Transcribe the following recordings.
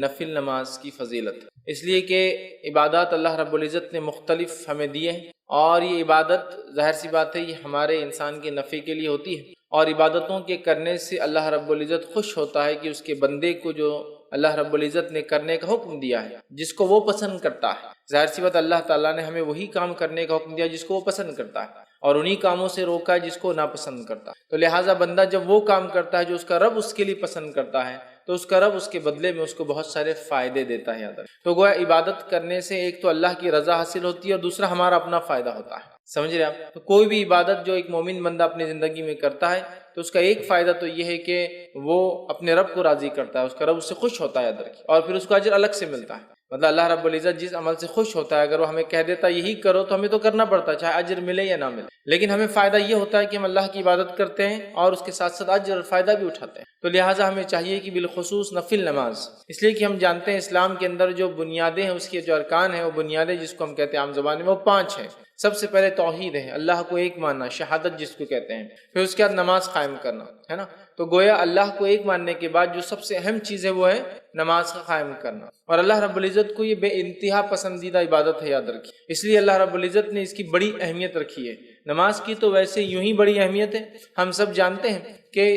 نفل نماز کی فضیلت، اس لیے کہ عبادات اللہ رب العزت نے مختلف ہمیں دیے ہیں، اور یہ عبادت ظاہر سی بات ہے یہ ہمارے انسان کے نفع کے لیے ہوتی ہے، اور عبادتوں کے کرنے سے اللہ رب العزت خوش ہوتا ہے کہ اس کے بندے کو جو اللہ رب العزت نے کرنے کا حکم دیا ہے جس کو وہ پسند کرتا ہے، ظاہر سی بات اللہ تعالیٰ نے ہمیں وہی کام کرنے کا حکم دیا جس کو وہ پسند کرتا ہے، اور انہی کاموں سے روکا ہے جس کو ناپسند کرتا ہے۔ تو لہٰذا بندہ جب وہ کام کرتا ہے جو اس کا رب اس کے لیے پسند کرتا ہے تو اس کا رب اس کے بدلے میں اس کو بہت سارے فائدے دیتا ہے۔ تو گویا عبادت کرنے سے ایک تو اللہ کی رضا حاصل ہوتی ہے اور دوسرا ہمارا اپنا فائدہ ہوتا ہے، سمجھ رہے آپ؟ تو کوئی بھی عبادت جو ایک مومن بندہ اپنی زندگی میں کرتا ہے تو اس کا ایک فائدہ تو یہ ہے کہ وہ اپنے رب کو راضی کرتا ہے، اس کا رب اس سے خوش ہوتا ہے اور پھر اس کو اجر الگ سے ملتا ہے۔ مطلب اللہ رب العزت جس عمل سے خوش ہوتا ہے اگر وہ ہمیں کہہ دیتا یہی کرو تو ہمیں تو کرنا پڑتا ہے چاہے اجر ملے یا نہ ملے، لیکن ہمیں فائدہ یہ ہوتا ہے کہ ہم اللہ کی عبادت کرتے ہیں اور اس کے ساتھ ساتھ اجر اور فائدہ بھی اٹھاتے ہیں۔ تو لہٰذا ہمیں چاہیے کہ بالخصوص نفل نماز، اس لیے کہ ہم جانتے ہیں اسلام کے اندر جو بنیادیں ہیں، اس کے جو ارکان ہیں، وہ بنیادیں جس کو ہم کہتے ہیں عام زبان میں وہ 5 ہیں۔ سب سے پہلے توحید ہے، اللہ کو ایک ماننا، شہادت جس کو کہتے ہیں، پھر اس کے بعد نماز قائم کرنا ہے نا۔ تو گویا اللہ کو ایک ماننے کے بعد جو سب سے اہم چیز ہے وہ ہے نماز کا قائم کرنا، اور اللہ رب العزت کو یہ بے انتہا پسندیدہ عبادت ہے، یاد رکھیے، اس لیے اللہ رب العزت نے اس کی بڑی اہمیت رکھی ہے۔ نماز کی تو ویسے یوں ہی بڑی اہمیت ہے، ہم سب جانتے ہیں کہ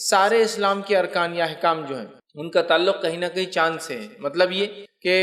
سارے اسلام کے ارکان یا احکام جو ہیں ان کا تعلق کہیں نہ کہیں چاند سے ہے۔ مطلب یہ کہ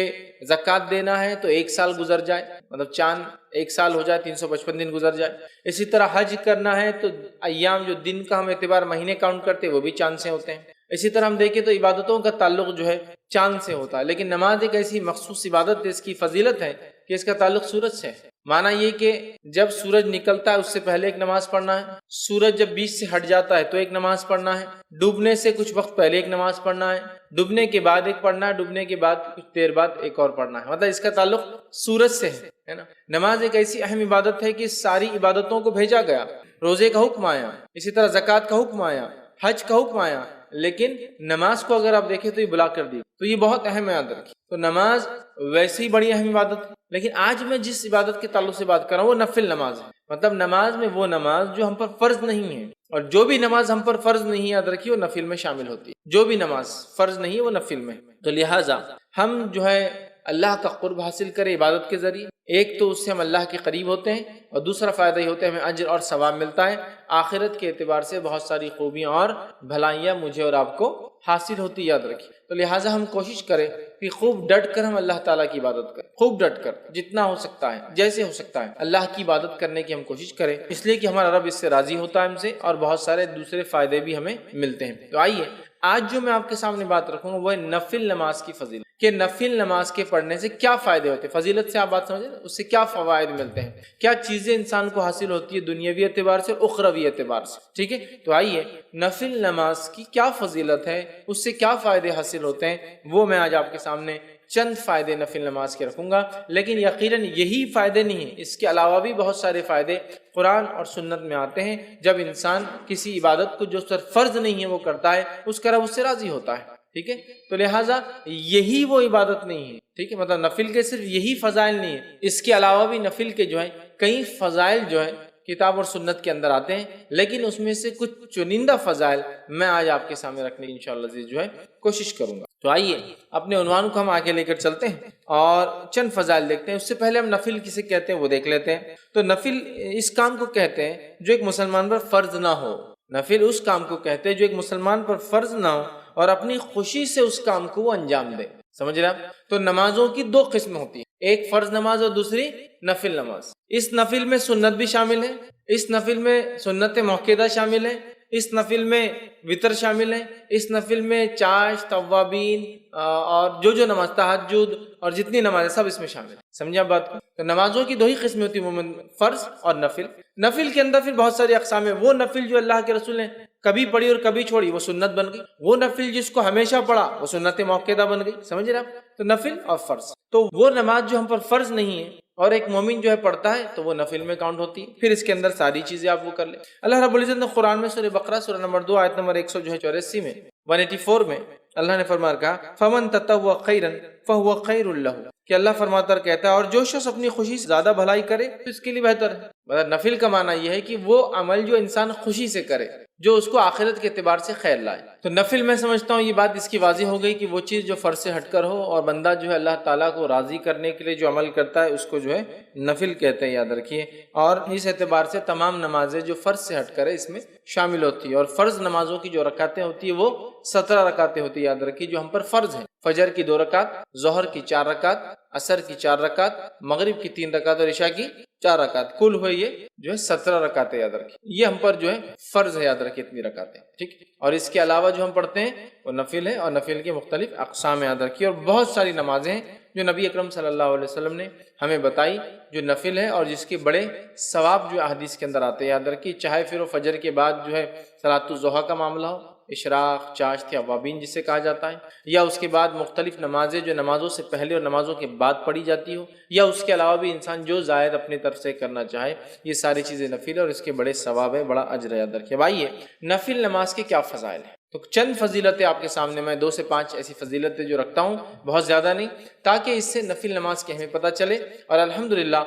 زکوٰۃ دینا ہے تو 1 سال گزر جائے، مطلب چاند 1 سال ہو جائے، 355 دن گزر جائے۔ اسی طرح حج کرنا ہے تو ایام جو دن کا ہم اعتبار مہینے کاؤنٹ کرتے ہیں وہ بھی چاند سے ہوتے ہیں۔ اسی طرح ہم دیکھیں تو عبادتوں کا تعلق جو ہے چاند سے ہوتا ہے، لیکن نماز ایک ایسی مخصوص عبادت ہے، اس کی فضیلت ہے کہ اس کا تعلق سورج سے ہے۔ معنی یہ کہ جب سورج نکلتا ہے اس سے پہلے ایک نماز پڑھنا ہے، سورج جب بیچ سے ہٹ جاتا ہے تو ایک نماز پڑھنا ہے، ڈوبنے سے کچھ وقت پہلے ایک نماز پڑھنا ہے، ڈوبنے کے بعد ایک پڑھنا ہے، ڈوبنے کے بعد کچھ دیر بعد ایک اور پڑھنا ہے۔ مطلب اس کا تعلق سورج سے ہے نا۔ نماز ایک ایسی اہم عبادت ہے کہ ساری عبادتوں کو بھیجا گیا، روزے کا حکم آیا، اسی طرح زکوٰۃ کا حکم آیا، حج کا حکم آیا، لیکن نماز کو اگر آپ دیکھیں تو یہ بلا کر دی، تو یہ بہت اہم ہے، یاد رکھیے۔ تو نماز ویسے ہی بڑی اہم عبادت ہے، لیکن آج میں جس عبادت کے تعلق سے بات کر رہا ہوں وہ نفل نماز ہے۔ مطلب نماز میں وہ نماز جو ہم پر فرض نہیں ہے، اور جو بھی نماز ہم پر فرض نہیں ہے، یاد رکھیے، وہ نفل میں شامل ہوتی ہے۔ جو بھی نماز فرض نہیں ہے وہ نفل میں۔ تو لہٰذا ہم جو ہے اللہ کا قرب حاصل کرے عبادت کے ذریعے، ایک تو اس سے ہم اللہ کے قریب ہوتے ہیں، اور دوسرا فائدہ یہ ہوتا ہے ہمیں اجر اور ثواب ملتا ہے، آخرت کے اعتبار سے بہت ساری خوبیاں اور بھلائیاں مجھے اور آپ کو حاصل ہوتی، یاد رکھیے۔ تو لہٰذا ہم کوشش کریں کہ خوب ڈٹ کر ہم اللہ تعالیٰ کی عبادت کریں، خوب ڈٹ کر، جتنا ہو سکتا ہے، جیسے ہو سکتا ہے اللہ کی عبادت کرنے کی ہم کوشش کریں، اس لیے کہ ہمارا رب اس سے راضی ہوتا ہے ہم سے، اور بہت سارے دوسرے فائدے بھی ہمیں ملتے ہیں۔ تو آئیے آج جو میں آپ کے سامنے بات رکھوں گا وہ ہے نفل نماز کی فضیلت، کہ نفل نماز کے پڑھنے سے کیا فائدے ہوتے ہیں۔ فضیلت سے آپ بات سمجھیں، اس سے کیا فوائد ملتے ہیں، کیا چیزیں انسان کو حاصل ہوتی ہے دنیاوی اعتبار سے اور اخروی اعتبار سے، ٹھیک ہے۔ تو آئیے نفل نماز کی کیا فضیلت ہے، اس سے کیا فائدے حاصل ہوتے ہیں، وہ میں آج آپ کے سامنے چند فائدے نفل نماز کے رکھوں گا۔ لیکن یقیناً یہی فائدے نہیں ہیں، اس کے علاوہ بھی بہت سارے فائدے قرآن اور سنت میں آتے ہیں۔ جب انسان کسی عبادت کو جو اس پر فرض نہیں ہے وہ کرتا ہے، اس کا رب اس سے راضی ہوتا ہے، ٹھیک ہے۔ تو لہٰذا یہی وہ عبادت نہیں ہے، ٹھیک ہے، مطلب نفل کے صرف یہی فضائل نہیں ہے، اس کے علاوہ بھی نفل کے جو ہے کئی فضائل جو ہے کتاب اور سنت کے اندر آتے ہیں، لیکن اس میں سے کچھ چنندہ فضائل میں آج آپ کے سامنے رکھنے کی انشاءاللہ جو ہے کوشش کروں گا۔ تو آئیے اپنے عنوان کو ہم آگے لے کر چلتے ہیں اور چند فضائل دیکھتے ہیں۔ اس سے پہلے ہم نفل کسے کہتے ہیں وہ دیکھ لیتے ہیں۔ تو نفل اس کام کو کہتے ہیں جو ایک مسلمان پر فرض نہ ہو، نفل اس کام کو کہتے ہیں جو ایک مسلمان پر فرض نہ ہو اور اپنی خوشی سے اس کام کو وہ انجام دے، سمجھ رہے آپ؟ تو نمازوں کی 2 قسم ہوتی ہیں، ایک فرض نماز اور دوسری نفل نماز۔ اس نفل میں سنت بھی شامل ہے، اس نفل میں سنت موقدہ شامل ہے، اس نفل میں وطر شامل ہے، اس نفل میں چاشت، توابین اور جو نماز تہجد اور جتنی نمازیں سب اس میں شامل ہیں، سمجھا بات کو؟ تو نمازوں کی 2 ہی قسمیں ہوتی ہیں، فرض اور نفل۔ نفل کے اندر پھر بہت ساری اقسام ہیں۔ وہ نفل جو اللہ کے رسول نے کبھی پڑھی اور کبھی چھوڑی وہ سنت بن گئی، وہ نفل جس کو ہمیشہ پڑھا وہ سنت موقدہ بن گئی، سمجھ رہے آپ؟ تو نفل اور فرض، تو وہ نماز جو ہم پر فرض نہیں ہے اور ایک مومن جو ہے پڑھتا ہے تو وہ نفل میں کاؤنٹ ہوتی ہے، پھر اس کے اندر ساری چیزیں آپ وہ کر لیں۔ اللہ رب العزت نے قرآن میں سورہ بقرہ سورہ نمبر 2 آیت نمبر 184 میں 184 میں اللہ نے فرمایا کہا فَمَن تَطَوَّعَ خَيْرًا فَهُوَ خَيْرٌ لَهُ، کہ اللہ فرماتا کہتا ہے اور جو شخص اپنی خوشی سے زیادہ بھلائی کرے تو اس کے لیے بہتر ہے۔ مطلب نفل کا معنی یہ ہے کہ وہ عمل جو انسان خوشی سے کرے، جو اس کو آخرت کے اعتبار سے خیر لائے۔ تو نفل میں سمجھتا ہوں یہ بات اس کی واضح ہو گئی کہ وہ چیز جو فرض سے ہٹ کر ہو، اور بندہ جو ہے اللہ تعالیٰ کو راضی کرنے کے لیے جو عمل کرتا ہے اس کو جو ہے نفل کہتے ہیں، یاد رکھیے۔ اور اس اعتبار سے تمام نمازیں جو فرض سے ہٹ کر ہے اس میں شامل ہوتی ہے، اور فرض نمازوں کی جو رکعتیں ہوتی ہیں وہ 17 رکعتیں ہوتی ہیں، یاد رکھیے، جو ہم پر فرض ہیں۔ فجر کی 2 رکعت، ظہر کی 4 رکعت، عصر کی 4 رکعت، مغرب کی 3 رکعت اور عشاء کی 4 رکعت، کل ہوئے یہ جو ہے 17 رکعتیں، یاد رکھیے۔ یہ ہم پر جو ہے فرض ہے، یاد رکھیے اتنی رکعتیں، ٹھیک۔ اور اس کے علاوہ جو ہم پڑھتے ہیں وہ نفل ہے، اور نفل کی مختلف اقسام یاد رکھیے، اور بہت ساری نمازیں ہیں جو نبی اکرم صلی اللہ علیہ وسلم نے ہمیں بتائی جو نفل ہے، اور جس کے بڑے ثواب جو احادیث کے اندر آتے ہیں، یاد رکھیے۔ چاہے پھر وہ فجر کے بعد جو ہے صلاۃ الضحیٰ کا معاملہ ہو، اشراق، چاشت یا اوابین جسے کہا جاتا ہے، یا اس کے بعد مختلف نمازیں جو نمازوں سے پہلے اور نمازوں کے بعد پڑھی جاتی ہو، یا اس کے علاوہ بھی انسان جو زائد اپنی طرف سے کرنا چاہے، یہ ساری چیزیں نفل ہے اور اس کے بڑے ثواب ہے، بڑا اجر ہے، یاد رکھیے۔ بھائی نفل نماز کے کیا فضائل ہیں؟ تو چند فضیلتیں آپ کے سامنے میں 2 سے 5 ایسی فضیلتیں جو رکھتا ہوں، بہت زیادہ نہیں، تاکہ اس سے نفل نماز کی ہمیں پتہ چلے۔ اور الحمدللہ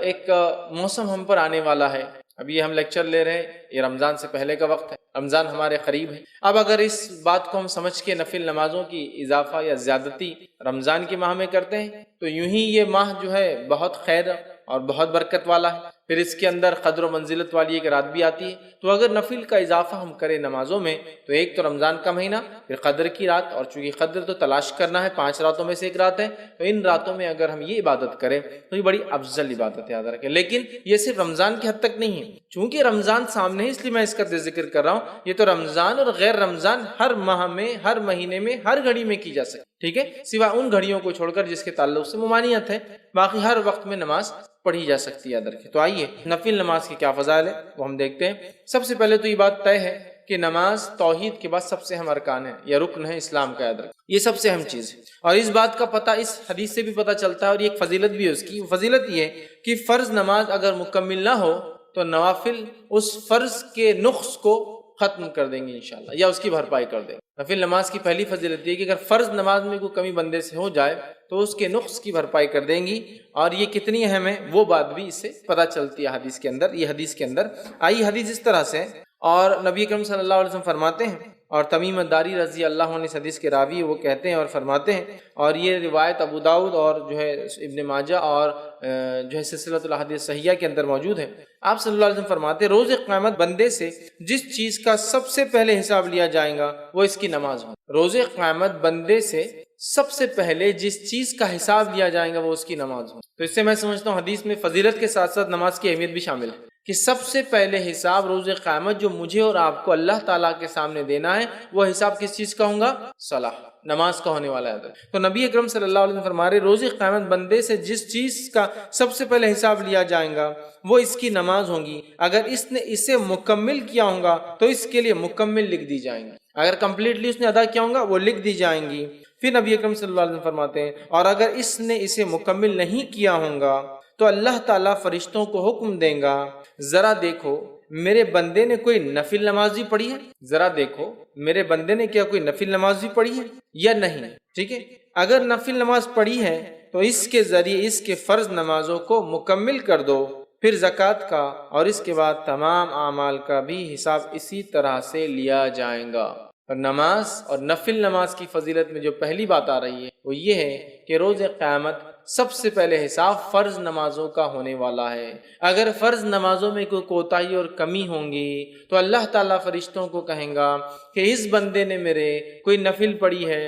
ایک موسم ہم پر آنے والا ہے، ابھی ہم لیکچر لے رہے ہیں، یہ رمضان سے پہلے کا وقت ہے، رمضان ہمارے قریب ہے۔ اب اگر اس بات کو ہم سمجھ کے نفل نمازوں کی اضافہ یا زیادتی رمضان کے ماہ میں کرتے ہیں تو یوں ہی یہ ماہ جو ہے بہت خیر اور بہت برکت والا ہے، پھر اس کے اندر قدر و منزلت والی ایک رات بھی آتی ہے۔ تو اگر نفل کا اضافہ ہم کریں نمازوں میں تو ایک تو رمضان کا مہینہ، پھر قدر کی رات، اور چونکہ قدر تو تلاش کرنا ہے، 5 راتوں میں سے ایک رات ہے، تو ان راتوں میں اگر ہم یہ عبادت کریں تو یہ بڑی افضل عبادت ہے، یاد رکھیں۔ لیکن یہ صرف رمضان کی حد تک نہیں ہے، چونکہ رمضان سامنے ہے اس لیے میں اس کا ذکر کر رہا ہوں۔ یہ تو رمضان اور غیر رمضان ہر ماہ میں، ہر مہینے میں، ہر گھڑی میں کی جا سکتی، ٹھیک ہے، سوائے ان گھڑیوں کو چھوڑ کر جس کے تعلق سے ممانعت ہے، باقی ہر وقت میں نماز پڑھی جا سکتی ہے، یاد رکھیں۔ تو آئیے نفل نماز کی کیا فضائل ہے وہ ہم دیکھتے ہیں۔ سب سے پہلے تو یہ بات طے ہے کہ نماز توحید کے بعد سب سے اہم ارکان ہے یا رکن ہے اسلام کا، یاد رکھیں، یہ سب سے اہم چیز ہے۔ اور اس بات کا پتہ اس حدیث سے بھی پتہ چلتا ہے، اور یہ ایک فضیلت بھی ہے اس کی۔ فضیلت یہ ہے کہ فرض نماز اگر مکمل نہ ہو تو نوافل اس فرض کے نقص کو ختم کر دیں گے انشاءاللہ، یا اس کی بھرپائی کر دیں گے۔ نفل نماز کی پہلی فضیلت یہ کہ اگر فرض نماز میں کوئی کمی بندے سے ہو جائے تو اس کے نقص کی بھرپائی کر دیں گی، اور یہ کتنی اہم ہے وہ بات بھی اس سے پتہ چلتی ہے حدیث کے اندر۔ یہ حدیث کے اندر آئی حدیث اس طرح سے، اور نبی اکرم صلی اللہ علیہ وسلم فرماتے ہیں، اور تمیم الداری رضی اللہ عنہ اس حدیث کے راوی وہ کہتے ہیں اور فرماتے ہیں، اور یہ روایت ابو داؤد اور جو ہے ابن ماجہ اور جو ہے سلسلۃ الاحادیث صحیحہ کے اندر موجود ہے۔ آپ صلی اللہ علیہ وسلم فرماتے ہیں روز قیامت بندے سے جس چیز کا سب سے پہلے حساب لیا جائے گا وہ اس کی نماز ہو۔ روز قیامت بندے سے سب سے پہلے جس چیز کا حساب لیا جائے گا وہ اس کی نماز ہو۔ تو اس سے میں سمجھتا ہوں حدیث میں فضیلت کے ساتھ ساتھ نماز کی اہمیت بھی شامل ہے کہ سب سے پہلے حساب روز قیامت جو مجھے اور آپ کو اللہ تعالیٰ کے سامنے دینا ہے وہ حساب کس چیز کا ہوگا؟ صلاح، نماز کا ہونے والا ہے۔ تو نبی اکرم صلی اللہ علیہ وسلم فرما رہے روز قیامت بندے سے جس چیز کا سب سے پہلے حساب لیا جائے گا وہ اس کی نماز ہوگی، اگر اس نے اسے مکمل کیا ہوگا تو اس کے لیے مکمل لکھ دی جائیں گی، اگر کمپلیٹلی اس نے ادا کیا ہوگا وہ لکھ دی جائیں گی۔ پھر نبی اکرم صلی اللہ علیہ وسلم فرماتے ہیں اور اگر اس نے اسے مکمل نہیں کیا ہوگا تو اللہ تعالیٰ فرشتوں کو حکم دیں گا ذرا دیکھو میرے بندے نے کوئی نفل نماز بھی پڑھی ہے، ذرا دیکھو میرے بندے نے کیا کوئی نفل نماز بھی پڑھی ہے یا نہیں، ٹھیک ہے۔ اگر نفل نماز پڑھی ہے تو اس کے ذریعے اس کے فرض نمازوں کو مکمل کر دو، پھر زکوٰۃ کا اور اس کے بعد تمام اعمال کا بھی حساب اسی طرح سے لیا جائے گا۔ اور نماز اور نفل نماز کی فضیلت میں جو پہلی بات آ رہی ہے وہ یہ ہے کہ روز قیامت سب سے پہلے حساب فرض نمازوں کا ہونے والا ہے۔ اگر فرض نمازوں میں کوئی کوتاہی اور کمی ہوں گی تو اللہ تعالیٰ فرشتوں کو کہیں گا کہ اس بندے نے میرے کوئی نفل پڑھی ہے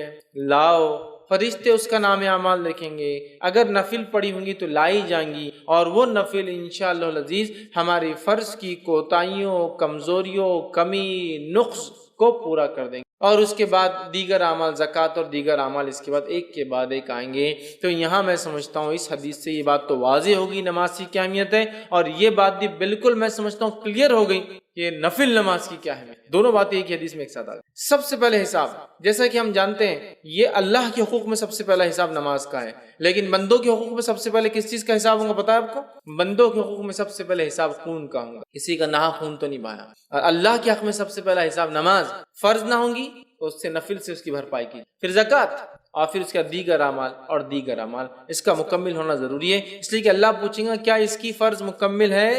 لاؤ، فرشتے اس کا نام اعمال لکھیں گے، اگر نفل پڑھی ہوں گی تو لائی جائیں گی، اور وہ نفل انشاءاللہ العزیز ہماری فرض کی کوتاہیوں، کمزوریوں، کمی، نقص کو پورا کر دیں گے۔ اور اس کے بعد دیگر اعمال، زکوٰۃ اور دیگر اعمال اس کے بعد ایک کے بعد ایک آئیں گے۔ تو یہاں میں سمجھتا ہوں اس حدیث سے یہ بات تو واضح ہوگی نماز کی کیا اہمیت ہے، اور یہ بات بھی بالکل میں سمجھتا ہوں کلیئر ہو گئی کہ نفل نماز کی کیا اہمیت۔ دونوں باتیں ایک ہی حدیث میں ایک ساتھ آ گئی۔ سب سے پہلے حساب، جیسا کہ ہم جانتے ہیں یہ اللہ کے حقوق میں سب سے پہلا حساب نماز کا ہے، لیکن بندوں کے حقوق میں سب سے پہلے کس چیز کا حساب ہوگا پتہ ہے آپ کو؟ بندوں کے حقوق میں سب سے پہلے حساب خون کا ہوگا، کسی کا ناحق خون تو نہیں بہایا۔ اور اللہ کے حق میں سب سے پہلا حساب نماز فرض نہ ہوں گی تو اس سے نفل سے اس کی بھرپائی کی۔ پھر زکوٰۃ، اور پھر اس کا دیگر اعمال اور دیگر اعمال، اس کا مکمل ہونا ضروری ہے۔ اس لیے کہ اللہ پوچھیں گا کیا اس کی فرض مکمل ہے؟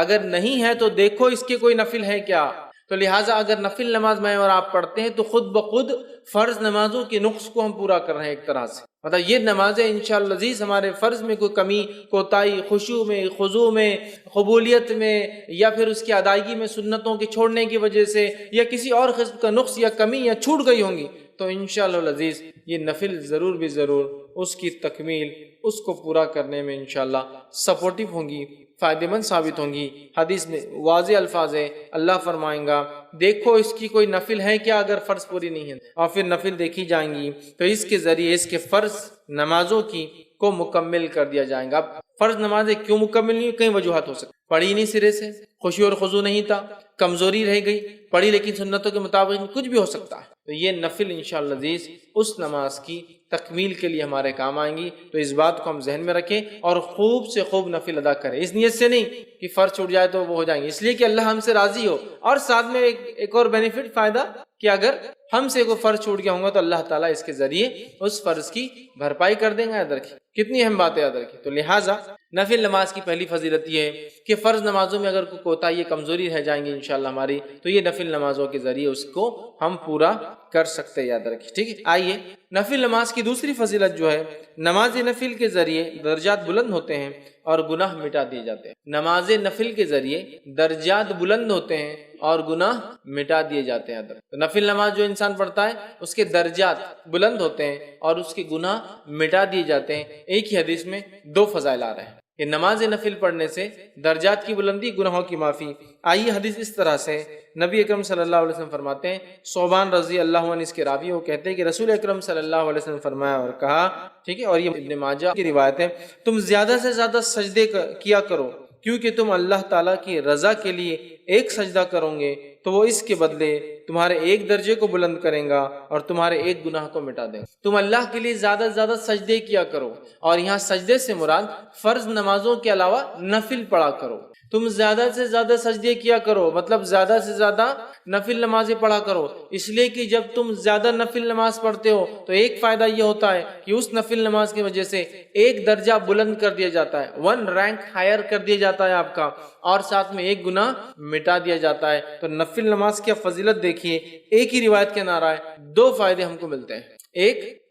اگر نہیں ہے تو دیکھو اس کے کوئی نفل ہے کیا۔ تو لہٰذا اگر نفل نماز میں اور آپ پڑھتے ہیں تو خود بخود فرض نمازوں کے نقص کو ہم پورا کر رہے ہیں ایک طرح سے۔ مطلب یہ نمازیں انشاءاللہ عزیز ہمارے فرض میں کوئی کمی کوتاہی، خشوع میں، خضوع میں، قبولیت میں، یا پھر اس کی ادائیگی میں سنتوں کے چھوڑنے کی وجہ سے یا کسی اور قسم کا نقص یا کمی یا چھوٹ گئی ہوں گی، تو انشاءاللہ العزیز یہ نفل ضرور بھی ضرور اس کی تکمیل، اس کو پورا کرنے میں انشاءاللہ سپورٹیو ہوں گی، فائدہ مند ثابت ہوں گی۔ حدیث میں واضح الفاظ ہے، اللہ فرمائیں گا دیکھو اس کی کوئی نفل ہے کیا اگر فرض پوری نہیں ہے، اور پھر نفل دیکھی جائیں گی تو اس کے ذریعے اس کے فرض نمازوں کی کو مکمل کر دیا جائیں گا۔ اب فرض نمازیں کیوں مکمل نہیں؟ کئی وجوہات ہو سکتی، پڑھی نہیں سرے سے، خشوع اور خضوع نہیں تھا، کمزوری رہ گئی، پڑھی لیکن سنتوں کے مطابق، کچھ بھی ہو سکتا ہے۔ تو یہ نفل انشاءاللہ عزیز اس نماز کی تکمیل کے لیے ہمارے کام آئیں گی، تو اس بات کو ہم ذہن میں رکھیں اور خوب سے خوب نفل ادا کریں، اس نیت سے نہیں کہ فرض چھوٹ جائے تو وہ ہو جائیں گے، اس لیے کہ اللہ ہم سے راضی ہو، اور ساتھ میں ایک اور بینیفٹ فائدہ کہ اگر ہم سے کوئی فرض چھوٹ گیا ہوگا تو اللہ تعالیٰ اس کے ذریعے اس فرض کی بھرپائی کر دیں گے۔ یاد رکھیں کتنی اہم بات ہے، یاد رکھیں۔ تو لہٰذا نفل نماز کی پہلی فضیلت یہ ہے کہ فرض نمازوں میں اگر کوئی کوتاہی کمزوری رہ جائیں گی انشاءاللہ ہماری، تو یہ نفل نمازوں کے ذریعے اس کو ہم پورا کر سکتے ہیں، یاد رکھیں، ٹھیک ہے۔ آئیے نفل نماز کی دوسری فضیلت جو ہے، نماز نفل کے ذریعے درجات بلند ہوتے ہیں اور گناہ مٹا دیے جاتے ہیں۔ نماز نفل کے ذریعے درجات بلند ہوتے ہیں اور گناہ مٹا دیے جاتے ہیں۔ تو نفل نماز جو انسان پڑھتا ہے اس کے درجات بلند ہوتے ہیں اور اس کے گناہ مٹا دیے جاتے ہیں۔ ایک ہی حدیث میں دو فضائل آ رہے ہیں کہ نماز نفل پڑھنے سے درجات کی بلندی، گناہوں کی معافی۔ آئیے حدیث اس طرح سے، نبی اکرم صلی اللہ علیہ وسلم فرماتے ہیں، صوبان رضی اللہ عنہ اس کے راوی، وہ کہتے ہیں کہ رسول اکرم صلی اللہ علیہ وسلم فرمایا اور کہا، ٹھیک ہے، اور یہ ابن ماجہ کی روایت ہے، تم زیادہ سے زیادہ سجدے کیا کرو، کیونکہ تم اللہ تعالیٰ کی رضا کے لیے ایک سجدہ کرو گے تو وہ اس کے بدلے تمہارے ایک درجے کو بلند کریں گا اور تمہارے ایک گناہ کو مٹا دیں گا۔ تم اللہ کے لیے زیادہ سے زیادہ سجدے کیا کرو، اور یہاں سجدے سے مراد فرض نمازوں کے علاوہ نفل پڑھا کرو۔ تم زیادہ سے زیادہ سجدے کیا کرو مطلب زیادہ سے زیادہ نفل نمازیں پڑھا کرو، اس لیے کہ جب تم زیادہ نفل نماز پڑھتے ہو تو ایک فائدہ یہ ہوتا ہے کہ اس نفل نماز کی وجہ سے ایک درجہ بلند کر دیا جاتا ہے، 1 رینک ہائر کر دیا جاتا ہے آپ کا، اور ساتھ میں ایک گناہ مٹا دیا جاتا ہے۔ تو نفل نماز کی فضیلت دیکھیے، ایک ہی روایت کے نعرہ ہے، 2 فائدے ہم کو ملتے ہیں،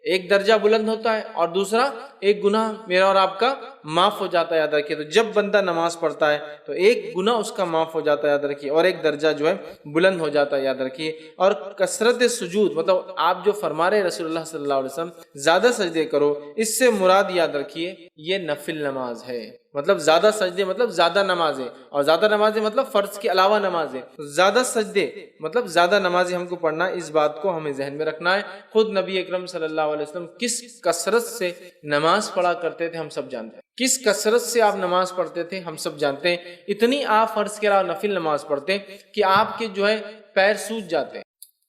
ایک درجہ بلند ہوتا ہے اور دوسرا ایک گناہ میرا اور آپ کا معاف ہو جاتا ہے۔ یاد رکھیے، تو جب بندہ نماز پڑھتا ہے تو ایک گناہ اس کا معاف ہو جاتا ہے، یاد رکھیے، اور ایک درجہ جو ہے بلند ہو جاتا ہے، یاد رکھیے۔ اور کثرت سجود، مطلب آپ جو فرما رہے رسول اللہ صلی اللہ علیہ وسلم زیادہ سجدے کرو، اس سے مراد یاد رکھیے یہ نفل نماز ہے، مطلب زیادہ سجدے مطلب زیادہ نمازیں، اور زیادہ نمازیں مطلب فرض کے علاوہ نمازیں، زیادہ سجدے مطلب زیادہ نمازیں ہم کو پڑھنا ہے، اس بات کو ہمیں ذہن میں رکھنا ہے۔ خود نبی اکرم صلی اللہ علیہ وسلم کس کثرت سے نماز پڑھا کرتے تھے ہم سب جانتے ہیں، کس کثرت سے آپ نماز پڑھتے تھے ہم سب جانتے ہیں۔ اتنی آپ فرض کے علاوہ نفل نماز پڑھتے کہ آپ کے جو ہے پیر سوج جاتے ہیں،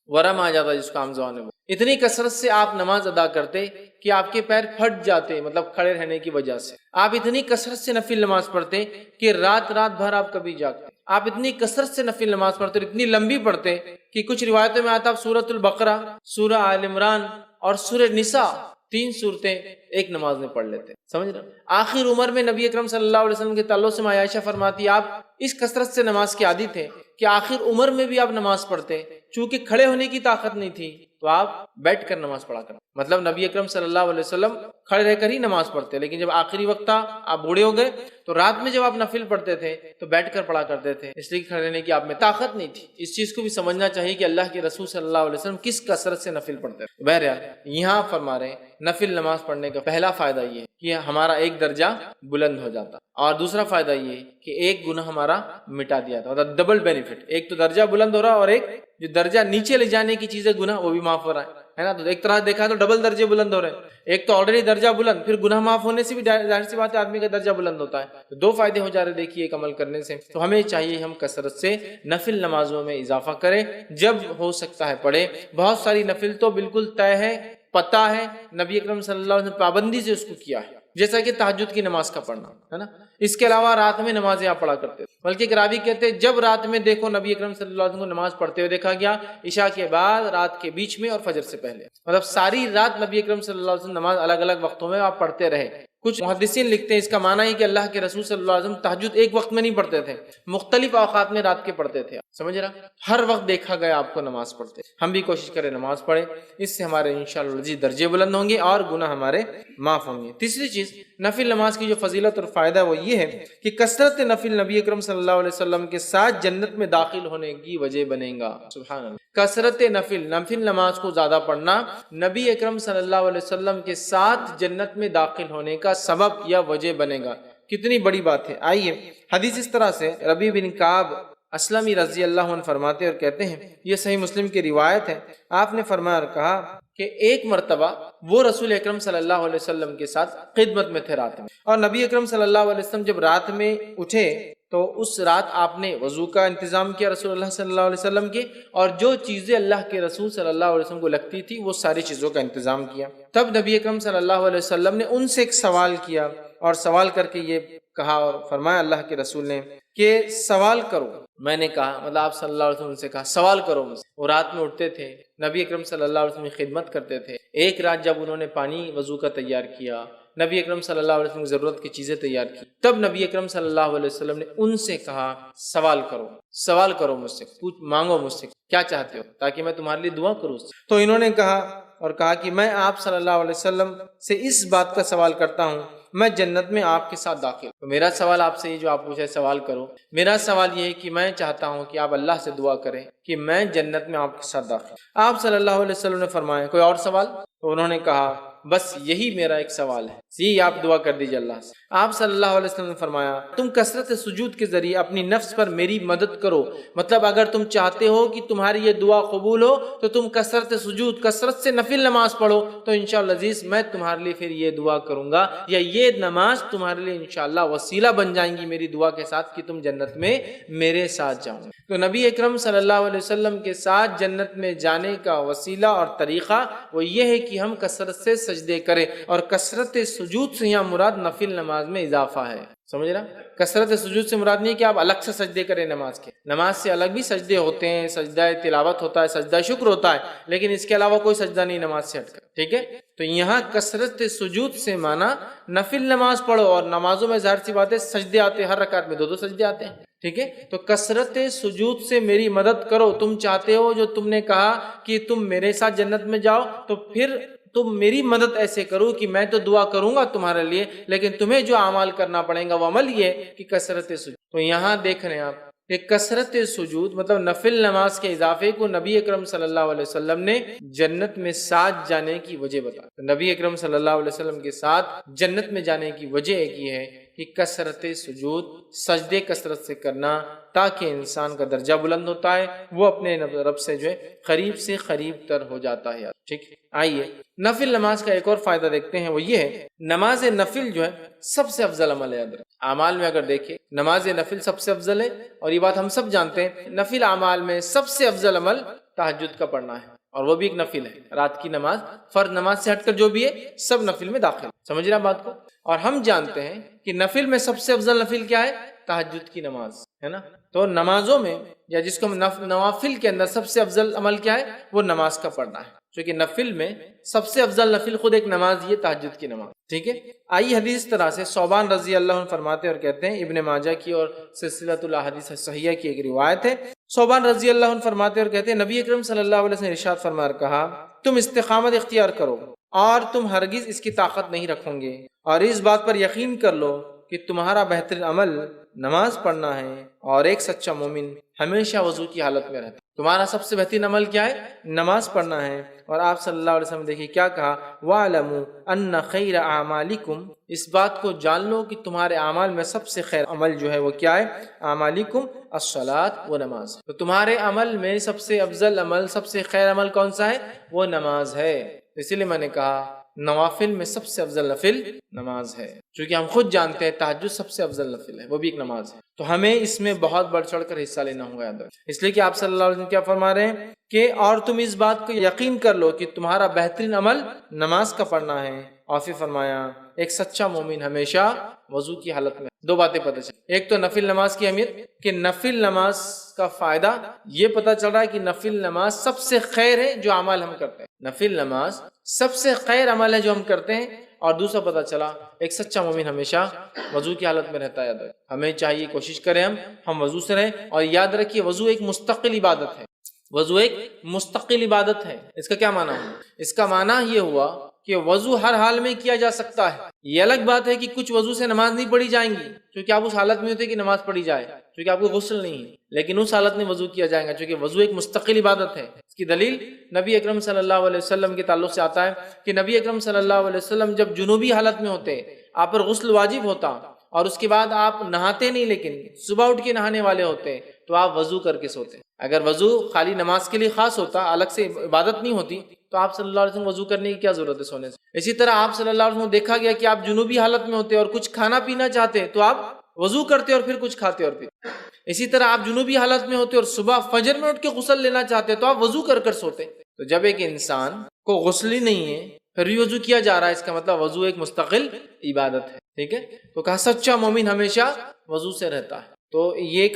ورم آ جاتا ہے جس کو عام زبان میں، اتنی کثرت سے آپ نماز ادا کرتے کہ آپ کے پیر پھٹ جاتے، مطلب کھڑے رہنے کی وجہ سے۔ آپ اتنی کثرت سے نفل نماز پڑھتے کہ رات بھر آپ کبھی جاگتے۔ آپ اتنی کثرت سے نفل نماز پڑھتے اور اتنی لمبی پڑھتے کہ کچھ روایتوں میں آتا آپ سورۃ البقرہ، سورہ آل عمران اور سورہ نساء 3 صورتیں ایک نماز میں پڑھ لیتے، سمجھ رہے؟ آخر عمر میں نبی اکرم صلی اللہ علیہ وسلم کے تعلق سے عائشہ فرماتی آپ اس کثرت سے نماز کے عادی تھے کہ آخر عمر میں بھی آپ نماز پڑھتے، چونکہ کھڑے ہونے کی طاقت نہیں تھی تو آپ بیٹھ کر نماز پڑھا کرتے۔ مطلب نبی اکرم صلی اللہ علیہ وسلم کھڑے رہ کر ہی نماز پڑھتے، لیکن جب آخری وقت تھا، آپ بوڑھے ہو گئے، تو رات میں جب آپ نفل پڑھتے تھے تو بیٹھ کر پڑھا کرتے تھے، اس لیے کھڑے رہنے کی آپ میں طاقت نہیں تھی۔ اس چیز کو بھی سمجھنا چاہیے کہ اللہ کے رسول صلی اللہ علیہ وسلم کس کثرت سے نفل پڑھتے ہیں۔ بہرحال یہاں فرما رہے ہیں نفل نماز پڑھنے کا پہلا فائدہ یہ ہے کہ ہمارا ایک درجہ بلند ہو جاتا، اور دوسرا فائدہ یہ ہے کہ ایک گناہ ہمارا مٹا دیا تھا، مطلب ڈبل بینیفٹ، ایک تو درجہ بلند ہو رہا اور ایک جو درجہ نیچے لے جانے کی چیز ہے گناہ وہ بھی معاف ہو رہا ہے نا۔ تو ایک طرح دیکھا تو ڈبل درجے بلند ہو رہے ہیں، ایک تو آلریڈی درجہ بلند، پھر گناہ معاف ہونے سے بھی ظاہر سی بات ہے آدمی کا درجہ بلند ہوتا ہے، تو 2 فائدے ہو جا رہے دیکھیے ایک عمل کرنے سے۔ تو ہمیں چاہیے ہم کثرت سے نفل نمازوں میں اضافہ کریں، جب ہو سکتا ہے پڑھیں۔ بہت ساری نفل تو بالکل طے ہے، پتہ ہے، نبی اکرم صلی اللہ علیہ وسلم پابندی سے اس کو کیا ہے، جیسا کہ تہجد کی نماز کا پڑھنا ہے نا۔ اس کے علاوہ رات میں نمازیں آپ پڑھا کرتے تھے، بلکہ ایک راوی کہتے ہیں جب رات میں دیکھو نبی اکرم صلی اللہ علیہ وسلم کو نماز پڑھتے ہوئے دیکھا گیا، عشاء کے بعد، رات کے بیچ میں اور فجر سے پہلے، مطلب ساری رات نبی اکرم صلی اللہ علیہ وسلم نماز الگ الگ وقتوں میں آپ پڑھتے رہے۔ کچھ محدثین لکھتے ہیں اس کا معنی ہے کہ اللہ کے رسول صلی اللہ علیہ وسلم تہجد ایک وقت میں نہیں پڑھتے تھے، مختلف اوقات میں رات کے پڑھتے تھے، سمجھ رہا؟ ہر وقت دیکھا گیا آپ کو نماز پڑھتے۔ ہم بھی کوشش کریں نماز پڑھیں، اس سے ہمارے انشاءاللہ العزیز درجے بلند ہوں گے اور گناہ ہمارے معاف ہوں گے۔ تیسری چیز نفل نماز کی جو فضیلت اور فائدہ وہ یہ ہے کہ کثرت نفل نبی اکرم صلی اللہ علیہ وسلم کے ساتھ جنت میں داخل ہونے کی وجہ بنے گا۔ سبحان اللہ، کثرت نفل نماز کو زیادہ پڑھنا نبی اکرم صلی اللہ علیہ وسلم کے ساتھ جنت میں داخل ہونے کا سبب یا وجہ بنے گا۔ کتنی بڑی بات ہے۔ آئیے حدیث اس طرح سے ربیع بن کعب اسلمی رضی اللہ عنہ فرماتے اور کہتے ہیں، یہ صحیح مسلم کی روایت ہے، آپ نے فرمایا اور کہا کہ ایک مرتبہ وہ رسول اکرم صلی اللہ علیہ وسلم کے ساتھ خدمت میں تھے رات میں، اور نبی اکرم صلی اللہ علیہ وسلم جب رات میں اٹھے تو اس رات آپ نے وضو کا انتظام کیا رسول اللہ صلی اللہ علیہ وسلم کے، اور جو چیزیں اللہ کے رسول صلی اللہ علیہ وسلم کو لگتی تھی وہ ساری چیزوں کا انتظام کیا۔ تب نبی اکرم صلی اللہ علیہ وسلم نے ان سے ایک سوال کیا، اور سوال کر کے یہ کہا اور فرمایا اللہ کے رسول نے کہ سوال کرو۔ میں نے کہا، مطلب آپ صلی اللہ علیہ وسلم سے کہا سوال کرو مجھ سے۔ وہ رات میں اٹھتے تھے، نبی اکرم صلی اللہ علیہ وسلم کی خدمت کرتے تھے۔ ایک رات جب انہوں نے پانی وضو کا تیار کیا، نبی اکرم صلی اللہ علیہ وسلم کی ضرورت کی چیزیں تیار کی، تب نبی اکرم صلی اللہ علیہ وسلم نے ان سے کہا سوال کرو مجھ سے، مانگو مجھ سے کیا چاہتے ہو تاکہ میں تمہارے لیے دعا کروں۔ تو انہوں نے کہا کہ میں آپ صلی اللہ علیہ وسلم سے اس بات کا سوال کرتا ہوں، میں جنت میں آپ کے ساتھ داخل۔ تو میرا سوال آپ سے یہ جو آپ پوچھے سوال کرو، میرا سوال یہ ہے کہ میں چاہتا ہوں کہ آپ اللہ سے دعا کریں کہ میں جنت میں آپ کے ساتھ داخل۔ آپ صلی اللہ علیہ وسلم نے فرمایا کوئی اور سوال؟ تو انہوں نے کہا بس یہی میرا ایک سوال ہے، یہی آپ دعا کر دیجیے اللہ سے۔ آپ صلی اللہ علیہ وسلم نے فرمایا تم کثرت سجود کے ذریعے اپنی نفس پر میری مدد کرو، مطلب اگر تم چاہتے ہو کہ تمہاری یہ دعا قبول ہو تو تم کثرت سجود، کثرت سے نفل نماز پڑھو، تو انشاءاللہ عزیز میں تمہارے لیے پھر یہ دعا کروں گا، یا یہ نماز تمہارے لیے انشاءاللہ وسیلہ بن جائیں گی میری دعا کے ساتھ کہ تم جنت میں میرے ساتھ جاؤ۔ تو نبی اکرم صلی اللہ علیہ وسلم کے ساتھ جنت میں جانے کا وسیلہ اور طریقہ وہ یہ ہے کہ ہم کثرت سے سجدے کریں، اور کثرت سجود سے یہاں مراد نفل نماز میں اضافہ ہے، سمجھ رہا؟ کثرت سجود سے مراد نہیں کہ آپ الگ سے سجدے کریں نماز کے، نماز سے الگ بھی سجدے ہوتے ہیں، سجدہ تلاوت ہوتا ہے، سجدہ شکر ہوتا ہے، لیکن اس کے علاوہ کوئی سجدہ نہیں نماز سے ہٹ کر، ٹھیک ہے؟ تو یہاں کثرت سجود سے معنی نفل نماز پڑھو، اور نمازوں میں ظاہر سی بات ہے سجدے آتے ہیں، ہر رکعت میں 2 سجدے آتے ہیں، ٹھیک ہے؟ تو کثرت سجود سے میری مدد کرو، تم چاہتے ہو جو تم نے کہا کہ تم میرے ساتھ جنت میں جاؤ، تو پھر تم میری مدد ایسے کرو کہ میں تو دعا کروں گا تمہارے لیے، لیکن تمہیں جو اعمال کرنا پڑے گا وہ عمل یہ کہ کثرت سجود۔ تو یہاں دیکھ رہے ہیں آپ کہ کثرت سجود مطلب نفل نماز کے اضافے کو نبی اکرم صلی اللہ علیہ وسلم نے جنت میں ساتھ جانے کی وجہ بتایا۔ نبی اکرم صلی اللہ علیہ وسلم کے ساتھ جنت میں جانے کی وجہ ایک یہ ہے کہ کثرت سجود، سجدے کثرت سے کرنا، تاکہ انسان کا درجہ بلند ہوتا ہے، وہ اپنے رب سے جو ہے قریب سے قریب تر ہو جاتا ہے۔ ٹھیک، آئیے نفل نماز کا ایک اور فائدہ دیکھتے ہیں، وہ یہ ہے نماز نفل جو ہے سب سے افضل عمل ہے۔ اعمال میں اگر دیکھیں نماز نفل سب سے افضل ہے، اور یہ بات ہم سب جانتے ہیں۔ نفل اعمال میں سب سے افضل عمل تہجد کا پڑھنا ہے، اور وہ بھی ایک نفل ہے۔ رات کی نماز فرض نماز سے ہٹ کر جو بھی ہے سب نفل میں داخل، سمجھ رہے ہیں بات کو؟ اور ہم جانتے ہیں کہ نفل میں سب سے افضل نفل کیا ہے؟ تہجد کی نماز ہے نا۔ تو نمازوں میں یا جس کو ہم نوافل کے اندر سب سے افضل عمل کیا ہے؟ وہ نماز کا پڑھنا ہے، کیونکہ نفل میں سب سے افضل نفل خود ایک نماز یہ تہجد کی نماز، ٹھیک ہے۔ آئیے حدیث طرح سے ثوبان رضی اللہ عنہ فرماتے اور کہتے ہیں، ابن ماجہ کی اور سلسلۃ الاحادیث صحیحہ کی ایک روایت ہے، ثوبان رضی اللہ عنہ فرماتے اور کہتے ہیں نبی اکرم صلی اللہ علیہ وسلم نے ارشاد فرمایا کہا، تم استقامت اختیار کرو اور تم ہرگز اس کی طاقت نہیں رکھو گے، اور اس بات پر یقین کر لو کہ تمہارا بہترین عمل نماز پڑھنا ہے، اور ایک سچا مومن ہمیشہ وضو کی حالت میں رہتا ہے۔ تمہارا سب سے بہترین عمل کیا ہے؟ نماز پڑھنا ہے۔ اور آپ صلی اللہ علیہ وسلم دیکھیے کیا کہا، وَاعْلَمُوا أَنَّ خَيْرَ أَعْمَالِكُمْ، اس بات کو جان لو کہ تمہارے اعمال میں سب سے خیر عمل جو ہے وہ کیا ہے؟ اعمالکم الصلاۃ، وہ نماز۔ تو تمہارے عمل میں سب سے افضل عمل، سب سے خیر عمل کون سا ہے؟ وہ نماز ہے۔ اسی لیے میں نے کہا نوافل میں سب سے افضل نفل نماز ہے، چونکہ ہم خود جانتے ہیں تہجد سب سے افضل نفل ہے، وہ بھی ایک نماز ہے۔ تو ہمیں اس میں بہت بڑھ چڑھ کر حصہ لینا ہوگا، یاد رکھیں۔ اس لیے کہ آپ صلی اللہ علیہ وسلم کیا فرما رہے ہیں کہ اور تم اس بات کو یقین کر لو کہ تمہارا بہترین عمل نماز کا پڑھنا ہے، اور پھر فرمایا ایک سچا مومن ہمیشہ وضو کی حالت میں دو باتیں پتہ چلی. ایک تو نفل نماز کی اہمیت کہ نفل نماز کا فائدہ یہ پتہ چل رہا ہے کہ نفل نماز سب سے خیر ہے جو اعمال ہم کرتے ہیں. نفل نماز سب سے خیر عمل ہے جو ہم کرتے ہیں. اور دوسرا پتہ چلا ایک سچا مومن ہمیشہ وضو کی حالت میں رہتا ہے. یاد رکھیں ہمیں چاہیے کوشش کریں ہم وضو سے رہیں. اور یاد رکھیے وضو ایک مستقل عبادت ہے. وضو ایک مستقل عبادت ہے. اس کا کیا معنی ہوا؟ اس کا معنی یہ ہوا کہ وضو ہر حال میں کیا جا سکتا ہے. یہ الگ بات ہے کہ کچھ وضو سے نماز نہیں پڑھی جائیں گی کیونکہ آپ اس حالت میں ہوتے کہ نماز پڑھی جائے کیونکہ آپ کو غسل نہیں ہے, لیکن اس حالت میں وضو کیا جائے گا کیونکہ وضو ایک مستقل عبادت ہے. اس کی دلیل نبی اکرم صلی اللہ علیہ وسلم کے تعلق سے آتا ہے کہ نبی اکرم صلی اللہ علیہ وسلم جب جنوبی حالت میں ہوتے آپ پر غسل واجب ہوتا اور اس کے بعد آپ نہاتے نہیں لیکن صبح اٹھ کے نہانے والے ہوتے تو آپ وضو کر کے سوتے. اگر وضو خالی نماز کے لیے خاص ہوتا الگ سے عبادت نہیں ہوتی تو آپ صلی اللہ علیہ وسلم وضو کرنے کی کیا ضرورت ہے سونے سے. اسی طرح آپ صلی اللہ علیہ وسلم دیکھا گیا کہ آپ جنوبی حالت میں ہوتے اور کچھ کھانا پینا چاہتے تو آپ وضو کرتے اور پھر کچھ کھاتے اور پیتے. اسی طرح آپ جنوبی حالت میں ہوتے اور صبح فجر میں اٹھ کے غسل لینا چاہتے تو آپ وضو کر سوتے. تو جب ایک انسان کو غسل ہی نہیں ہے پھر بھی وضو کیا جا رہا ہے اس کا مطلب وضو ایک مستقل عبادت ہے. ٹھیک ہے, تو کہا سچا مومن ہمیشہ وضو سے رہتا ہے. تو یہ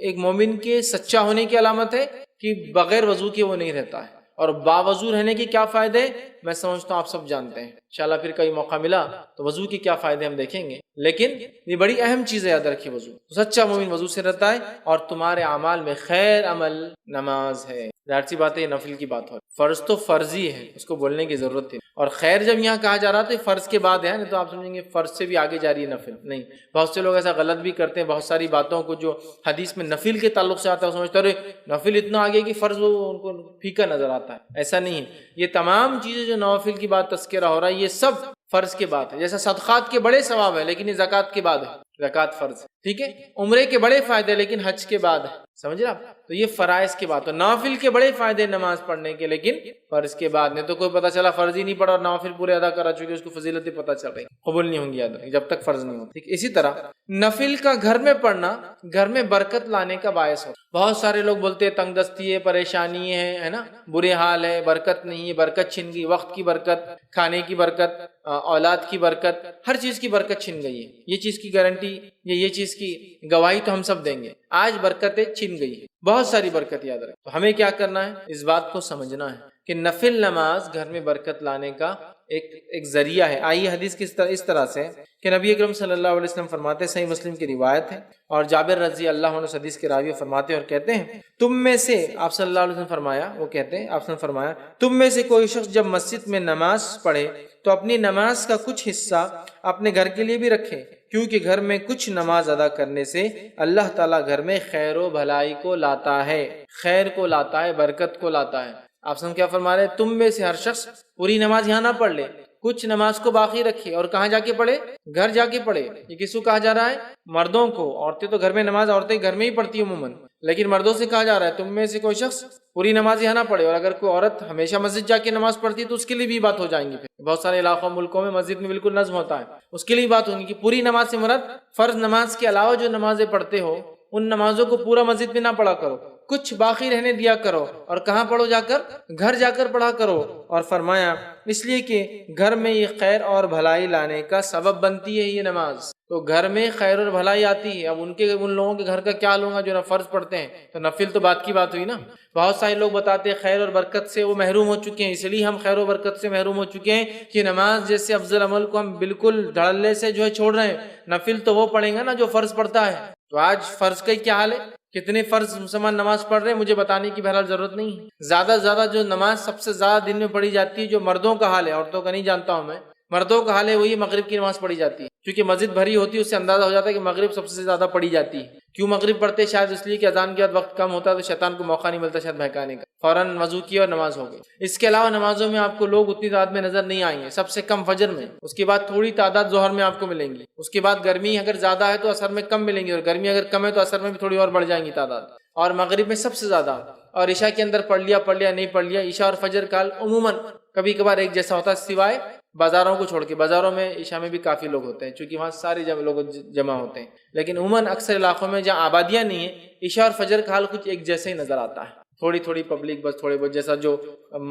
ایک مومن کے سچا ہونے کی علامت ہے کہ بغیر وضو کے وہ نہیں رہتا ہے. اور باوضو رہنے کے کیا فائدے میں سمجھتا ہوں آپ سب جانتے ہیں. انشاءاللہ پھر کئی موقع ملا تو وضو کے کیا فائدے ہم دیکھیں گے, لیکن یہ بڑی اہم چیز ہے. یاد رکھیے وضو, سچا مومن وضو سے رہتا ہے اور تمہارے اعمال میں خیر عمل نماز ہے. ظاہر سی بات ہے یہ نفل کی بات ہو, فرض تو فرض ہی ہے اس کو بولنے کی ضرورت ہے. اور خیر جب یہاں کہا جا رہا تو یہ فرض کے بعد ہے, نہیں تو آپ سمجھیں گے فرض سے بھی آگے جا رہی ہے نفل. نہیں, بہت سے لوگ ایسا غلط بھی کرتے ہیں. بہت ساری باتوں کو جو حدیث میں نفل کے تعلق سے آتا ہے سمجھتے ہیں نفل اتنا آگے کہ فرض ان کو پھیکا نظر آتا ہے. ایسا نہیں ہے. یہ تمام چیزیں جو نوافل کی بات تذکرہ ہو رہا ہے یہ سب فرض کے بعد ہے. جیسا صدقات کے بڑے ثواب ہے لیکن یہ زکوٰۃ کے بعد ہے. زکوٰۃ فرض, ٹھیک ہے. عمرے کے بڑے فائدے لیکن حج کے بعد ہے. سمجھ رہے آپ, تو یہ فرائض کے بعد. تو نوافل کے بڑے فائدے نماز پڑھنے کے لیکن فرض کے بعد. نہیں تو کوئی پتہ چلا فرض ہی نہیں پڑھا اور نوافل پورے ادا کرا چکے اس کو فضیلتیں پتہ چل رہی قبول نہیں ہوں گی. یاد رکھیں جب تک فرض نہیں ہو. ٹھیک, اسی طرح نفل کا گھر میں پڑھنا گھر میں برکت لانے کا باعث ہو. بہت سارے لوگ بولتے ہیں تنگ دستی ہے, پریشانی ہے نا, برے حال ہے, برکت نہیں ہے, برکت چھن گئی, وقت کی برکت, کھانے کی برکت, اولاد کی برکت, ہر چیز کی برکت چھن گئی ہے. یہ چیز کی گارنٹی یہ چیز کی گواہی تو ہم سب دیں گے. آج برکتیں چھن گئی ہے, بہت ساری برکت. یاد رکھیں تو ہمیں کیا کرنا ہے, اس بات کو سمجھنا ہے کہ نفل نماز گھر میں برکت لانے کا ایک ذریعہ ہے. آئیے حدیث اس طرح سے کہ نبی اکرم صلی اللہ علیہ وسلم فرماتے, صحیح مسلم کی روایت ہے اور جابر رضی اللہ عنہ حدیث کے راوی فرماتے اور کہتے ہیں تم میں سے, آپ صلی اللہ علیہ وسلم فرمایا, وہ کہتے ہیں آپ نے فرمایا تم میں سے کوئی شخص جب مسجد میں نماز پڑھے تو اپنی نماز کا کچھ حصہ اپنے گھر کے لیے بھی رکھے, کیونکہ گھر میں کچھ نماز ادا کرنے سے اللہ تعالیٰ گھر میں خیر و بھلائی کو لاتا ہے, خیر کو لاتا ہے, برکت کو لاتا ہے. آپ سن کیا فرما رہے ہیں, تم میں سے ہر شخص پوری نماز یہاں نہ پڑھ لے, کچھ نماز کو باقی رکھے. اور کہاں جا کے پڑھے, گھر جا کے پڑھے. یہ کس کو کہا جا رہا ہے, مردوں کو. عورتیں تو گھر میں نماز عورتیں گھر میں ہی پڑھتی عموماً, لیکن مردوں سے کہا جا رہا ہے تم میں سے کوئی شخص پوری نماز یہاں نہ پڑھے. اور اگر کوئی عورت ہمیشہ مسجد جا کے نماز پڑھتی ہے تو اس کے لیے بھی بات ہو جائیں گی. بہت سارے علاقوں ملکوں میں مسجد میں بالکل نظم ہوتا ہے, اس کے لیے بات ہوگی کہ پوری نماز سے مراد فرض نماز کے علاوہ جو نمازیں پڑھتے ہو ان نمازوں کو پورا مسجد میں نہ پڑھا کرو, کچھ باقی رہنے دیا کرو. اور کہاں پڑھو, جا کر گھر جا کر پڑھا کرو. اور فرمایا اس لیے کہ گھر میں یہ خیر اور بھلائی لانے کا سبب بنتی ہے یہ نماز. تو گھر میں خیر اور بھلائی آتی ہے. اب ان لوگوں کے گھر کا کیا حال ہوگا جو نہ فرض پڑھتے ہیں, تو نفل تو بات کی بات ہوئی نا. بہت سارے لوگ بتاتے ہیں خیر اور برکت سے وہ محروم ہو چکے ہیں, اس لیے ہم خیر و برکت سے محروم ہو چکے ہیں کہ نماز جیسے افضل عمل کو ہم بالکل دھڑلے سے جو ہے چھوڑ رہے ہیں. نفل تو وہ پڑھیں گا نا جو فرض پڑھتا ہے. تو آج فرض کا کیا حال ہے, کتنے فرض مسلمان نماز پڑھ رہے ہیں مجھے بتانے کی بہرحال ضرورت نہیں ہے. زیادہ سے زیادہ جو نماز سب سے زیادہ دن میں پڑھی جاتی ہے, جو مردوں کا حال ہے, عورتوں کا نہیں جانتا ہوں میں, مردوں کا حال ہے وہی مغرب کی نماز پڑھی جاتی ہے. کیونکہ مسجد بھری ہوتی ہے اس سے اندازہ ہو جاتا ہے کہ مغرب سب سے زیادہ پڑھی جاتی ہے. کیوں مغرب پڑھتے ہیں, شاید اس لیے کہ اذان کے بعد وقت کم ہوتا ہے تو شیطان کو موقع نہیں ملتا شاید بہکانے کا, فوراً وضو کیا اور نماز ہو گئی. اس کے علاوہ نمازوں میں آپ کو لوگ اتنی تعداد میں نظر نہیں آئیں گے, سب سے کم فجر میں, اس کے بعد تھوڑی تعداد ظہر میں آپ کو ملیں گی, اس کے بعد گرمی اگر زیادہ ہے تو اثر میں کم ملیں گی, اور گرمی اگر کم ہے تو اثر میں بھی تھوڑی اور بڑھ جائیں گی تعداد, اور مغرب میں سب سے زیادہ. اور عشاء کے اندر پڑھ لیا نہیں پڑھ لیا. عشاء اور فجر کا عموماً کبھی کبھار ایک جیسا ہوتا ہے سوائے بازاروں کو چھوڑ کے. بازاروں میں عشاء میں بھی کافی لوگ ہوتے ہیں چونکہ وہاں سارے لوگ جمع ہوتے ہیں, لیکن عموماً اکثر علاقوں میں جہاں آبادیاں نہیں ہیں عشاء اور فجر کا حال کچھ ایک جیسے ہی نظر آتا ہے. تھوڑی تھوڑی پبلک، بس تھوڑے بہت، جیسا جو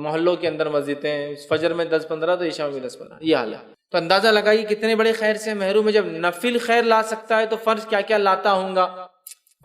محلوں کے اندر مسجدیں ہیں، فجر میں 10-15 تو عشاء میں بھی 10-15، یہ حال ہے۔ تو اندازہ لگائیے کتنے بڑے خیر سے محروم ہے۔ جب نفل خیر لا سکتا ہے تو فرض کیا کیا لاتا ہوں گا؟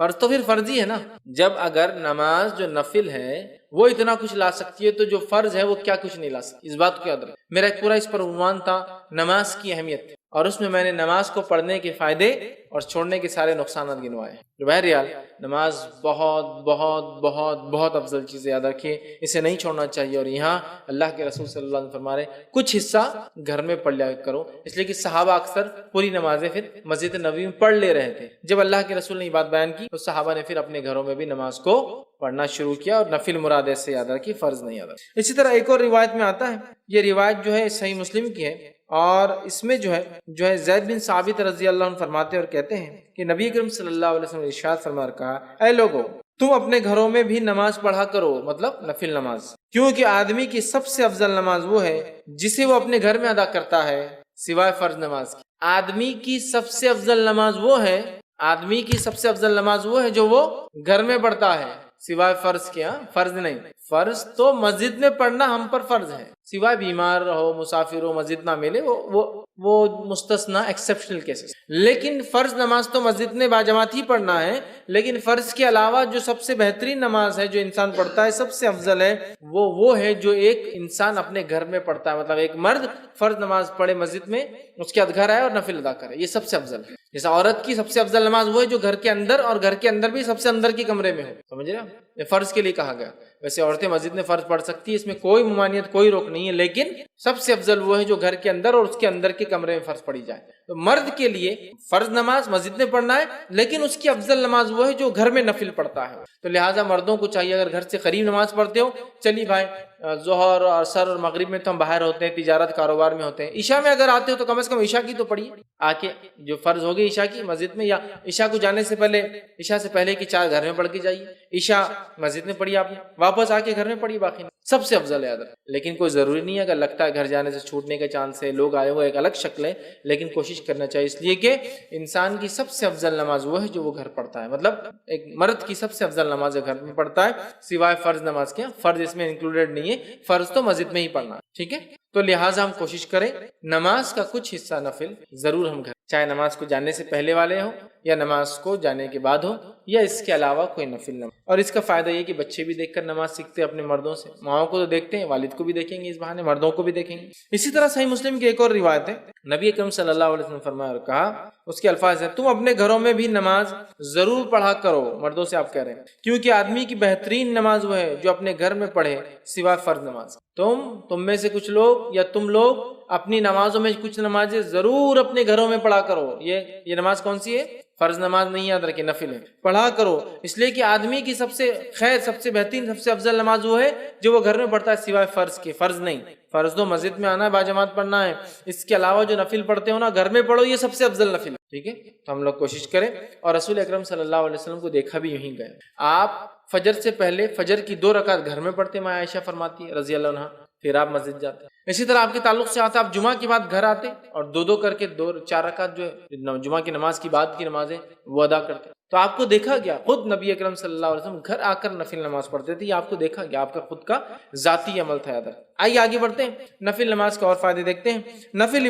فرض تو پھر فرض ہی ہے نا۔ جب اگر نماز جو نفل ہے وہ اتنا کچھ لا سکتی ہے تو جو فرض ہے وہ کیا کچھ نہیں لا سکتی، اس بات کو یاد رکھیں۔ میرا ایک پورا اس پر عنوان تھا نماز کی اہمیت، اور اس میں میں نے نماز کو پڑھنے کے فائدے اور چھوڑنے کے سارے نقصانات گنوائے ہیں۔ بہرحال نماز بہت بہت بہت بہت افضل چیز ہے، یاد رکھیے، اسے نہیں چھوڑنا چاہیے۔ اور یہاں اللہ کے رسول صلی اللہ علیہ وسلم فرما رہے ہیں کچھ حصہ گھر میں پڑھ لیا کرو، اس لیے کہ صحابہ اکثر پوری نمازیں پھر مسجد نبوی میں پڑھ لے رہے تھے۔ جب اللہ کے رسول نے یہ بات بیان کی تو صحابہ نے پھر اپنے گھروں میں بھی نماز کو پڑھنا شروع کیا، اور نفل مراد ایسے یاد رکھی، فرض نہیں یاد رکھی۔ اسی طرح ایک اور روایت میں آتا ہے، یہ روایت جو ہے صحیح مسلم کی ہے، اور اس میں جو ہے زید بن ثابت رضی اللہ عنہ فرماتے اور کہتے ہیں کہ نبی اکرم صلی اللہ علیہ وسلم نے ارشاد فرما کہا، اے لوگو تم اپنے گھروں میں بھی نماز پڑھا کرو، مطلب نفل نماز، کیونکہ آدمی کی سب سے افضل نماز وہ ہے جسے وہ اپنے گھر میں ادا کرتا ہے سوائے فرض نماز کی۔ آدمی کی سب سے افضل نماز وہ ہے، آدمی کی سب سے افضل نماز وہ ہے جو وہ گھر میں پڑھتا ہے سوائے فرض کے۔ فرض نہیں، فرض تو مسجد میں پڑھنا ہم پر فرض ہے، سوائے بیمار ہو، مسافر ہو، مسجد نہ ملے، وہ مستثنا ایکسیپشنل کیسز۔ لیکن فرض نماز تو مسجد میں باجماعت ہی پڑھنا ہے، لیکن فرض کے علاوہ جو سب سے بہترین نماز ہے جو انسان پڑھتا ہے، سب سے افضل ہے، وہ ہے جو ایک انسان اپنے گھر میں پڑھتا ہے۔ مطلب ایک مرد فرض نماز پڑھے مسجد میں، اس کے بعد گھر آئے اور نفل ادا کرے، یہ سب سے افضل ہے۔ جیسا عورت کی سب سے افضل نماز وہ ہے جو گھر کے اندر، اور گھر کے اندر بھی سب سے اندر کے کمرے میں ہو، سمجھ رہے ہیں؟ یہ فرض کے لیے کہا گیا۔ ویسے عورتیں مسجد میں فرض پڑھ سکتی ہے، اس میں کوئی ممانعت، کوئی روک نہیں ہے، لیکن سب سے افضل وہ ہے جو گھر کے اندر اور اس کے اندر کے کمرے میں فرض پڑھی جائے۔ تو مرد کے لیے فرض نماز مسجد میں پڑھنا ہے، لیکن اس کی افضل نماز وہ ہے جو گھر میں نفل پڑھتا ہے۔ تو لہٰذا مردوں کو چاہیے، اگر گھر سے قریب نماز پڑھتے ہو، چلیے بھائی ظہر اور عصر اور مغرب میں تو ہم باہر ہوتے ہیں، تجارت کاروبار میں ہوتے ہیں، عشاء میں اگر آتے ہو تو کم از کم عشاء کی تو پڑھیے، آ کے جو فرض ہوگی عشاء کی مسجد میں، یا عشاء کو جانے سے پہلے، عشاء سے پہلے کی 4 گھر میں پڑھ کے جائیے، عشاء مسجد میں پڑھی آپ نے، واپس آ کے گھر میں پڑھی، باقی سب سے افضل ہے یاد رکھ۔ لیکن کوئی ضروری نہیں ہے، اگر لگتا ہے گھر جانے سے چھوٹنے کا چانس ہے، لوگ آئے ہوئے، ایک الگ شکل ہے، لیکن کوشش کرنا چاہیے، اس لیے کہ انسان کی سب سے افضل نماز وہ ہے جو وہ گھر پڑھتا ہے۔ مطلب ایک مرد کی سب سے افضل نماز گھر میں پڑھتا ہے سوائے فرض نماز کے، فرض اس میں انکلوڈیڈ نہیں ہے، فرض تو مسجد میں ہی پڑھنا ہے، ٹھیک ہے؟ تو لہٰذا ہم کوشش کریں نماز کا کچھ حصہ نفل ضرور ہم گھر، چاہے نماز کو جانے سے پہلے والے ہوں یا نماز کو جانے کے بعد ہو، یا اس کے علاوہ کوئی نفل نماز۔ اور اس کا فائدہ یہ کہ بچے بھی دیکھ کر نماز سیکھتے ہیں اپنے مردوں سے، ماؤں کو تو دیکھتے ہیں، والد کو بھی دیکھیں گے، اس بہانے مردوں کو بھی دیکھیں گے۔ اسی طرح صحیح مسلم کی ایک اور روایت ہے، نبی اکرم صلی اللہ علیہ وسلم نے فرمایا اور کہا، اس کے الفاظ ہیں، تم اپنے گھروں میں بھی نماز ضرور پڑھا کرو، مردوں سے آپ کہہ رہے ہیں، کیونکہ آدمی کی بہترین نماز وہ ہے جو اپنے گھر میں پڑھے سوائے فرض نماز۔ تم میں سے کچھ لوگ یا تم لوگ اپنی نمازوں میں کچھ نمازیں ضرور اپنے گھروں میں پڑھا کرو۔ یہ نماز کون سی ہے؟ فرض نماز نہیں، یاد رکھیں نفل ہے، پڑھا کرو، اس لیے کہ آدمی کی سب سے خیر، سب سے بہترین، سب سے افضل نماز وہ ہے جو وہ گھر میں پڑھتا ہے سوائے فرض کے۔ فرض نہیں، فرض تو مسجد میں آنا ہے، باجماعت پڑھنا ہے، اس کے علاوہ جو نفل پڑھتے ہو نا گھر میں پڑھو، یہ سب سے افضل نفل ہے، ٹھیک ہے؟ تو ہم لوگ کوشش کریں، اور رسول اکرم صلی اللہ علیہ وسلم کو دیکھا بھی یوں ہی گئے، آپ فجر سے پہلے فجر کی 2 رکعت گھر میں پڑھتے، ماں عائشہ فرماتی ہے رضی اللہ عنہا، پھر آپ مسجد جاتے۔ اسی طرح آپ کے تعلق سے آتا، آپ جمعہ کے بعد گھر آتے اور 2 کر کے 4 رکعت جو ہے جمعہ کی نماز کی بعد کی نمازیں وہ ادا کرتے۔ تو آپ کو دیکھا گیا، خود نبی اکرم صلی اللہ علیہ وسلم گھر آ کر نفل نماز پڑھتے تھے، یہ آپ کو دیکھا گیا، آپ کا خود کا ذاتی عمل تھا یاد رکھیں۔ آئیے آگے بڑھتے ہیں، نفل نماز کا اور فائدے دیکھتے ہیں۔ نفل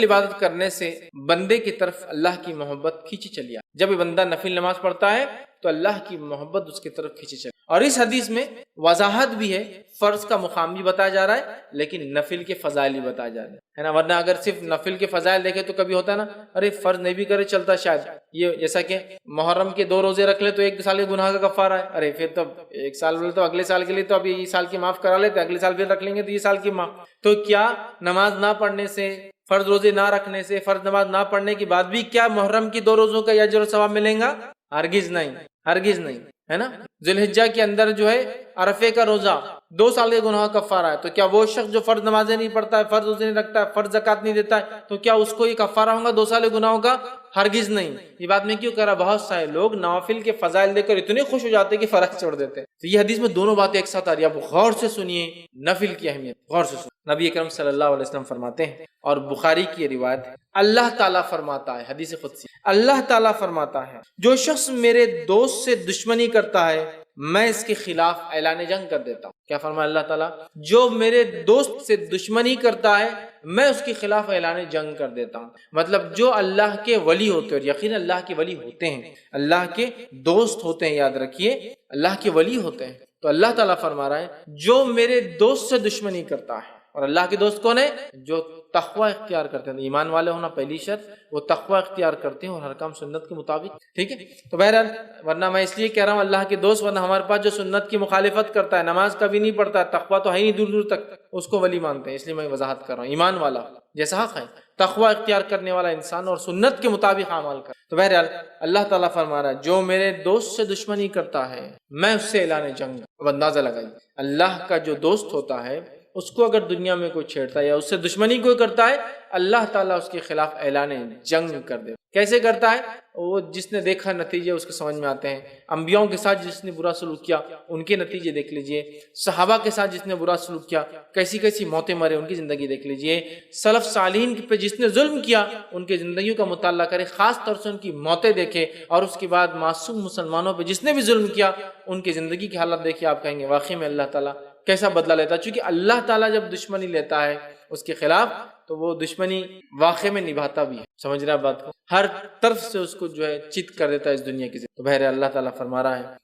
عبادت کرنے سے بندے کی طرف اللہ کی محبت کھینچی چلی آتی۔ جب بندہ نفل نماز پڑھتا ہے تو اللہ کی محبت اس کی طرف کھینچی چلی، اور اس حدیث میں وضاحت بھی ہے، فرض کا مقام بھی بتایا جا رہا ہے، لیکن نفل کے فضائل بھی بتایا جا رہے ہیں نا، ورنہ اگر صرف نفل کے فضائل دیکھے تو کبھی ہوتا ہے نا، ارے فرض نہیں بھی کرے چلتا شاید، یہ جیسا کہ محرم کے 2 روزے رکھ لے تو 1 سال کے گناہ کا کفارہ ہے، ارے پھر تو 1 سال بولے تو اگلے سال کے لیے تو اب یہ سال کی معاف کرا لیتے، اگلے سال پھر رکھ لیں گے تو یہ سال کی معاف۔ تو کیا نماز نہ پڑھنے سے، فرض روزے نہ رکھنے سے، فرض نماز نہ پڑھنے کے بعد بھی کیا محرم کی 2 روزوں کا اجر و ثواب ملیں گا؟ ہرگز نہیں، ہرگز نہیں، ہے نا؟ ذی الحجہ کے اندر جو ہے عرفے کا روزہ 2 سال کے گناہ کا کفارہ ہے، تو کیا وہ شخص جو فرض نمازیں نہیں پڑھتا ہے، فرض روزے نہیں رکھتا ہے، فرض زکوٰۃ نہیں دیتا ہے، تو کیا اس کو یہ کفارہ ہوگا 2 سال کے گناہوں کا؟ ہرگز نہیں۔ یہ بات میں کیوں کہہ رہا، بہت سارے لوگ نوافل کے فضائل دیکھ کر اتنے خوش ہو جاتے ہیں کہ فرض چھوڑ دیتے ہیں۔ تو یہ حدیث میں دونوں باتیں ایک ساتھ آ رہی ہیں، آپ غور سے سنیے نفل کی اہمیت، غور سے سنیے۔ نبی اکرم صلی اللہ علیہ وسلم فرماتے ہیں، اور بخاری کی یہ روایت ہے، اللہ تعالیٰ فرماتا ہے، حدیث قدسی، اللہ تعالیٰ فرماتا ہے، جو شخص میرے دوست سے دشمنی کرتا ہے میں اس کے خلاف اعلان جنگ کر دیتا ہوں۔ کیا فرمایا اللہ تعالیٰ؟ جو میرے دوست سے دشمنی کرتا ہے میں اس کے خلاف اعلان جنگ کر دیتا ہوں۔ مطلب جو اللہ کے ولی ہوتے ہیں، اور یقین اللہ کے ولی ہوتے ہیں، اللہ کے دوست ہوتے ہیں، یاد رکھیے اللہ کے ولی ہوتے ہیں، تو اللہ تعالیٰ فرما رہا ہے جو میرے دوست سے دشمنی کرتا ہے، اور اللہ کے دوست کون ہے؟ جو تقوی اختیار کرتے ہیں۔ ایمان والے ہونا پہلی شرط، وہ تقوی اختیار کرتے ہیں اور ہر کام سنت کے مطابق، ٹھیک ہے؟ تو بہرحال ورنہ میں اس لیے کہہ رہا ہوں اللہ کے دوست، ورنہ ہمارے پاس جو سنت کی مخالفت کرتا ہے، نماز کبھی نہیں پڑھتا ہے، تقوی تو ہے ہی نہیں دور دور تک، اس کو ولی مانتے ہیں۔ اس لیے میں وضاحت کر رہا ہوں، ایمان والا جیسا حق ہے، تقوی اختیار کرنے والا انسان اور سنت کے مطابق اعمال کر۔ تو بہرحال اللہ تعالیٰ فرما رہا ہے جو میرے دوست سے دشمنی کرتا ہے میں اس سے اعلان جنگ۔ اب اندازہ لگائیے اللہ کا جو دوست ہوتا ہے اس کو اگر دنیا میں کوئی چھیڑتا ہے یا اس سے دشمنی کوئی کرتا ہے، اللہ تعالیٰ اس کے خلاف اعلان جنگ کر دے۔ کیسے کرتا ہے؟ وہ جس نے دیکھا نتیجے اس کے سمجھ میں آتے ہیں۔ انبیاؤں کے ساتھ جس نے برا سلوک کیا ان کے نتیجے دیکھ لیجئے، صحابہ کے ساتھ جس نے برا سلوک کیا کیسی کیسی موتیں مرے ان کی زندگی دیکھ لیجئے، سلف صالحین پہ جس نے ظلم کیا ان کی زندگیوں کا مطالعہ کرے، خاص طور سے ان کی موتیں دیکھے، اور اس کے بعد معصوم مسلمانوں پہ جس نے بھی ظلم کیا ان کی زندگی کی حالت دیکھیے، آپ کہیں گے واقعی میں اللہ تعالیٰ کیسا بدلہ لیتا ہے۔ چونکہ اللہ تعالیٰ جب دشمنی لیتا ہے اس کے خلاف تو وہ دشمنی واقع میں نبھاتا بھی ہے، سمجھ رہا بات کو، ہر طرف سے اس کو جو ہے چت کر دیتا ہے اس دنیا کی۔ تو بہرحال اللہ تعالیٰ فرما رہا ہے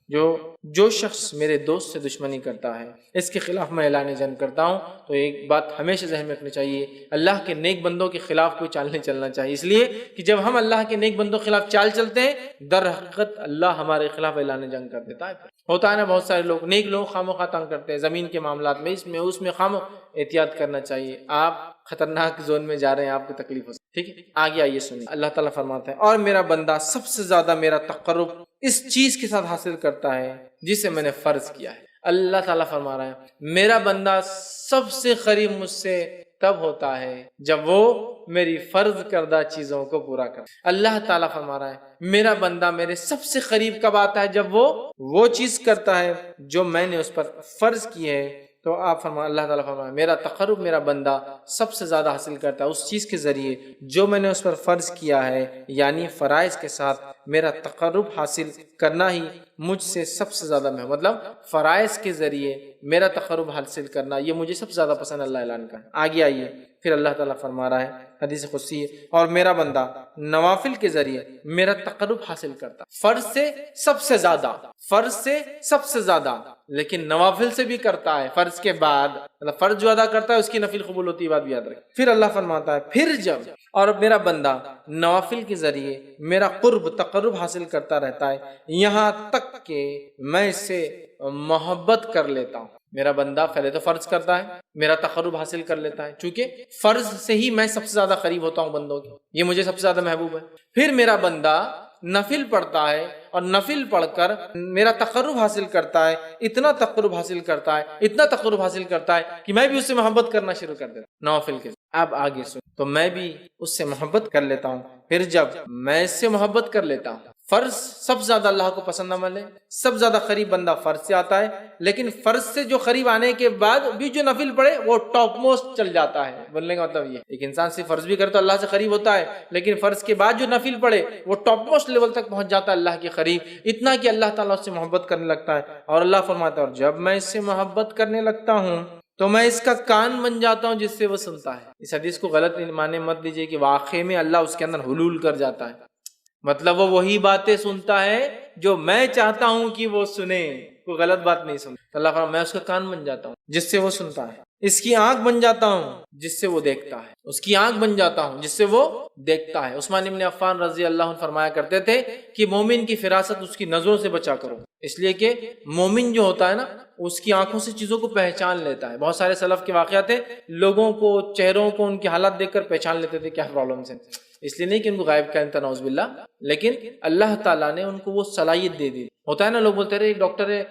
جو شخص میرے دوست سے دشمنی کرتا ہے اس کے خلاف میں اعلان جنگ کرتا ہوں۔ تو ایک بات ہمیشہ ذہن میں رکھنی چاہیے، اللہ کے نیک بندوں کے خلاف کوئی چال نہیں چلنا چاہیے، اس لیے کہ جب ہم اللہ کے نیک بندوں کے خلاف چال چلتے ہیں در حقیقت اللہ ہمارے خلاف اعلان جنگ کر دیتا ہے۔ ہوتا ہے نا بہت سارے لوگ، نیک لوگ خواہ تنگ کرتے ہیں زمین کے معاملات میں، اس میں احتیاط کرنا چاہیے، آپ خطرناک زون میں جا رہے ہیں، آپ کو تکلیف ہو سکتی ہے، ٹھیک ہے؟ آگے آئیے سنیے، اللہ تعالیٰ فرماتا ہے اور میرا بندہ سب سے زیادہ میرا تقرب اس چیز کے ساتھ حاصل کرتا ہے جسے میں نے فرض کیا ہے۔ اللہ تعالیٰ فرما رہا ہے میرا بندہ سب سے قریب مجھ سے تب ہوتا ہے جب وہ میری فرض کردہ چیزوں کو پورا کرتا ہے۔ اللہ تعالیٰ فرما رہا ہے میرا بندہ میرے سب سے قریب کب آتا ہے؟ جب وہ چیز کرتا ہے جو میں نے اس پر فرض کی ہے۔ تو آپ فرما اللہ تعالیٰ فرمایا میرا تقرب میرا بندہ سب سے زیادہ حاصل کرتا ہے اس چیز کے ذریعے جو میں نے اس پر فرض کیا ہے، یعنی فرائض کے ساتھ میرا تقرب حاصل کرنا ہی مجھ سے سب سے زیادہ میں، مطلب فرائض کے ذریعے میرا تقرب حاصل کرنا یہ مجھے سب سے زیادہ پسند اللہ اعلان کا ہے۔ آگے آئیے پھر اللہ تعالیٰ فرما رہا ہے حدیث قدسی ہے اور میرا بندہ نوافل کے ذریعے میرا تقرب حاصل کرتا، فرض سے سب سے زیادہ، لیکن نوافل سے بھی کرتا ہے فرض کے بعد، مطلب فرض جو ادا کرتا ہے اس کی نفل قبول ہوتی ہے، بات بھی یاد رکھیں۔ پھر اللہ فرماتا ہے پھر جب اور میرا بندہ نوافل کے ذریعے میرا تقرب حاصل کرتا رہتا ہے یہاں تک کہ میں اس سے محبت کر لیتا ہوں۔ میرا بندہ پہلے تو فرض کرتا ہے، میرا تقرب حاصل کر لیتا ہے، چونکہ فرض سے ہی میں سب سے زیادہ قریب ہوتا ہوں بندوں کے، یہ مجھے سب سے زیادہ محبوب ہے۔ پھر میرا بندہ نفل پڑھتا ہے اور نفل پڑھ کر میرا تقرب حاصل کرتا ہے، اتنا تقرب حاصل کرتا ہے کہ میں بھی اس سے محبت کرنا شروع کر دیتا ہوں نوافل کے۔ اب آگے سن، تو میں بھی اس سے محبت کر لیتا ہوں، پھر جب میں اس سے محبت کر لیتا ہوں، فرض سب سے زیادہ اللہ کو پسند عمل ہے، سب سے زیادہ قریب بندہ فرض سے آتا ہے، لیکن فرض سے جو قریب آنے کے بعد بھی جو نفل پڑھے وہ ٹاپ موسٹ چل جاتا ہے۔ بولنے کا مطلب یہ ایک انسان صرف فرض بھی کرے تو اللہ سے قریب ہوتا ہے، لیکن فرض کے بعد جو نفل پڑھے وہ ٹاپ موسٹ لیول تک پہنچ جاتا ہے اللہ کے قریب، اتنا کہ اللہ تعالیٰ اس سے محبت کرنے لگتا ہے۔ اور اللہ فرماتا ہے اور جب میں اس سے محبت کرنے لگتا ہوں تو میں اس کا کان بن جاتا ہوں جس سے وہ سنتا ہے۔ اس حدیث کو غلط معنی مت دیجیے کہ واقعے میں اللہ اس کے اندر حلول کر جاتا ہے، مطلب وہ وہی باتیں سنتا ہے جو میں چاہتا ہوں کہ وہ سنے، کوئی غلط بات نہیں سنتا۔ تو اللہ فرماتا ہے میں اس کا کان بن جاتا ہوں جس سے وہ سنتا ہے، اس کی آنکھ بن جاتا ہوں جس سے وہ دیکھتا ہے، اس کی آنکھ بن جاتا ہوں جس سے وہ دیکھتا ہے۔ عثمان بن عفان رضی اللہ عنہ فرمایا کرتے تھے کہ مومن کی فراست اس کی نظروں سے بچا کرو، اس لیے کہ مومن جو ہوتا ہے نا اس کی آنکھوں سے چیزوں کو پہچان لیتا ہے۔ بہت سارے سلف کے واقعات ہیں، لوگوں کو چہروں کو ان کی حالت دیکھ کر پہچان لیتے تھے کیا پرابلمس ہیں، اس لیے نہیں کہ ان کو غائب کا نعوذ باللہ، لیکن اللہ تعالیٰ نے ان کو وہ صلاحیت دے دی۔ ہوتا ہے نا لوگ بولتے رہے ایک ڈاکٹر ہے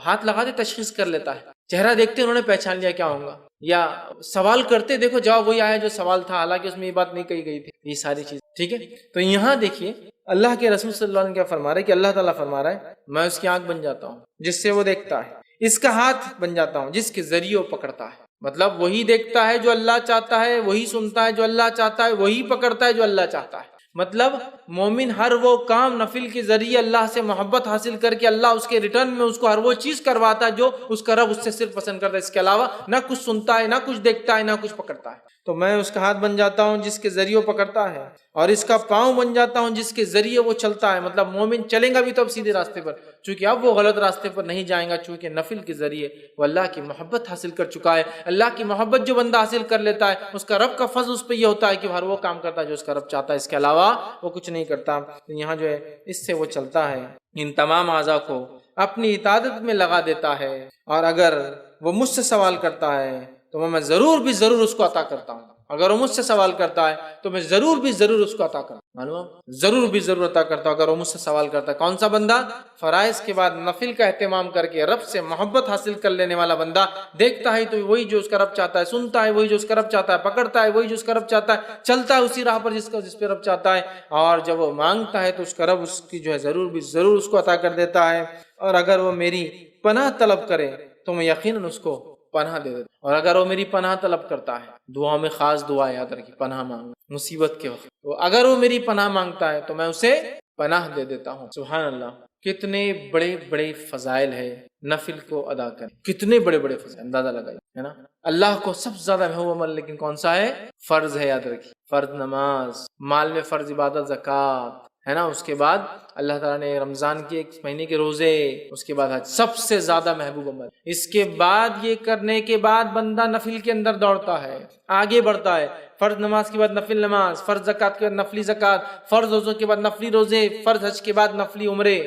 ہاتھ لگاتے تشخیص کر لیتا ہے، چہرہ دیکھتے انہوں نے پہچان لیا کیا ہوگا، یا سوال کرتے دیکھو جواب وہی آیا جو سوال تھا، حالانکہ اس میں یہ بات نہیں کہی گئی تھی، یہ ساری چیز ٹھیک ہے۔ تو یہاں دیکھیے اللہ کے رسول صلی اللہ علیہ وسلم کیا فرما رہے ہیں کہ اللہ تعالیٰ فرما رہا ہے میں اس کی آنکھ بن جاتا ہوں جس سے وہ دیکھتا ہے، اس کا ہاتھ بن جاتا ہوں جس کے ذریعے وہ پکڑتا ہے، مطلب وہی دیکھتا ہے جو اللہ چاہتا ہے، وہی سنتا ہے جو اللہ چاہتا ہے، وہی پکڑتا ہے جو اللہ چاہتا ہے۔ مطلب مومن ہر وہ کام نفل کے ذریعے اللہ سے محبت حاصل کر کے اللہ اس کے ریٹرن میں اس کو ہر وہ چیز کرواتا ہے جو اس کا رب اس سے صرف پسند کرتا ہے، اس کے علاوہ نہ کچھ سنتا ہے، نہ کچھ دیکھتا ہے، نہ کچھ پکڑتا ہے۔ تو میں اس کا ہاتھ بن جاتا ہوں جس کے ذریعے وہ پکڑتا ہے، اور اس کا پاؤں بن جاتا ہوں جس کے ذریعے وہ چلتا ہے۔ مطلب مومن چلیں گا بھی تو اب سیدھے راستے پر، چونکہ اب وہ غلط راستے پر نہیں جائیں گا، چونکہ نفل کے ذریعے وہ اللہ کی محبت حاصل کر چکا ہے۔ اللہ کی محبت جو بندہ حاصل کر لیتا ہے، اس کا رب کا فضل اس پہ یہ ہوتا ہے کہ وہ ہر وہ کام کرتا ہے جو اس کا رب چاہتا ہے، اس کے علاوہ وہ کچھ نہیں کرتا۔ یہاں جو ہے اس سے وہ چلتا ہے، ان تمام اعضاء کو اپنی اطاعت میں لگا دیتا ہے، اور اگر وہ مجھ سے سوال کرتا ہے تو میں ضرور بھی ضرور اس کو عطا کرتا ہوں۔ اگر وہ مجھ سے سوال کرتا ہے تو میں ضرور بھی ضرور اس کو عطا کرتا ہوں، معلوم، ضرور بھی ضرور عطا کرتا ہوں اگر وہ مجھ سے سوال کرتا ہے۔ کون سا بندہ؟ فرائض کے بعد نفل کا اہتمام کر کے رب سے محبت حاصل کر لینے والا بندہ، دیکھتا ہے تو وہی جو اس کا رب چاہتا ہے، سنتا ہے وہی جو اس کا رب چاہتا ہے، پکڑتا ہے وہی جو اس کا رب چاہتا ہے، چلتا ہے اسی راہ پر جس پہ رب چاہتا ہے، اور جب وہ مانگتا ہے تو اس کا رب اس کی جو ہے ضرور بھی ضرور اس کو عطا کر دیتا ہے۔ اور اگر وہ میری پناہ طلب کرے تو میں یقیناً اس کو پناہ دے دیتا، اور اگر وہ میری پناہ طلب کرتا ہے، دعا میں خاص دعا یاد رکھی، پناہ مانگ مصیبت کے وقت، تو اگر وہ میری پناہ مانگتا ہے تو میں اسے پناہ دے دیتا ہوں۔ سبحان اللہ، کتنے بڑے بڑے فضائل ہے نفل کو ادا کریں، کتنے بڑے بڑے فضائل، اندازہ لگائیے، ہے نا۔ اللہ کو سب سے زیادہ محبوب عمل لیکن کون سا ہے؟ فرض ہے، یاد رکھیے، فرض نماز، مال میں فرض عبادت زکوٰۃ، ہے نا۔ اس کے بعد اللہ تعالیٰ نے رمضان کے ایک مہینے کے روزے، اس کے بعد حج، سب سے زیادہ محبوب عمل۔ اس کے بعد یہ کرنے کے بعد بندہ نفل کے اندر دوڑتا ہے، آگے بڑھتا ہے۔ فرض نماز کے بعد نفل نماز، فرض زکوٰۃ کے بعد نفلی زکوٰۃ، فرض روزوں کے بعد نفلی روزے، فرض حج کے بعد نفلی عمرے،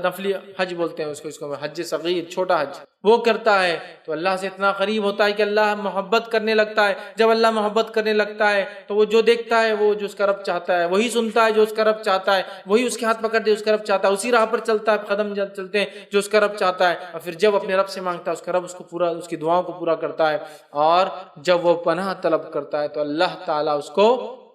نفلی حج بولتے ہیں اس کو حج صغیر، چھوٹا حج، وہ کرتا ہے تو اللہ سے اتنا قریب ہوتا ہے کہ اللہ محبت کرنے لگتا ہے۔ جب اللہ محبت کرنے لگتا ہے تو وہ جو دیکھتا ہے وہ جو اس کا رب چاہتا ہے، وہی سنتا ہے جو اس کا رب چاہتا ہے، وہی اس کے ہاتھ پکڑتے اس کا رب چاہتا ہے، اسی راہ پر چلتا ہے، قدم چلتے ہیں جو اس کا رب چاہتا ہے۔ اور پھر جب اپنے رب سے مانگتا ہے اس کا رب اس کو پورا، اس کی دعاؤں کو پورا کرتا ہے، اور جب وہ پناہ طلب کرتا ہے تو اللہ تعالیٰ اس کو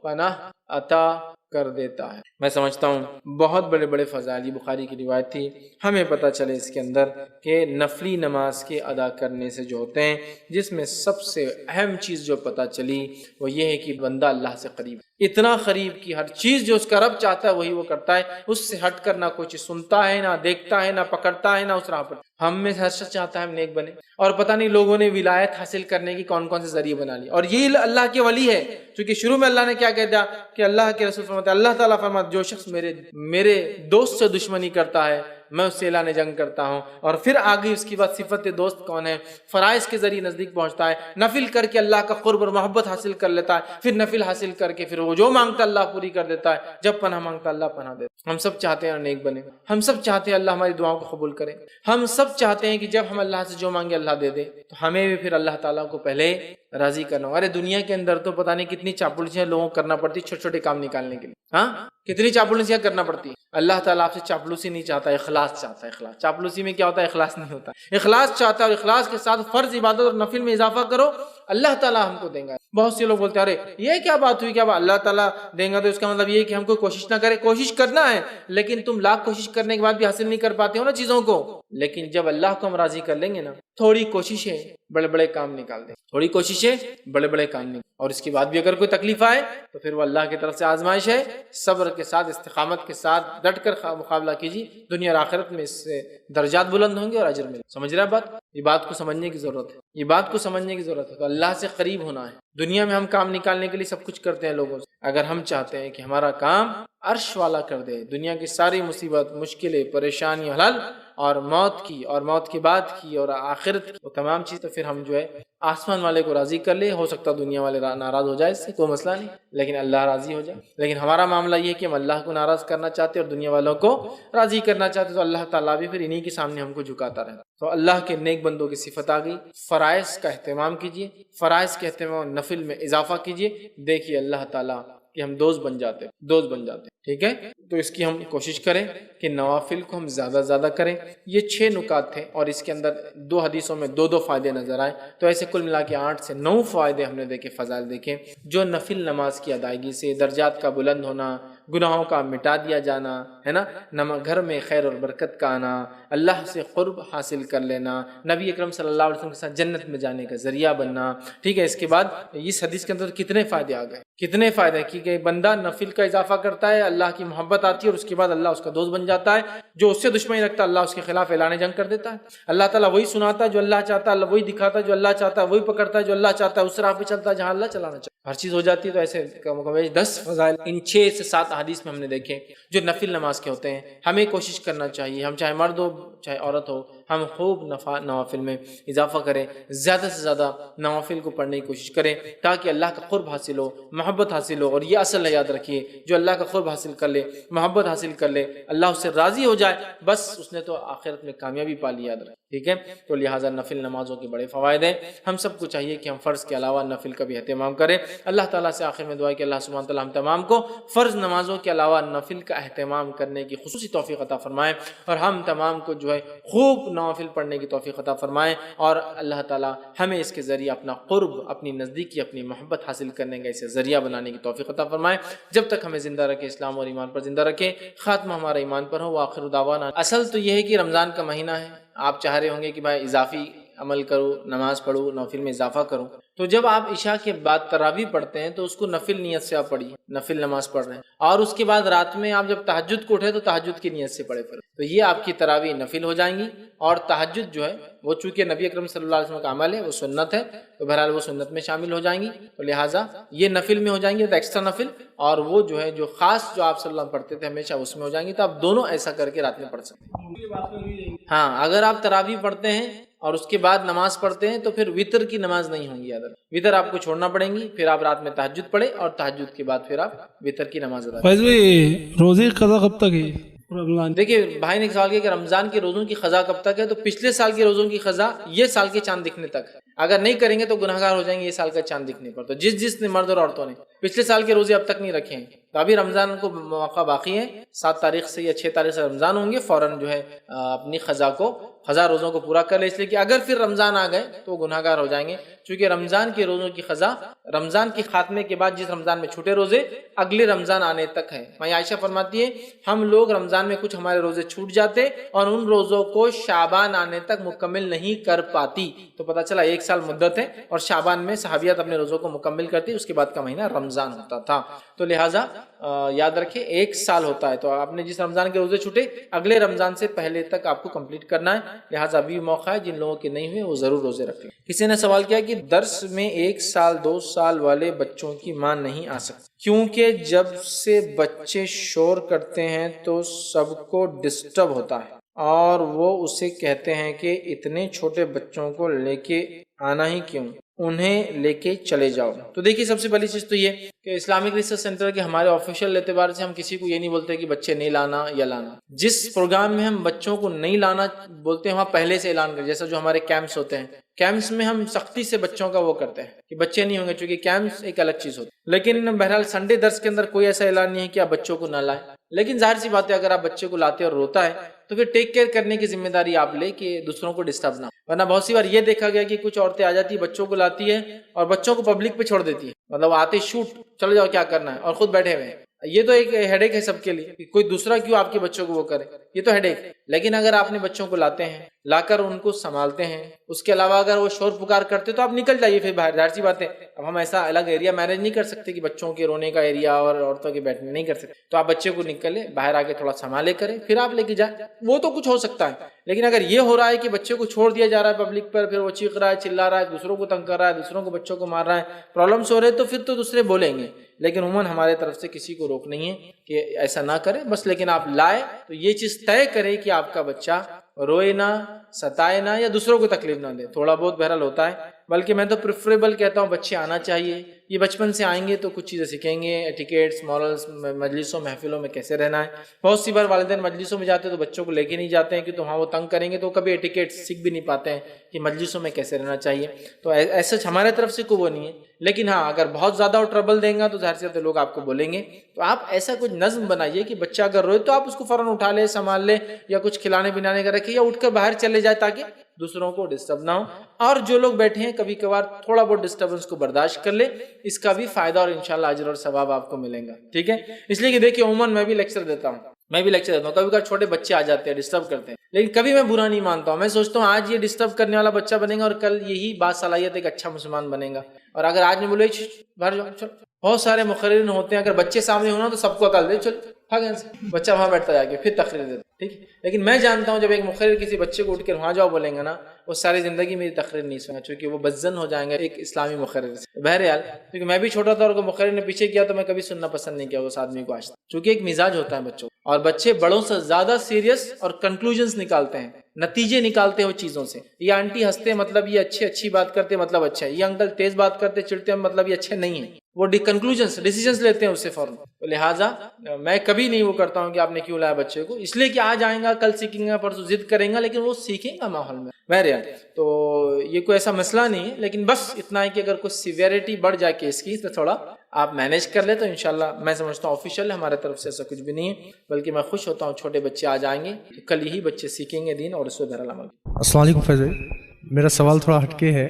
پناہ عطا کر دیتا ہے۔ میں سمجھتا ہوں بہت بڑے بڑے فضائل، یہ بخاری کی روایت تھی، ہمیں پتہ چلے اس کے اندر کہ نفلی نماز کے ادا کرنے سے جو ہوتے ہیں، جس میں سب سے اہم چیز جو پتہ چلی وہ یہ ہے کہ بندہ اللہ سے قریب، اتنا قریب کہ ہر چیز جو اس کا رب چاہتا ہے وہی وہ کرتا ہے، اس سے ہٹ کر نہ کوئی چیز سنتا ہے، نہ دیکھتا ہے، نہ پکڑتا ہے، نہ اس راہ پر۔ ہم میں ہر شخص چاہتا ہے ہم نیک بنے، اور پتہ نہیں لوگوں نے ولایت حاصل کرنے کی کون کون سے ذریعے بنا لی، اور یہ اللہ کے ولی ہے، چونکہ شروع میں اللہ نے کیا کہہ دیا کہ اللہ کے رسول فرماتے ہیں، اللہ تعالیٰ فرماتے جو شخص میرے دوست سے دشمنی کرتا ہے میں اس سے اعلان جنگ کرتا ہوں، اور پھر آگے اس کی بعد صفت دوست کون ہے؟ فرائض کے ذریعے نزدیک پہنچتا ہے، نفل کر کے اللہ کا قرب اور محبت حاصل کر لیتا ہے، پھر نفل حاصل کر کے پھر وہ جو مانگتا اللہ پوری کر دیتا ہے، جب پناہ مانگتا اللہ پناہ دیتا۔ ہم سب چاہتے ہیں نیک بنے، ہم سب چاہتے ہیں اللہ ہماری دعاؤں کو قبول کرے، ہم سب چاہتے ہیں کہ جب ہم اللہ سے جو مانگے اللہ دے دے، تو ہمیں بھی پھر اللہ تعالیٰ کو پہلے راضی کرنا ہو۔ ارے دنیا کے اندر تو پتہ نہیں کتنی چاپلوسیاں لوگوں کو کرنا پڑتی چھوٹے چھوٹے کام نکالنے کے لیے، ہاں کتنی چاپلوسیاں کرنا پڑتی ہے۔ اللہ تعالیٰ آپ سے چاپلوسی نہیں چاہتا، اخلاص چاہتا ہے۔ اخلاص، چاپلوسی میں کیا ہوتا ہے؟ اخلاص نہیں ہوتا، اخلاص چاہتا ہے، اور اخلاص کے ساتھ فرض عبادت اور نفل میں اضافہ کرو، اللہ تعالیٰ ہم کو دیں گا۔ بہت سے لوگ بولتے ہیں ارے یہ کیا بات ہوئی، کیا بات اللہ تعالیٰ دیں گا، تو اس کا مطلب یہ ہے کہ ہم کو کوشش نہ کرے۔ کوشش کرنا ہے، لیکن تم لاکھ کوشش کرنے کے بعد بھی حاصل نہیں کر پاتے ہو نا چیزوں کو، لیکن جب اللہ کو ہم راضی کر لیں گے نا، تھوڑی کوششیں بڑے بڑے کام نکال دیں، تھوڑی کوششیں بڑے بڑے کام نکال، اور اس کے بعد بھی اگر کوئی تکلیف آئے تو پھر وہ اللہ کی طرف سے آزمائش ہے، صبر کے ساتھ استقامت کے ساتھ ڈٹ کر مقابلہ کیجیے، دنیا اور آخرت میں اس سے درجات بلند ہوں گے اور اجر ملے۔ سمجھ رہے بات؟ یہ بات کو سمجھنے کی ضرورت ہے، یہ بات کو سمجھنے کی ضرورت ہے۔ تو اللہ سے قریب ہونا ہے۔ دنیا میں ہم کام نکالنے کے لیے سب کچھ کرتے ہیں لوگوں سے، اگر ہم چاہتے ہیں کہ ہمارا کام عرش والا کر دے، دنیا کی ساری مصیبت، مشکلیں، پریشانیاں حل، اور موت کی اور موت کے بعد کی اور آخرت کی وہ تمام چیز، تو پھر ہم جو ہے آسمان والے کو راضی کر لے۔ ہو سکتا دنیا والے ناراض ہو جائے، اس سے کوئی مسئلہ نہیں، لیکن اللہ راضی ہو جائے۔ لیکن ہمارا معاملہ یہ ہے کہ ہم اللہ کو ناراض کرنا چاہتے اور دنیا والوں کو راضی کرنا چاہتے، تو اللہ تعالیٰ بھی پھر انہی کے سامنے ہم کو جھکاتا رہتا۔ تو اللہ کے نیک بندوں کی صفت آ گئی، فرائض کا اہتمام کیجیے، فرائض کے اہتمام نفل میں اضافہ کیجیے، دیکھیے اللہ تعالیٰ کہ ہم دوست بن جاتے ہیں، ٹھیک ہے۔ تو اس کی ہم کوشش کریں کہ نوافل کو ہم زیادہ زیادہ کریں۔ یہ 6 نکات تھے، اور اس کے اندر 2 حدیثوں میں 2 فائدے نظر آئے، تو ایسے کل ملا کے 8 سے 9 فائدے ہم نے دیکھے، فضائل دیکھے، جو نفل نماز کی ادائیگی سے درجات کا بلند ہونا، گناہوں کا مٹا دیا جانا ہے نا، گھر میں خیر اور برکت کا آنا، اللہ سے قرب حاصل کر لینا، نبی اکرم صلی اللہ علیہ وسلم کے ساتھ جنت میں جانے کا ذریعہ بننا، ٹھیک ہے۔ اس کے بعد اس حدیث کے اندر کتنے فائدے آ گئے، کتنے فائدے کہ بندہ نفل کا اضافہ کرتا ہے، اللہ کی محبت آتی ہے اور اس کے بعد اللہ اس کا دوست بن جاتا ہے، جو اس سے دشمنی رکھتا ہے اللہ اس کے خلاف اعلان جنگ کر دیتا ہے، اللہ تعالیٰ وہی سناتا ہے جو اللہ چاہتا ہے، اللہ وہی دکھاتا ہے جو اللہ چاہتا ہے، وہی پکڑتا ہے جو اللہ چاہتا ہے، اس راہ پہ چلتا ہے جہاں اللہ چلانا چاہتا ہے، ہر چیز ہو جاتی ہے۔ تو ایسے 10 فضائل ان 6 سے 7 حدیث میں ہم نے دیکھے جو نفل نماز کے ہوتے ہیں۔ ہمیں کوشش کرنا چاہیے، ہم چاہے مرد ہو چاہے عورت ہو، ہم خوب نوافل میں اضافہ کریں، زیادہ سے زیادہ نوافل کو پڑھنے کی کوشش کریں تاکہ اللہ کا قرب حاصل ہو، محبت حاصل ہو۔ اور یہ اصل یاد رکھیے، جو اللہ کا قرب حاصل کر لے، محبت حاصل کر لے، اللہ اس سے راضی ہو جائے، بس اس نے تو آخرت میں کامیابی پا لی، یاد رکھیں، ٹھیک ہے۔ تو لہٰذا نفل نمازوں کے بڑے فوائد ہیں، ہم سب کو چاہیے کہ ہم فرض کے علاوہ نفل کا بھی اہتمام کریں۔ اللہ تعالیٰ سے آخر میں دعا ہے کہ اللہ سبحانہ تعالیٰ ہم تمام کو فرض نمازوں کے علاوہ نفل کا اہتمام کرنے کی خصوصی توفیق عطا فرمائے، اور ہم تمام کو جو ہے خوب نوافل پڑھنے کی توفیق عطا فرمائے، اور اللہ تعالیٰ ہمیں اس کے ذریعے اپنا قرب، اپنی نزدیکی، اپنی محبت حاصل کرنے کا اسے ذریعہ بنانے کی توفیق عطا فرمائے۔ جب تک ہمیں زندہ رکھے، اسلام اور ایمان پر زندہ رکھے، خاتمہ ہمارا ایمان پر ہو۔ وآخر دعوانا، اصل تو یہ ہے کہ رمضان کا مہینہ ہے، آپ چاہ رہے ہوں گے کہ بھائی اضافی عمل کرو، نماز پڑھو، نوافل میں اضافہ کرو، تو جب آپ عشاء کے بعد تراویح پڑھتے ہیں تو اس کو نفل نیت سے آپ پڑھیے، نفل نماز پڑھ رہے ہیں، اور اس کے بعد رات میں آپ جب تہجد کو اٹھے تو تہجد کی نیت سے پڑھے، تو یہ آپ کی تراویح نفل ہو جائیں گی۔ اور تہجد جو ہے وہ چونکہ نبی اکرم صلی اللہ علیہ وسلم کا عمل ہے، وہ سنت ہے، تو بہرحال وہ سنت میں شامل ہو جائیں گی، تو لہٰذا یہ نفل میں ہو جائیں گی، تو ایکسٹرا نفل، اور وہ جو ہے جو خاص جو آپ صلی اللہ علیہ وسلم پڑھتے تھے ہمیشہ اس میں ہو جائیں گی، تو آپ دونوں ایسا کر کے رات میں پڑھ سکتے ہیں۔ ہاں، اگر آپ تراویح پڑھتے ہیں اور اس کے بعد نماز پڑھتے ہیں تو پھر وتر کی نماز نہیں ہوں گی، یاد رکھیں، وتر آپ کو چھوڑنا پڑیں گی، پھر آپ رات میں تہجد پڑھیں اور تہجد کے بعد پھر آپ وتر کی نماز ادا کریں۔ روزے کی قضا کب تک ہے رمضان؟ دیکھیے بھائی نے ایک سوال کیا کہ رمضان کے روزوں کی قضا کب تک ہے، تو پچھلے سال کے روزوں کی قضا یہ سال کے چاند دکھنے تک ہے، اگر نہیں کریں گے تو گناہگار ہو جائیں گے یہ سال کا چاند دکھنے پر۔ تو جس نے مرد اور عورتوں نے پچھلے سال کے روزے اب تک نہیں رکھے ہیں تو ابھی رمضان کو موقع باقی ہے، 7 تاریخ سے یا 6 تاریخ سے رمضان ہوں گے، فوراً جو ہے اپنی قضا روزوں کو پورا کر لے، اس لیے کہ اگر پھر رمضان آ گئے تو وہ گناہگار ہو جائیں گے، چونکہ رمضان کے روزوں کی قضا رمضان کے خاتمے کے بعد جس رمضان میں چھوٹے روزے اگلے رمضان آنے تک ہے۔ ماں عائشہ فرماتی ہے ہم لوگ رمضان میں کچھ ہمارے روزے چھوٹ جاتے اور ان روزوں کو شعبان آنے تک مکمل نہیں کر پاتی، تو پتہ چلا 1 سال مدت ہے اور شعبان میں صحابیات اپنے روزوں کو مکمل کرتی، اس کے بعد کا مہینہ رمضان ہوتا تھا۔ تو لہٰذا یاد رکھیں 1 سال ہوتا ہے، تو آپ نے جس رمضان کے روزے چھوٹے اگلے رمضان سے پہلے تک آپ کو کمپلیٹ کرنا ہے، لہٰذا ابھی موقع ہے، جن لوگوں کے نہیں ہوئے وہ ضرور روزے رکھ لیں۔ کسی نے سوال کیا کہ درس میں 1 سال 2 سال والے بچوں کی ماں نہیں آ سکتی کیونکہ جب سے بچے شور کرتے ہیں تو سب کو ڈسٹرب ہوتا ہے اور وہ اسے کہتے ہیں کہ اتنے چھوٹے بچوں کو لے کے آنا ہی کیوں، انہیں لے کے چلے جاؤ۔ تو دیکھیے سب سے پہلی چیز تو یہ کہ اسلامک ریسرچ سینٹر کے ہمارے آفیشیل اعتبار سے ہم کسی کو یہ نہیں بولتے کہ بچے نہیں لانا یا لانا، جس پروگرام میں ہم بچوں کو نہیں لانا بولتے ہیں وہاں پہلے سے اعلان کر، جیسا جو ہمارے کیمپس ہوتے ہیں، کیمپس میں ہم سختی سے بچوں کا وہ کرتے ہیں کہ بچے نہیں ہوں گے، چونکہ کیمپس ایک الگ چیز ہوتی ہے، لیکن بہرحال سنڈے درس کے اندر کوئی ایسا اعلان نہیں ہے کہ آپ بچوں کو نہ لائیں، لیکن ظاہر سی بات ہے اگر آپ بچے کو لاتے اور روتا ہے تو پھر ٹیک کیئر کرنے کی ذمہ داری آپ لے کہ دوسروں کو ڈسٹرب نہ، ورنہ بہت سی بار یہ دیکھا گیا کہ کچھ عورتیں آ جاتی ہیں بچوں کو لاتی ہے اور بچوں کو پبلک پہ چھوڑ دیتی ہے، مطلب آتے شوٹ چلے جاؤ کیا کرنا ہے، اور خود بیٹھے ہوئے ہیں۔ یہ تو ایک ہیڈ ایک ہے سب کے لیے، کوئی دوسرا کیوں آپ کے بچوں کو وہ کرے، یہ تو ہیڈ ایک۔ لیکن اگر آپ نے بچوں کو لاتے ہیں، لا کر ان کو سنبھالتے ہیں، اس کے علاوہ اگر وہ شور پکار کرتے تو آپ نکل جائیے پھر باہر، ظاہر سی بات ہے اب ہم ایسا الگ ایریا مینیج نہیں کر سکتے کہ بچوں کے رونے کا ایریا اور عورتوں کے بیٹھنے نہیں کر سکتے، تو آپ بچے کو نکلے باہر آ کے تھوڑا سنبھالے کریں، پھر آپ لے کے جائیں، وہ تو کچھ ہو سکتا ہے۔ لیکن اگر یہ ہو رہا ہے کہ بچے کو چھوڑ دیا جا رہا ہے پبلک پر، پھر وہ چیخ رہا ہے، چلا رہا ہے، دوسروں کو تنگ کر رہا ہے، دوسروں کو بچوں کو مار رہا ہے، پرابلمس ہو رہے ہیں، تو پھر تو دوسرے بولیں گے، لیکن عموماً ہمارے طرف سے کسی کو روک نہیں ہے کہ ایسا نہ کرے بس، لیکن آپ لائے تو یہ چیز طے کرے کہ آپ کا بچہ روئے نہ، ستائے نہ، یا دوسروں کو تکلیف نہ دے۔ تھوڑا بہت بہرحال ہوتا ہے، بلکہ میں تو پریفریبل کہتا ہوں بچے آنا چاہیے، یہ بچپن سے آئیں گے تو کچھ چیزیں سیکھیں گے، ایٹیکیٹس، مورلس، مجلسوں محفلوں میں کیسے رہنا ہے۔ بہت سی بار والدین مجلسوں میں جاتے ہیں تو بچوں کو لے کے نہیں جاتے ہیں کہ تو وہاں وہ تنگ کریں گے، تو کبھی ایٹیکیٹس سیکھ بھی نہیں پاتے ہیں کہ مجلسوں میں کیسے رہنا چاہیے۔ تو ایسا ہمارے طرف سے کوئی وہ نہیں ہے، لیکن ہاں اگر بہت زیادہ وہ ٹربل دیں گا تو ظاہر سی بات ہے لوگ آپ کو بولیں گے، تو آپ ایسا کچھ نظم بنائیے کہ بچہ اگر روئے تو آپ اس کو فوراً اٹھا لے، سنبھال لے، یا کچھ کھلانے پلانے کا رکھیے، یا اٹھ کر باہر چلے جائے تاکہ دوسروں کو ڈسٹرب نہ ہو، اور جو لوگ بیٹھے ہیں کبھی کبھار تھوڑا بہت ڈسٹربنس کو برداشت کر لے، اس کا بھی فائدہ اور انشاءاللہ اجر اور ثواب آپ کو ملے گا، ٹھیک ہے؟ اس لیے کہ دیکھیے عموماً میں بھی لیکچر دیتا ہوں، کبھی کبھی چھوٹے بچے آ جاتے ہیں ڈسٹرب کرتے ہیں، لیکن کبھی میں برا نہیں مانتا ہوں، میں سوچتا ہوں آج یہ ڈسٹرب کرنے والا بچہ بنے گا اور کل یہی باصلاحیت ایک اچھا مسلمان بنے گا۔ اور اگر آج میں بولے باہر جاؤ، چل، بہت سارے مقررین ہوتے ہیں، اگر بچے سامنے ہونا تو سب کو عقل دے، چل بھاگ یہاں سے، بچہ وہاں بیٹھتا جا کے پھر تقریر دیتا، ٹھیک ہے؟ لیکن میں جانتا ہوں جب ایک مقرر کسی بچے کو اٹھ کر وہاں جاؤ بولیں گا نا، وہ ساری زندگی میری تقریر نہیں سنا، چونکہ وہ بدزن ہو جائیں گے ایک اسلامی مقرر سے۔ بہرحال کیونکہ میں بھی چھوٹا تھا اور کوئی مقرر نے پیچھے کیا تو میں کبھی سننا پسند نہیں کیا اس آدمی کو آج تک، چونکہ ایک مزاج ہوتا ہے بچوں، اور بچے بڑوں سے زیادہ سیریس اور کنکلوژنز نکالتے ہیں، نتیجے نکالتے ہو چیزوں سے۔ یہ آنٹی ہنستے مطلب یہ اچھی بات کرتے مطلب اچھا ہے، یہ انکل تیز بات کرتے چڑھتے مطلب یہ اچھے نہیں ہیں، وہ کنکلوژنز ڈیسیژنز لیتے ہیں اس سے فوراً۔ تو لہٰذا میں کبھی نہیں وہ کرتا ہوں کہ آپ نے کیوں لایا بچے کو، اس لیے کہ آج آئیں گا کل سیکھیں گا پرسوں ضد کریں گا، لیکن وہ سیکھیں گا ماحول میں بہرحال۔ تو یہ کوئی ایسا مسئلہ نہیں ہے، لیکن بس اتنا ہے کہ اگر کوئی سیویرٹی بڑھ جائے کیس کی تو تھوڑا آپ مینیج کر لیں تو انشاءاللہ میں سمجھتا ہوں آفیشیل ہمارے طرف سے ایسا کچھ بھی نہیں ہے، بلکہ میں خوش ہوتا ہوں چھوٹے بچے آ جائیں گے، کل ہی بچے سیکھیں گے دین اور اس پہ بہرحال عمل۔ السلام علیکم فیض بھائی، میرا سوال تھوڑا ہٹکے ہے۔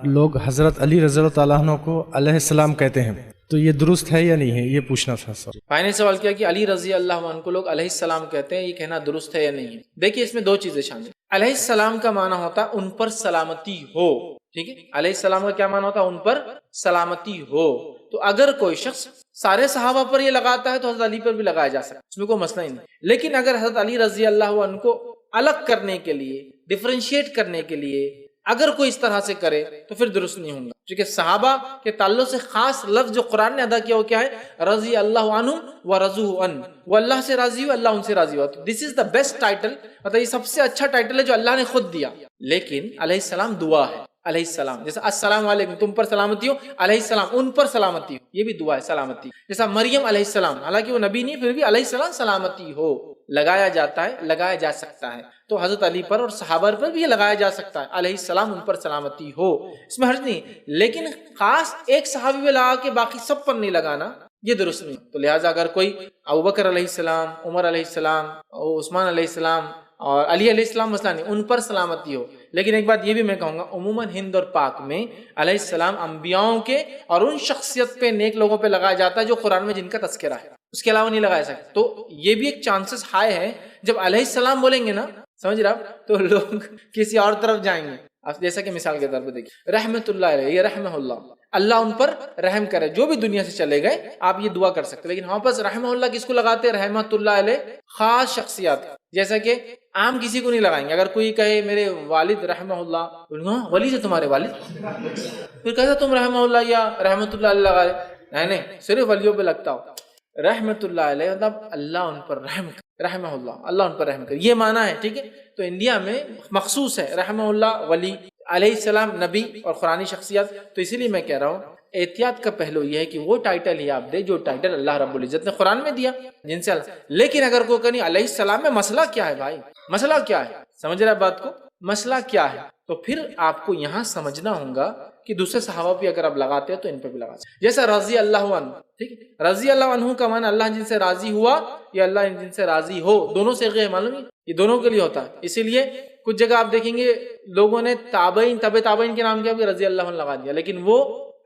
لوگ حضرت علی رضی اللہ تعالیٰ عنہ کو علیہ السلام کہتے ہیں، تو یہ درست ہے یا نہیں ہے، یہ پوچھنا تھا سر۔ بھائی نے سوال کیا کہ علی رضی اللہ عنہ کو لوگ علیہ السلام کہتے ہیں، یہ کہنا درست ہے یا نہیں ہے؟ دیکھیے اس میں دو چیزیں شامل ہیں۔ علیہ السلام کا معنی ہوتا ہے ان پر سلامتی ہو، ٹھیک ہے؟ علیہ السلام کا کیا معنی ہوتا ہے؟ ان پر سلامتی ہو۔ تو اگر کوئی شخص سارے صحابہ پر یہ لگاتا ہے تو حضرت علی پر بھی لگایا جا سکتا ہے، اس میں کوئی مسئلہ ہی نہیں، لیکن اگر حضرت علی رضی اللہ عنہ کو الگ کرنے کے لیے، ڈفرینشیٹ کرنے کے لیے اگر کوئی اس طرح سے کرے تو پھر درست نہیں ہوگا، کیونکہ صحابہ کے تعلق سے خاص لفظ جو قرآن نے ادا کیا وہ کیا ہے؟ رضی اللہ عنہم ورضوا عنہ، وہ اللہ سے راضی ہو، اللہ ان سے راضی ہوا۔ تو دس از دا بیسٹ ٹائٹل، مطلب یہ سب سے اچھا ٹائٹل ہے جو اللہ نے خود دیا۔ لیکن علیہ السلام دعا ہے، علیہ السلام جیسا السلام علیکم تم پر سلامتی ہو، علیہ السلام ان پر سلامتی ہو، یہ بھی دعا ہے سلامتی۔ جیسا مریم علیہ السلام، حالانکہ وہ نبی نہیں پھر بھی علیہ السلام سلامتی ہو، لگایا جاتا ہے، لگایا جا سکتا ہے۔ تو حضرت علی پر اور صحابہ پر بھی یہ لگایا جا سکتا ہے، علیہ السلام ان پر سلامتی ہو، اس میں حرج نہیں، لیکن خاص ایک صحابی پہ لگا کے باقی سب پر نہیں لگانا، یہ درست نہیں۔ تو لہٰذا اگر کوئی ابوبکر علیہ السلام، عمر علیہ السلام، عثمان علیہ السلام اور علی علیہ السلام مسئلہ نہیں، ان پر سلامتی ہو۔ لیکن ایک بات یہ بھی میں کہوں گا، عموماً ہند اور پاک میں علیہ السلام انبیاؤں کے اور ان شخصیت پہ، نیک لوگوں پہ لگایا جاتا ہے جو قرآن میں جن کا تذکرہ ہے، اس کے علاوہ نہیں لگایا سکتا۔ تو یہ بھی ایک چانسز ہائی ہے، جب علیہ السلام بولیں گے نا، سمجھ رہے آپ، تو لوگ کسی اور طرف جائیں گے۔ آپ جیسا کہ مثال کے طور پہ دیکھیں رحمت اللہ علیہ، یہ رحمہ اللہ، اللہ ان پر رحم کرے، جو بھی دنیا سے چلے گئے آپ یہ دعا کر سکتے، لیکن ہاں بس رحمہ اللہ کس کو لگاتے ہیں؟ رحمت اللہ علیہ خاص شخصیات، جیسا کہ عام کسی کو نہیں لگائیں گے۔ اگر کوئی کہے میرے والد رحمہ اللہ، ولی سے تمہارے والد، پھر کہتا تم رحمہ اللہ یا رحمت اللہ علیہ لگا رہے، نہیں صرف ولیوں پہ لگتا ہو۔ رحمت اللہ علیہ مطلب اللہ ان پر رحم کرے، رحمہ اللہ، اللہ ان پر رحم کرے، یہ معنی ہے، ٹھیک ہے؟ تو انڈیا میں مخصوص ہے رحمہ اللہ، ولی، علیہ السلام نبی اور قرآنی شخصیات۔ تو اسی لیے میں کہہ رہا ہوں احتیاط کا پہلو یہ ہے کہ وہ ٹائٹل ہی آپ دے جو ٹائٹل اللہ رب العزت نے قرآن میں دیا، جن سے لیکن اگر کوئی کہیں علیہ السلام میں مسئلہ کیا ہے بھائی، مسئلہ کیا ہے، سمجھ رہے بات کو، مسئلہ کیا ہے، تو پھر آپ کو یہاں سمجھنا ہوگا کہ دوسرے صحابہ بھی اگر آپ لگاتے ہیں تو ان پہ بھی لگا سکتے، جیسا رضی اللہ عنہ، ٹھیک ہے؟ رضی اللہ عنہ کا معنی اللہ جن سے راضی ہوا یا اللہ جن سے راضی ہو، دونوں سے غیر معلوم ہے، یہ دونوں کے لیے ہوتا ہے۔ اسی لیے کچھ جگہ آپ دیکھیں گے لوگوں نے تابعین، تبع تابعین کے نام کیا بھی رضی اللہ عنہ لگا دیا، لیکن وہ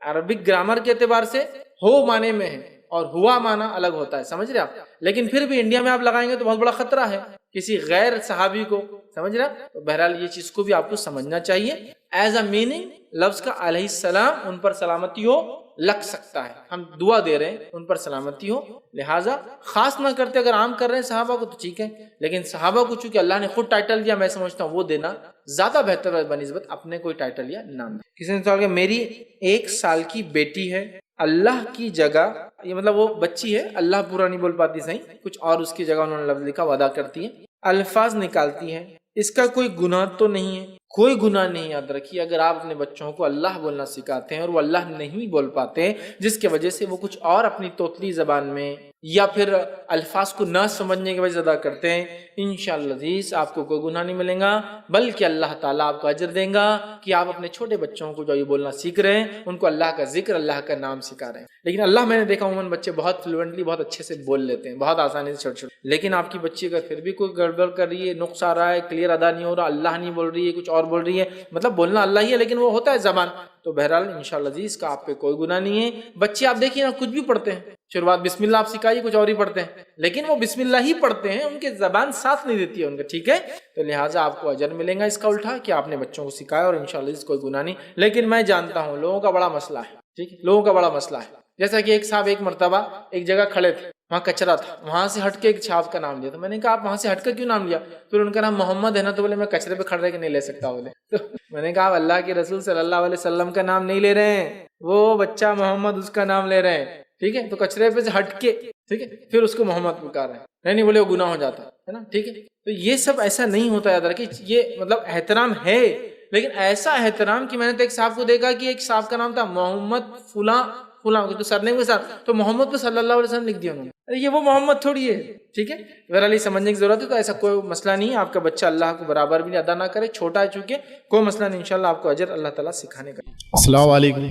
عربک گرامر کے اعتبار سے ہو معنی میں ہے اور ہوا معنی الگ ہوتا ہے، سمجھ رہے آپ؟ لیکن پھر بھی انڈیا میں آپ لگائیں گے تو بہت بڑا خطرہ ہے کسی غیر صحابی کو، سمجھ رہے آپ؟ تو بہرحال یہ چیز کو بھی آپ کو سمجھنا چاہیے، ایز اے میننگ لفظ کا علیہ السلام ان پر سلامتی ہو لگ سکتا ہے، ہم دعا دے رہے ہیں ان پر سلامتی ہو، لہٰذا خاص نہ کرتے، اگر عام کر رہے ہیں صحابہ کو تو ٹھیک ہے، لیکن صحابہ کو چونکہ اللہ نے خود ٹائٹل دیا، میں سمجھتا ہوں وہ دینا زیادہ بہتر ہے بنسبت اپنے کوئی ٹائٹل یا نام دے۔ کسی نے سوال کیا میری 1 سال کی بیٹی ہے، اللہ کی جگہ، یہ مطلب وہ بچی ہے، اللہ پورا نہیں بول پاتی صحیح، کچھ اور اس کی جگہ انہوں نے لفظ لکھا، وہ ادا کرتی ہے، الفاظ نکالتی ہے، اس کا کوئی گناہ تو نہیں ہے؟ کوئی گناہ نہیں. یاد رکھیے اگر آپ اپنے بچوں کو اللہ بولنا سکھاتے ہیں اور وہ اللہ نہیں بول پاتے جس کی وجہ سے وہ کچھ اور اپنی توتلی زبان میں یا پھر الفاظ کو نہ سمجھنے کی وجہ سے ادا کرتے ہیں، انشاءاللہ عزیز آپ کو کوئی گناہ نہیں ملے گا، بلکہ اللہ تعالیٰ آپ کو اجر دیں گا کہ آپ اپنے چھوٹے بچوں کو جو یہ بولنا سیکھ رہے ہیں ان کو اللہ کا ذکر، اللہ کا نام سکھا رہے ہیں. لیکن اللہ میں نے دیکھا عموماً بچے بہت فلوئنٹلی بہت اچھے سے بول لیتے ہیں، بہت آسانی سے چھوٹے چھوٹے، لیکن آپ کی بچی اگر پھر بھی کوئی گڑبڑ کر رہی ہے، نقص آ رہا ہے، کلیئر ادا نہیں ہو رہا، اللہ نہیں بول رہی ہے، کچھ اور بول رہی ہے، مطلب بولنا اللہ ہی ہے لیکن وہ ہوتا ہے زبان، تو بہرحال انشاءاللہ عزیز کا آپ پہ کوئی گناہ نہیں ہے. بچے آپ دیکھیے نا کچھ بھی پڑھتے ہیں، شروعات بسم اللہ آپ سکھائیے، کچھ اور ہی پڑھتے ہیں، لیکن وہ بسم اللہ ہی پڑھتے ہیں، ان کے زبان ساتھ نہیں دیتی ہے ان کا، ٹھیک ہے؟ تو لہٰذا آپ کو اجر ملے گا اس کا الٹا کہ آپ نے بچوں کو سکھایا، اور انشاءاللہ عزیز کوئی گناہ نہیں. لیکن میں جانتا ہوں لوگوں کا بڑا مسئلہ ہے، ٹھیک ہے، لوگوں کا بڑا مسئلہ ہے. جیسا کہ ایک صاحب ایک مرتبہ ایک جگہ کھڑے تھے، وہاں کچرا تھا، وہاں سے ہٹ کے ایک صاحب کا نام لیا. تو میں نے کہا آپ وہاں سے ہٹ کر کیوں نام لیا؟ پھر ان کا نام محمد ہے نا. تو بولے میں کچرے پہ کھڑے کے نہیں لے سکتا. بولے تو میں نے کہا آپ اللہ کے رسول صلی اللہ علیہ وسلم کا نام نہیں لے رہے ہیں، وہ بچہ محمد اس کا نام لے رہے ہیں، ٹھیک ہے؟ تو کچرے پہ سے ہٹ کے، ٹھیک ہے، پھر اس کو محمد پکار رہے ہیں، نہیں بولے وہ گناہ ہو جاتا ہے نا، ٹھیک ہے؟ تو یہ سب ایسا نہیں ہوتا. یاد رکھیے یہ مطلب احترام ہے، لیکن ایسا احترام کہ میں نے تو ایک صاحب کو دیکھا کہ ایک صاحب کا نام تھا محمد فلاں فلاں، تو سرنیم کے ساتھ تو محمد پہ صلی اللہ علیہ وسلم لکھ دیا انہوں نے. ارے یہ وہ محمد تھوڑی ہے، ٹھیک ہے؟ بہرحال سمجھنے کی ضرورت ہے. تو ایسا کوئی مسئلہ نہیں ہے، آپ کا بچہ اللہ کو برابر بھی ادا نہ کرے، چھوٹا ہے چونکہ، کوئی مسئلہ نہیں، انشاءاللہ آپ کو اجر اللہ تعالیٰ سکھانے کا. السلام علیکم.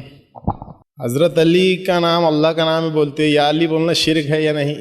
حضرت علی کا نام اللہ کا نام بولتے یا علی بولنا شرک ہے یا نہیں؟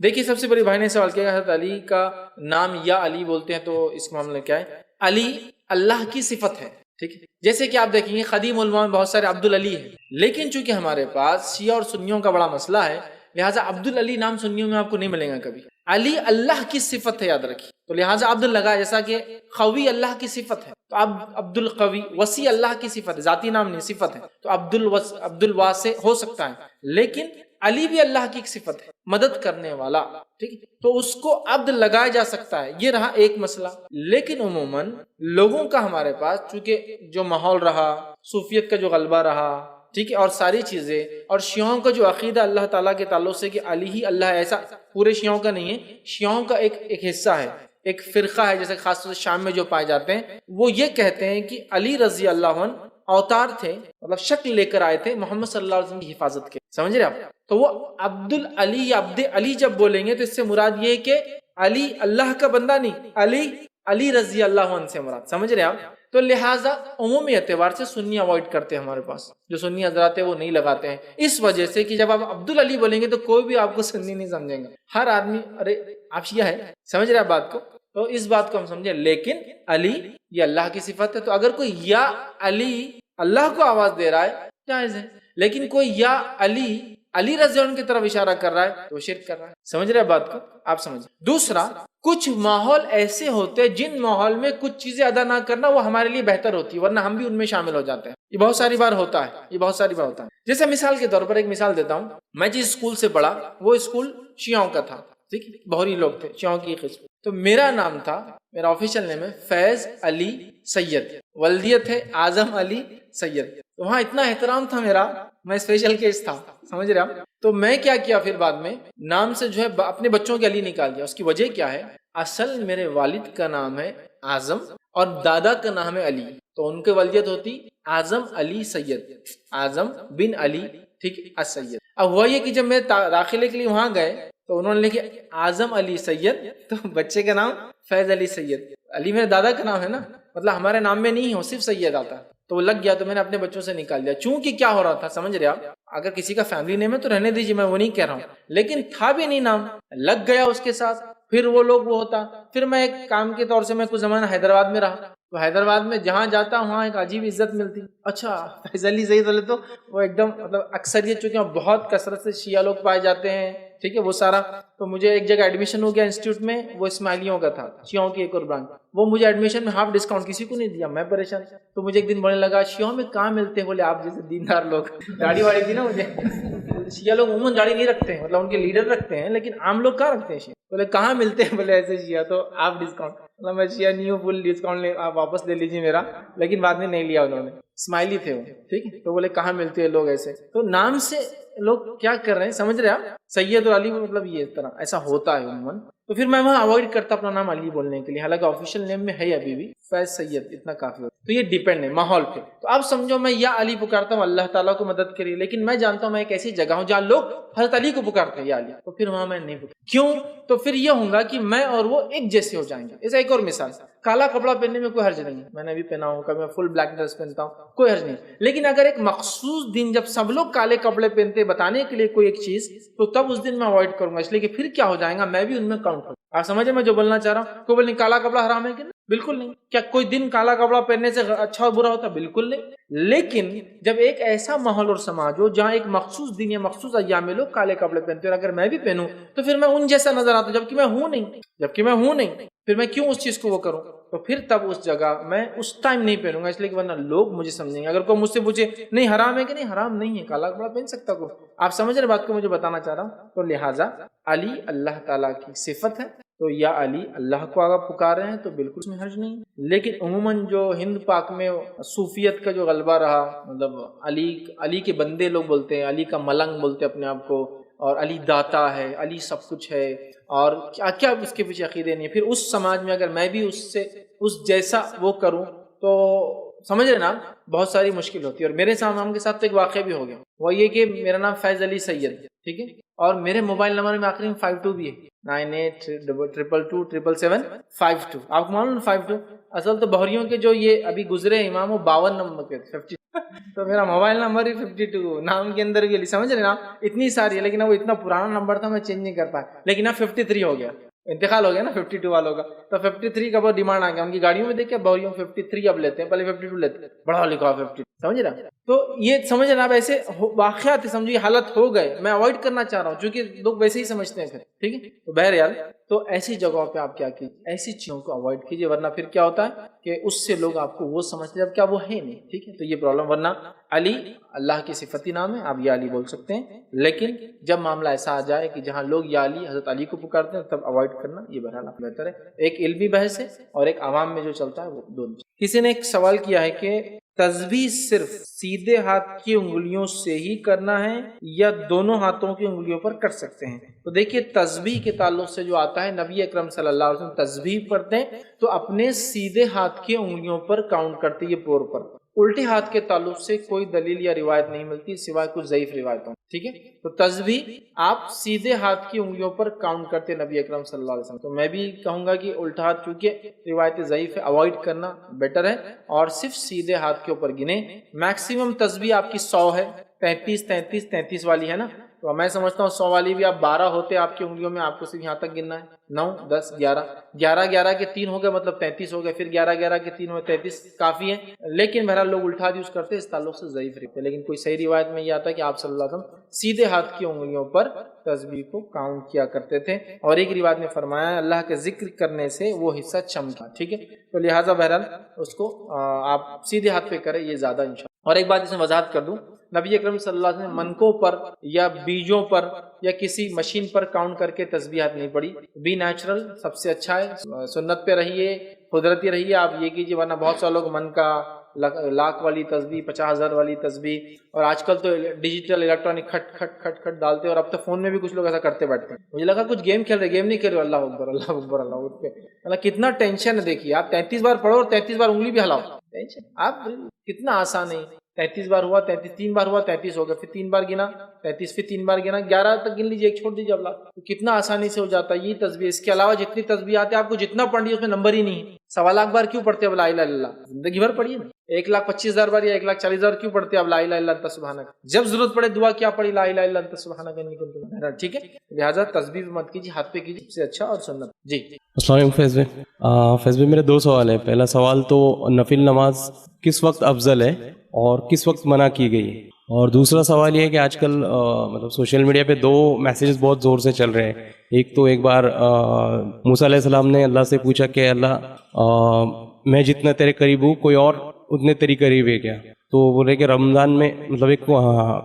دیکھیے سب سے بڑی بھائی نے سوال کیا حضرت علی کا نام یا علی بولتے ہیں، تو اس معاملے میں کیا ہے؟ علی اللہ کی صفت ہے، ٹھیک ہے؟ جیسے کہ آپ دیکھیں گے قدیم علماء میں بہت سارے عبد العلی ہیں، لیکن چونکہ ہمارے پاس شیعہ اور سنیوں کا بڑا مسئلہ ہے، لہٰذا عبد العلی نام سنیوں میں آپ کو نہیں ملے گا کبھی. علی اللہ کی صفت ہے، یاد رکھیے، تو لہٰذا عبد لگا. جیسا کہ قوی اللہ کی صفت ہے تو اب عبد القوی، وسیع اللہ کی صفت ہے، ذاتی نام نہیں صفت ہے، تو عبد الواسع ہو سکتا ہے. لیکن علی بھی اللہ کی ایک صفت ہے، مدد کرنے والا، ٹھیک ہے؟ تو اس کو عبد لگایا جا سکتا ہے. یہ رہا ایک مسئلہ. لیکن عموماً لوگوں کا ہمارے پاس چونکہ جو ماحول رہا، صوفیت کا جو غلبہ رہا، ٹھیک ہے، اور ساری چیزیں، اور شیعوں کا جو عقیدہ اللہ تعالیٰ کے تعلق سے کہ علی ہی اللہ ہے، ایسا پورے شیعوں کا نہیں ہے. شیعوں کا ایک حصہ ہے، ایک فرقہ ہے، جیسے خاص طور سے شام میں جو پائے جاتے ہیں، وہ یہ کہتے ہیں کہ علی رضی اللہ عنہ اوتار تھے، مطلب شکل لے کر آئے تھے محمد صلی اللہ علیہ وسلم کی حفاظت کے. سمجھ رہے آپ؟ تو وہ عبد العلی یا عبد علی جب بولیں گے تو اس سے مراد یہ ہے کہ علی اللہ کا بندہ نہیں، علی رضی اللہ عنہ سے مراد. سمجھ رہے آپ؟ تو لہٰذا عمومی اعتبار سے سنی اوائڈ کرتے ہیں، ہمارے پاس جو سنی حضرات ہیں وہ نہیں لگاتے ہیں، اس وجہ سے کہ جب آپ عبد العلی بولیں گے تو کوئی بھی آپ کو سنی نہیں سمجھیں گا. ہر آدمی ارے آپ شیعہ ہے، سمجھ رہے آپ بات کو؟ تو اس بات کو ہم سمجھیں. لیکن علی یہ اللہ کی صفت ہے، تو اگر کوئی یا علی اللہ کو آواز دے رہا ہے جائز ہے، لیکن کوئی یا علی رضی اللہ عنہ کی طرف اشارہ کر رہا ہے تو وہ شرک کر رہا ہے. سمجھ رہے بات کو؟ آپ سمجھیں. دوسرا، کچھ ماحول ایسے ہوتے ہیں جن ماحول میں کچھ چیزیں ادا نہ کرنا وہ ہمارے لیے بہتر ہوتی ہے، ورنہ ہم بھی ان میں شامل ہو جاتے ہیں. یہ بہت ساری بار ہوتا ہے. جیسے مثال کے طور پر ایک مثال دیتا ہوں. میں جس اسکول سے پڑھا وہ اسکول شیعوں کا تھا، ٹھیک ہے، بہری لوگ تھے، شیعوں کی قسم. تو میرا نام تھا، میرا آفیشیل نیم ہے فیض علی سید، ولدیت ہے اعظم علی سید. تو وہاں اتنا احترام تھا میرا، میں اسپیشل کیس تھا. سمجھ رہے آپ؟ تو میں کیا کیا پھر بعد میں نام سے جو ہے اپنے بچوں کے علی نکال دیا. اس کی وجہ کیا ہے؟ اصل میرے والد کا نام ہے اعظم اور دادا کا نام ہے علی، تو ان کی ولدیت ہوتی اعظم علی سید، اعظم بن علی، ٹھیک ہے، السید. اب ہوا یہ کہ جب میں داخلے کے لیے وہاں گئے تو انہوں نے لکھا اعظم علی سید، تو بچے کا نام فیض علی سید. علی میرے دادا کا نام ہے نا، مطلب ہمارے نام میں نہیں ہو، صرف سید آتا ہے. تو وہ لگ گیا، تو میں نے اپنے بچوں سے نکال دیا. چونکہ کیا ہو رہا تھا سمجھ رہے آپ؟ اگر کسی کا فیملی نیم ہے تو رہنے دیجیے، میں وہ نہیں کہہ رہا ہوں، لیکن تھا بھی نہیں نام، لگ گیا اس کے ساتھ، پھر وہ لوگ وہ ہوتا. پھر میں ایک کام کے طور سے میں کچھ زمانہ حیدرآباد میں رہا، تو حیدرآباد میں جہاں جاتا وہاں ایک عجیب عزت ملتی. اچھا فیض علی سید والے تو وہ ایک دم مطلب اکثریت، چونکہ بہت کثرت سے شیعہ لوگ پائے جاتے ہیں، ٹھیک ہے، وہ سارا. تو مجھے ایک جگہ ایڈمیشن ہو گیا انسٹیٹیوٹ میں، وہ اسماعیلیوں کا تھا، شیعوں کی ایک اور برانچ. وہ مجھے ایڈمیشن میں ہاف ڈسکاؤنٹ کسی کو نہیں دیا، میں پریشان. تو مجھے ایک دن بولنے لگا شیعوں میں کہاں ملتے ہیں؟ بولے آپ جیسے دیندار لوگ. داڑھی واڑی تھی نا مجھے. شیعہ لوگ عموماً داڑھی نہیں رکھتے ہیں، مطلب ان کے لیڈر رکھتے ہیں، لیکن عام لوگ کہاں رکھتے ہیں شیعہ؟ بولے کہاں ملتے ہیں؟ بولے ایسے شیعہ تو آپ ڈسکاؤنٹ. مطلب میں شیعہ نہیں ہوں، فل ڈسکاؤنٹ آپ واپس لے لیجیے میرا. لیکن بعد میں نہیں لیا انہوں نے، اسماعیلی تھے وہ، ٹھیک ہے. تو بولے کہاں ملتے ہیں لوگ ایسے. تو نام سے لوگ کیا کر رہے ہیں سمجھ رہے آپ؟ سید اور علی مطلب یہ اس طرح ایسا ہوتا ہے عموماً. تو پھر میں وہاں اوائڈ کرتا اپنا نام علی بولنے کے لیے، حالانکہ آفیشیل نیم میں ہے ابھی بھی فیض سید، اتنا کافی ہوتا ہے. تو یہ ڈیپینڈ ہے ماحول پہ. تو آپ سمجھو میں یا علی پکارتا ہوں اللہ تعالیٰ کو مدد کے لیے، لیکن میں جانتا ہوں میں ایک ایسی جگہ ہوں جہاں لوگ حضرت علی کو پکارتے ہیں یا علی، تو پھر وہاں میں نہیں پکارتا. کیوں؟ تو پھر یہ ہوگا کہ میں اور وہ ایک جیسے ہو جائیں گے. اسے ایک اور مثال، کالا کپڑا پہننے میں کوئی حرج نہیں ہے، میں نے بھی پہنا ہوں، کبھی میں فل بلیک ڈریس پہنتا ہوں، کوئی حرج نہیں. لیکن اگر ایک مخصوص دن جب سب لوگ کالے کپڑے پہنتے بتانے کے لیے کوئی ایک چیز، تو تب اس دن میں اوائڈ کروں گا، اس لیے کہ پھر کیا ہو جائے گا، میں بھی ان میں کاؤنٹ ہوں. آپ سمجھے میں جو بولنا چاہ رہا ہوں؟ کوئی بولیں کالا کپڑا حرام ہے کہ نہیں؟ بالکل نہیں. کیا کوئی دن کالا کپڑا پہننے سے اچھا اور برا ہوتا؟ بالکل نہیں. لیکن جب ایک ایسا ماحول اور سماج ہو جہاں ایک مخصوص دن یا مخصوص ایام میں لوگ کالے کپڑے پہنتے ہیں، اور اگر میں بھی پہنوں تو پھر میں ان جیسا نظر آتا ہوں، جبکہ میں ہوں نہیں. پھر میں کیوں اس چیز کو وہ کروں؟ تو پھر تب اس جگہ میں اس ٹائم نہیں پہنوں گا، اس لیے کہ ورنہ لوگ مجھے سمجھیں گے. اگر کوئی مجھ سے پوچھے نہیں حرام ہے کہ نہیں، حرام نہیں ہے، کالا کپڑا پہن سکتا کوئی. آپ سمجھ رہے بات کو مجھے بتانا چاہ رہا ہوں. تو لہٰذا علی اللہ تعالیٰ کی صفت ہے، تو یا علی اللہ کو اگر پکار رہے ہیں تو بالکل اس میں حرج نہیں. لیکن عموماً جو ہند پاک میں صوفیت کا جو غلبہ رہا، مطلب علی کے بندے لوگ بولتے ہیں، علی کا ملنگ بولتے ہیں اپنے آپ کو، اور علی داتا ہے، علی سب کچھ ہے، اور کیا کیا اس کے پیچھے عقیدے نہیں ہے. پھر اس سماج میں اگر میں بھی اس جیسا وہ کروں تو سمجھ رہے نا بہت ساری مشکل ہوتی ہے. اور میرے سامنے کے ساتھ تو ایک واقعہ بھی ہو گیا، وہ یہ کہ میرا نام فیض علی سید، ٹھیک ہے، اور میرے موبائل نمبر میں آخری میں 52 بھی ہے، 98227775. آپ کو معلوم 52 اصل تو بحریوں کے جو یہ ابھی گزرے امام وہ 52 نمبر کے 50. تو میرا موبائل نمبر ہی 52 نام کے اندر بھی، سمجھ رہے نا اتنی ساری ہے. لیکن وہ اتنا پرانا نمبر تھا میں چینج نہیں کر پایا، لیکن اب 53 ہو گیا، انتقال ہو گیا نا 52 والوں کا. تو 53 کا بہت ڈیمانڈ آ گیا ان کی گاڑیوں میں. دیکھیں بحریوں 53 اب لیتے ہیں، پہلے 52 لیتے ہیں، بڑا لکھا 50. سمجھ رہا؟ تو یہ سمجھ رہا اب ایسے واقعات سمجھو یہ حالت ہو گئے. میں اوائڈ کرنا چاہ رہا ہوں چونکہ لوگ ویسے ہی سمجھتے ہیں پھر، ٹھیک ہے. تو بہرحال تو ایسی جگہوں پہ آپ کیا کیجیے، ایسی چیزوں کو اوائڈ کیجیے، ورنہ پھر کیا ہوتا ہے کہ اس سے لوگ آپ کو وہ سمجھتے ہیں جب کیا وہ ہے نہیں. ٹھیک ہے، تو یہ پرابلم. ورنہ علی اللہ کی صفتی نام ہے، آپ یا علی بول سکتے ہیں. لیکن جب معاملہ ایسا آ جائے کہ جہاں لوگ یا علی حضرت علی کو پکارتے ہیں تب اوائڈ کرنا یہ بہرحال بہتر ہے. ایک علمی بحث ہے اور ایک عوام میں جو چلتا ہے وہ دونوں. کسی نے ایک سوال کیا ہے کہ تسبیح صرف سیدھے ہاتھ کی انگلیوں سے ہی کرنا ہے یا دونوں ہاتھوں کی انگلیوں پر کر سکتے ہیں؟ تو دیکھیے تسبیح کے تعلق سے جو آتا ہے، نبی اکرم صلی اللہ علیہ وسلم تسبیح پڑھتے ہیں تو اپنے سیدھے ہاتھ کی انگلیوں پر کاؤنٹ کرتے یہ پور پر. الٹے ہاتھ کے تعلق سے کوئی دلیل یا روایت نہیں ملتی سوائے کچھ ضعیف روایتوں. ٹھیک ہے، تو تسبیح آپ سیدھے ہاتھ کی انگلیوں پر کاؤنٹ کرتے نبی اکرم صلی اللہ علیہ وسلم. تو میں بھی کہوں گا کہ الٹا ہاتھ چونکہ روایت ضعیف ہے اوائڈ کرنا بیٹر ہے، اور صرف سیدھے ہاتھ کے اوپر گنے. میکسیمم تسبیح آپ کی 100 ہے، 33 والی ہے نا. تو میں سمجھتا ہوں 100 والی بھی آپ 12 ہوتے آپ کی انگلیوں میں، آپ کو صرف یہاں تک گننا ہے. 9 10 11 کے 3 ہو گئے مطلب 33 ہو گئے، پھر 11 کے 3 ہوئے 33 کافی ہے. لیکن بہرحال لوگ الٹا یوز کرتے ہیں، اس تعلق سے ضعیف رہتے. لیکن کوئی صحیح روایت میں یہ آتا ہے کہ آپ صلی اللہ علیہ وسلم سیدھے ہاتھ کی انگلیوں پر تسبیح کو کاؤنٹ کیا کرتے تھے. اور ایک روایت میں فرمایا اللہ کے ذکر کرنے سے وہ حصہ چمکا. ٹھیک ہے، تو لہٰذا بہرحال اس کو آپ سیدھے ہاتھ پہ کریں، یہ زیادہ انشاءاللہ. اور ایک بات اس میں وضاحت کر دوں، نبی اکرم صلی اللہ علیہ وسلم منکوں پر یا بیجوں پر یا کسی مشین پر کاؤنٹ کر کے تسبیحات نہیں پڑھی. بی نیچرل سب سے اچھا ہے، سنت پہ رہیے، قدرتی رہیے. آپ یہ کیجیے، ورنہ بہت سارے لوگ من کا لاکھ والی تسبیح، 50,000 والی تسبیح، اور آج کل تو ڈیجیٹل الیکٹرانک کھٹ ڈالتے ہیں. اور اب تو فون میں بھی کچھ لوگ ایسا کرتے بیٹھتے ہیں. مجھے لگا کچھ گیم کھیل رہے، گیم نہیں کھیل رہے. اللہ اکبر اللہ اکبر اللہ اکبر. مطلب کتنا ٹینشن ہے. دیکھیے آپ 33 بار پڑھو اور 33 بار انگلی بھی ہلاؤ. ٹینشن آپ کتنا آسان ہے. 33 بار ہوا، 3 بار ہوا 33 ہو گیا، پھر 3 بار گنا 33، پھر 3 بار گنا 11 تک گن لیجیے، ایک چھوڑ دیجیے. اب تو کتنا آسانی سے ہو جاتا ہے یہ تسبیح. اس کے علاوہ جتنی تسبیحات ہیں آپ کو جتنا پڑھنی ہے اس میں نمبر ہی نہیں ہے. 1.25 لاکھ بار کیوں پڑھتے ہیں اب لا الہ الا اللہ؟ زندگی بھر پڑھیے نا. 1,25,000 بار یا 1,40,000 کیوں پڑھتے ہیں اب لا الہ الا انت سبحانک؟ جب ضرورت پڑے دعا کیا پڑھی، لا الہ الا انت سبحانک انی کنت من الظالمین. ٹھیک ہے، لہٰذا تسبیح مت کیجیے، ہاتھ پہ کیجیے، سب سے اچھا اور سنت. جی السلام علیکم فیض بھائی. فیض بھائی میرے 2 سوال ہیں. پہلا سوال تو نفل نماز کس وقت افضل ہے اور کس وقت منع کی گئی ہے؟ اور دوسرا سوال یہ ہے کہ آج کل مطلب سوشل میڈیا پہ 2 میسیجز بہت زور سے چل رہے ہیں. ایک بار موسیٰ علیہ السلام نے اللہ سے پوچھا کہ اللہ میں جتنا تیرے قریب ہوں کوئی اور اتنے تیری قریب ہے کیا؟ تو بولے کہ رمضان میں مطلب ایک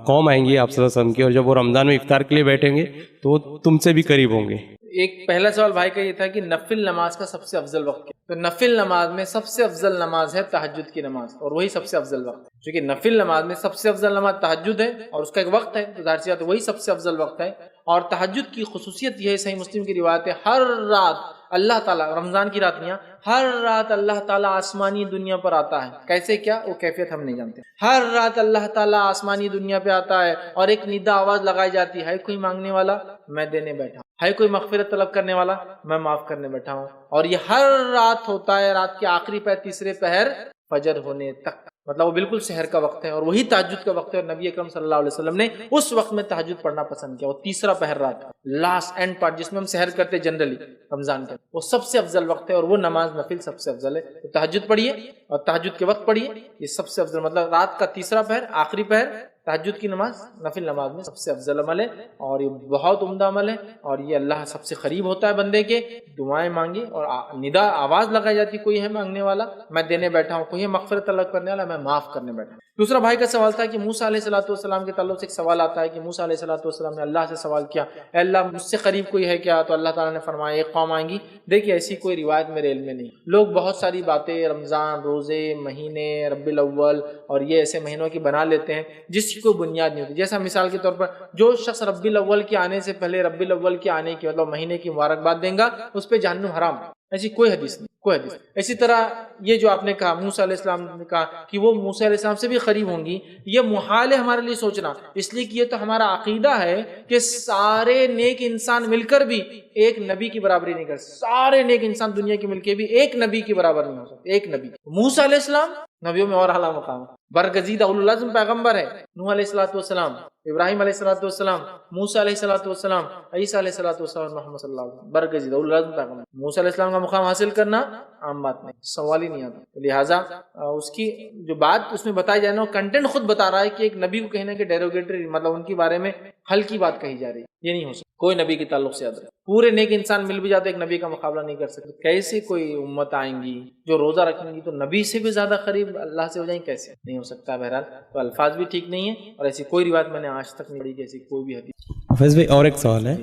قوم آئیں گی آپ صلی اللہ علیہ وسلم کی، اور جب وہ رمضان میں افطار کے لیے بیٹھیں گے تو وہ تم سے بھی قریب ہوں گے. ایک پہلا سوال بھائی کا یہ تھا کہ نفل نماز کا سب سے افضل وقت کیا؟ تو نفل نماز میں سب سے افضل نماز ہے تہجد کی نماز، اور وہی سب سے افضل وقت ہے، چونکہ نفل نماز میں سب سے افضل نماز تہجد ہے اور اس کا ایک وقت ہے، تو ظاہر سی بات ہے وہی سب سے افضل وقت ہے۔ اور تہجد کی خصوصیت یہ ہے، صحیح مسلم کی روایت ہے، ہر رات اللہ تعالیٰ، رمضان کی رات نہیں، ہر رات اللہ تعالیٰ آسمانی دنیا پر آتا ہے۔ کیسے، کیا وہ کیفیت ہم نہیں جانتے۔ ہر رات اللہ تعالیٰ آسمانی دنیا پہ آتا ہے اور ایک ندا آواز لگائی جاتی ہے، کوئی مانگنے والا میں دینے بیٹھا ہوں، ہے کوئی مغفرت طلب کرنے والا میں معاف کرنے بیٹھا ہوں۔ اور یہ ہر رات ہوتا ہے، رات کے آخری پہر، تیسرے پہر، فجر ہونے تک، مطلب وہ بالکل سحر کا وقت ہے اور وہی تہجد کا وقت ہے۔ اور نبی اکرم صلی اللہ علیہ وسلم نے اس وقت میں تہجد پڑھنا پسند کیا، وہ تیسرا پہر رات، لاسٹ اینڈ پارٹ، جس میں ہم سحر کرتے جنرلی رمضان کے، وہ سب سے افضل وقت ہے اور وہ نماز نفل سب سے افضل ہے۔ تو تہجد پڑھیے اور تہجد کے وقت پڑھیے، یہ سب سے افضل، مطلب رات کا تیسرا پہر، آخری پہر، تہجد کی نماز نفل نماز میں سب سے افضل عمل ہے اور یہ بہت عمدہ عمل ہے، اور یہ اللہ سب سے قریب ہوتا ہے بندے کے۔ دعائیں مانگی اور ندا آواز لگائی جاتی، کوئی ہے مانگنے والا میں دینے بیٹھا ہوں، کوئی ہے مغفرت طلب کرنے والا میں معاف کرنے بیٹھا ہوں۔ دوسرا بھائی کا سوال تھا کہ موسیٰ علیہ الصلوۃ والسلام کے تعلق سے ایک سوال آتا ہے کہ موسیٰ علیہ الصلوۃ والسلام نے اللہ سے سوال کیا، اے اللہ مجھ سے قریب کوئی ہے کیا؟ تو اللہ تعالیٰ نے فرمایا ایک قوم آئیں گی۔ دیکھیے ایسی کوئی روایت میرے علم میں نہیں، لوگ بہت ساری باتیں رمضان، روزے، مہینے، ربیع الاول اور یہ ایسے مہینوں کی بنا لیتے ہیں جس کی کوئی بنیاد نہیں ہوتی۔ جیسا مثال کے طور پر جو شخص ربیع الاول کے آنے سے پہلے ربیع الاول کے آنے کی مطلب مہینے کی مبارکباد دیں گا، اس پہ جہنم حرام، ایسی کوئی حدیث نہیں، کوئی حدیث۔ اسی طرح یہ جو آپ نے کہا موسیٰ علیہ السلام نے کہا کہ وہ موسیٰ علیہ السلام سے بھی قریب ہوں گی، یہ محال ہے ہمارے لیے سوچنا، اس لیے کہ یہ تو ہمارا عقیدہ ہے کہ سارے نیک انسان مل کر بھی ایک نبی کی برابری نہیں کر سکتے، سارے نیک انسان دنیا کے مل کے بھی ایک نبی کی برابر نہیں ہو سکتے، ایک نبی۔ موسیٰ علیہ السلام نبیوں میں اور اعلیٰ مقام ہے، برگزیدہ اولو العزم پیغمبر ہے، نوح علیہ الصلوۃ والسلام، ابراہیم علیہ الصلوۃ والسلام، موسیٰ علیہ الصلوۃ والسلام، عیسیٰ علیہ الصلوۃ والسلام، محمد صلی اللہ علیہ وسلم، برگزیدہ اولو العزم پیغمبر۔ موسیٰ علیہ السلام کا مقام حاصل کرنا عام بات نہیں، سوال ہی نہیں آتا، لہٰذا اس کی جو بات اس میں بتائی جائے نا، وہ کنٹینٹ خود بتا رہا ہے کہ ایک نبی کو کہنا کہ ڈیروگیٹری، مطلب ان کے بارے میں ہلکی بات کہی جا رہی ہے، یہ نہیں ہو سکتا۔ کوئی نبی کے تعلق سے یاد رکھے، پورے نیک انسان مل بھی جاتے ایک نبی کا مقابلہ نہیں کر سکتے۔ کیسے کوئی امت آئیں گی جو روزہ رکھیں گی تو نبی سے بھی زیادہ قریب اللہ سے ہو جائیں، کیسے نہیں ہو سکتا؟ بہرحال تو الفاظ بھی ٹھیک نہیں ہیں اور ایسی کوئی روایت میں نے آج تک نہیں پڑھی کہ ایسی کوئی بھی حدیث۔ حافظ بھائی اور ایک سوال ہے،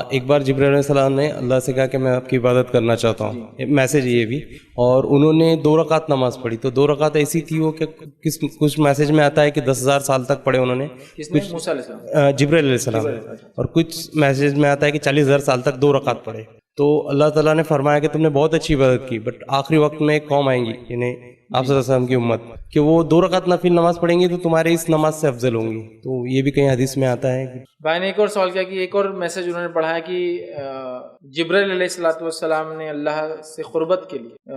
ایک بار جبرائیل علیہ السلام نے اللہ سے کہا کہ میں آپ کی عبادت کرنا چاہتا ہوں، میسج یہ بھی، اور انہوں نے 2 رکعت نماز پڑھی، تو 2 رکعت ایسی تھی وہ کہ کچھ میسج میں آتا ہے کہ 10,000 سال تک پڑھے انہوں نے، کس نے؟ موسیٰ علیہ السلام، جبرائیل علیہ السلام، اور کچھ میسج میں آتا ہے کہ 40,000 سال تک 2 رکعت پڑھے۔ تو اللہ تعالیٰ نے فرمایا کہ تم نے بہت اچھی عبادت کی، بٹ آخری وقت میں ایک قوم آئیں گی، یعنی آپ صلی اللہ علیہ وسلم کی امت، کہ وہ 2 رکعت نفل نماز پڑھیں گی تو تمہارے اس نماز سے افضل ہوں گی، تو یہ بھی کہیں حدیث میں آتا ہے۔ بھائی نے ایک اور سوال کیا کہ ایک اور میسج انہوں نے پڑھا ہے کہ جبرائیل علیہ الصلوۃ والسلام نے اللہ سے قربت کے لیے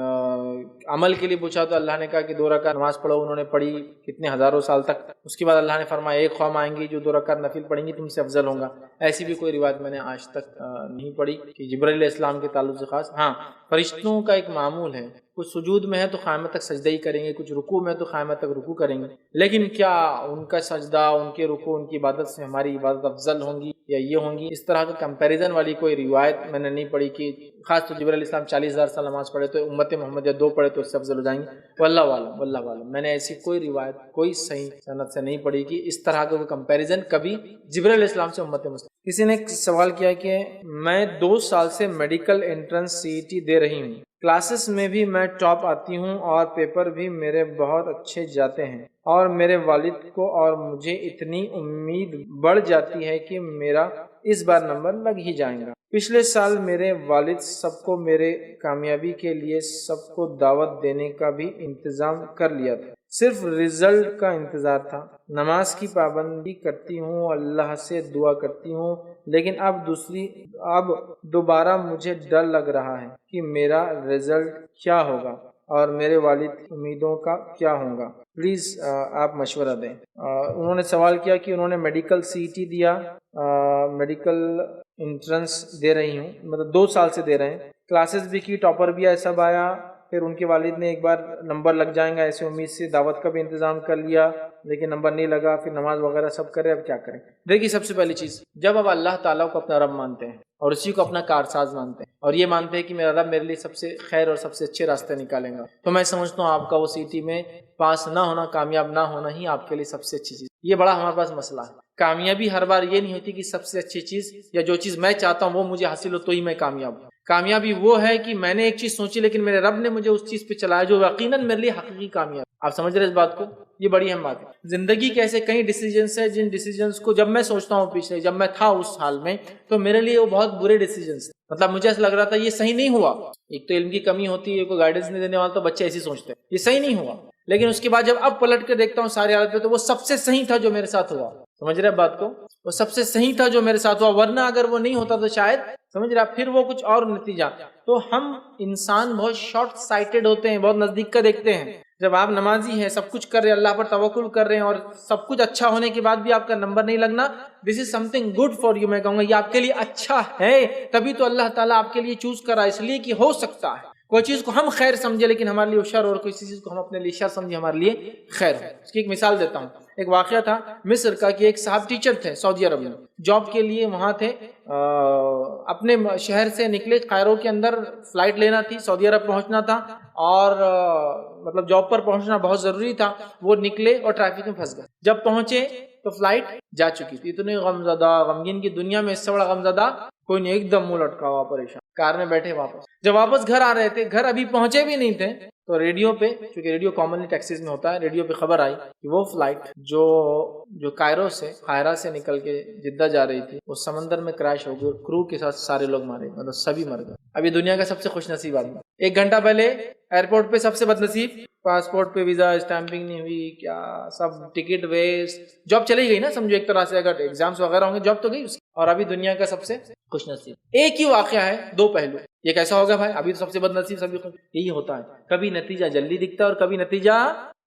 عمل کے لیے پوچھا، تو اللہ نے کہا کہ 2 رکعت نماز پڑھو، انہوں نے پڑھی کتنے ہزاروں سال تک، اس کے بعد اللہ نے فرمایا ایک قوم آئیں گی جو 2 رکعت نفل پڑھیں گی تم سے افضل ہوں گا۔ ایسی بھی کوئی روایت میں نے آج تک نہیں پڑھی کہ جبرائیل علیہ السلام کے تعلق سے خاص۔ ہاں فرشتوں کا ایک معمول ہے، کچھ سجود میں ہے تو قیامت تک سجدہ ہی کریں گے، کچھ رکوع میں ہے تو قیامت تک رکوع کریں گے، لیکن کیا ان کا سجدہ، ان کے رکوع، ان کی عبادت سے ہماری عبادت افضل ہوں گی یا یہ ہوں گی؟ اس طرح کا کمپیریزن والی کوئی روایت میں نے نہیں پڑھی کہ خاص تو جبرائیل علیہ السلام 40,000 سال نماز پڑھے تو امت محمد یا 2 پڑھے تو اس سے افضل ہو جائیں گے۔ واللہ عالم، واللہ عالم، میں نے ایسی کوئی روایت کوئی صحیح سند سے نہیں پڑھی کہ اس طرح کا کوئی کمپیریزن کبھی جبرائیل علیہ السلام سے امت مسلم۔ کسی نے ایک سوال کیا کہ میں 2 سال سے میڈیکل انٹرنس CET دے رہی ہوں، کلاسز میں بھی میں ٹاپ آتی ہوں اور پیپر بھی میرے بہت اچھے جاتے ہیں، اور میرے والد کو اور مجھے اتنی امید بڑھ جاتی ہے کہ میرا اس بار نمبر لگ ہی جائے گا۔ پچھلے سال میرے والد سب کو میرے کامیابی کے لیے سب کو دعوت دینے کا بھی انتظام کر لیا تھا، صرف رزلٹ کا انتظار تھا۔ نماز کی پابندی کرتی ہوں، اللہ سے دعا کرتی ہوں، لیکن اب دوبارہ مجھے ڈر لگ رہا ہے کہ میرا رزلٹ کیا ہوگا اور میرے والد امیدوں کا کیا ہوگا، پلیز آپ مشورہ دیں۔ انہوں نے سوال کیا کہ انہوں نے میڈیکل CET دیا، میڈیکل انٹرنس دے رہی ہوں، مطلب 2 سال سے دے رہے ہیں، کلاسز بھی کی، ٹاپر بھی آیا، سب آیا، پھر ان کے والد نے ایک بار نمبر لگ جائیں گا ایسے امید سے دعوت کا بھی انتظام کر لیا، لیکن نمبر نہیں لگا، پھر نماز وغیرہ سب کرے، اب کیا کریں؟ دیکھیے سب سے پہلی چیز، جب آپ اللہ تعالیٰ کو اپنا رب مانتے ہیں اور اسی کو اپنا کارساز مانتے ہیں اور یہ مانتے ہیں کہ میرا رب میرے لیے سب سے خیر اور سب سے اچھے راستے نکالیں گا، تو میں سمجھتا ہوں آپ کا وہ CET میں پاس نہ ہونا، کامیاب نہ ہونا ہی آپ کے لیے سب سے اچھی چیز۔ یہ بڑا ہمارے پاس مسئلہ ہے، کامیابی ہر بار یہ نہیں ہوتی کہ سب سے اچھی چیز یا جو چیز میں چاہتا ہوں وہ مجھے حاصل ہو تو ہی میں کامیاب ہوں۔ کامیابی وہ ہے کہ میں نے ایک چیز سوچی لیکن میرے رب نے مجھے اس چیز پہ چلایا جو یقیناً میرے لیے حقیقی کامیاب. آپ سمجھ رہے ہیں اس بات کو؟ یہ بڑی اہم بات ہے. زندگی کے ایسے کئی ڈیسیجنس ہیں جن ڈیسیجنس کو جب میں سوچتا ہوں پچھلے جب میں تھا اس حال میں تو میرے لیے وہ بہت برے ڈیسیجنس. مطلب مجھے ایسا لگ رہا تھا یہ صحیح نہیں ہوا. ایک تو علم کی کمی ہوتی ہے, کوئی گائیڈنس نہیں دینے والا تو بچے ایسے سوچتے ہیں یہ صحیح نہیں ہوا. لیکن اس کے بعد جب اب پلٹ کے دیکھتا ہوں ساری حالت پہ تو وہ سب سے صحیح تھا جو میرے ساتھ ہوا. سمجھ رہے بات کو؟ وہ سب سے صحیح تھا جو میرے ساتھ ہوا, ورنہ اگر وہ نہیں ہوتا تو شاید سمجھ رہا پھر وہ کچھ اور نتیجہ. تو ہم انسان بہت شارٹ سائٹڈ ہوتے ہیں, بہت نزدیک کا دیکھتے ہیں. جب آپ نمازی ہیں, سب کچھ کر رہے ہیں, اللہ پر توکل کر رہے ہیں اور سب کچھ اچھا ہونے کے بعد بھی آپ کا نمبر نہیں لگنا, this is something good for you. میں کہوں گا یہ آپ کے لیے اچھا ہے, تبھی تو اللہ تعالیٰ آپ کے لیے چوز کرا, اس لیے کہ ہو سکتا ہے کوئی چیز کو ہم خیر سمجھے لیکن ہمارے لیے شر, اور کسی چیز کو ہم اپنے لیے شر سمجھے ہمارے لیے خیر ہو. اس کی ایک مثال دیتا ہوں. ایک واقعہ تھا مصر کا کہ ایک صاحب ٹیچر تھے سعودی عرب میں, جاب کے لیے وہاں تھے. اپنے شہر سے نکلے, قائرو کے اندر فلائٹ لینا تھی, سعودی عرب پہنچنا تھا اور مطلب جاب پر پہنچنا بہت ضروری تھا. وہ نکلے اور ٹریفک میں پھنس گئے. جب پہنچے تو فلائٹ جا چکی تھی. اتنے غمزدہ, غمگین کی دنیا میں اس سے بڑا غمزدہ کوئی نہیں, ایک دم منہ لٹکا ہوا پریشان. کار میں بیٹھے واپس, جب واپس گھر آ رہے تھے, گھر ابھی پہنچے بھی نہیں تھے تو ریڈیو پہ, چونکہ ریڈیو کامنلی ٹیکسیز میں ہوتا ہے, ریڈیو پہ خبر آئی کہ وہ فلائٹ جو قائرو سے قاہرہ سے نکل کے جدہ جا رہی تھی وہ سمندر میں کریش ہو گئی, کرو کے ساتھ سارے لوگ مارے, مطلب سبھی مر گئے. ابھی دنیا کا سب سے خوش نصیب آدمی. 1 گھنٹہ پہلے ایئرپورٹ پہ سب سے بد نصیب, پاسپورٹ پہ ویزا اسٹیمپنگ نہیں ہوئی, کیا سب ٹکٹ ویسٹ, جاب چلی گئی نا سمجھو ایک طرح سے, اگر ایگزامس وغیرہ ہوں گے جاب تو گئی اس کی. اور ابھی دنیا کا سب سے خوش نصیب. ایک ہی واقعہ ہے, 2 پہلو. یہ کیسا ہوگا بھائی؟ ابھی تو سب سے بد نصیب سبھی خوش. یہی ہوتا ہے, کبھی نتیجہ جلدی دکھتا ہے اور کبھی نتیجہ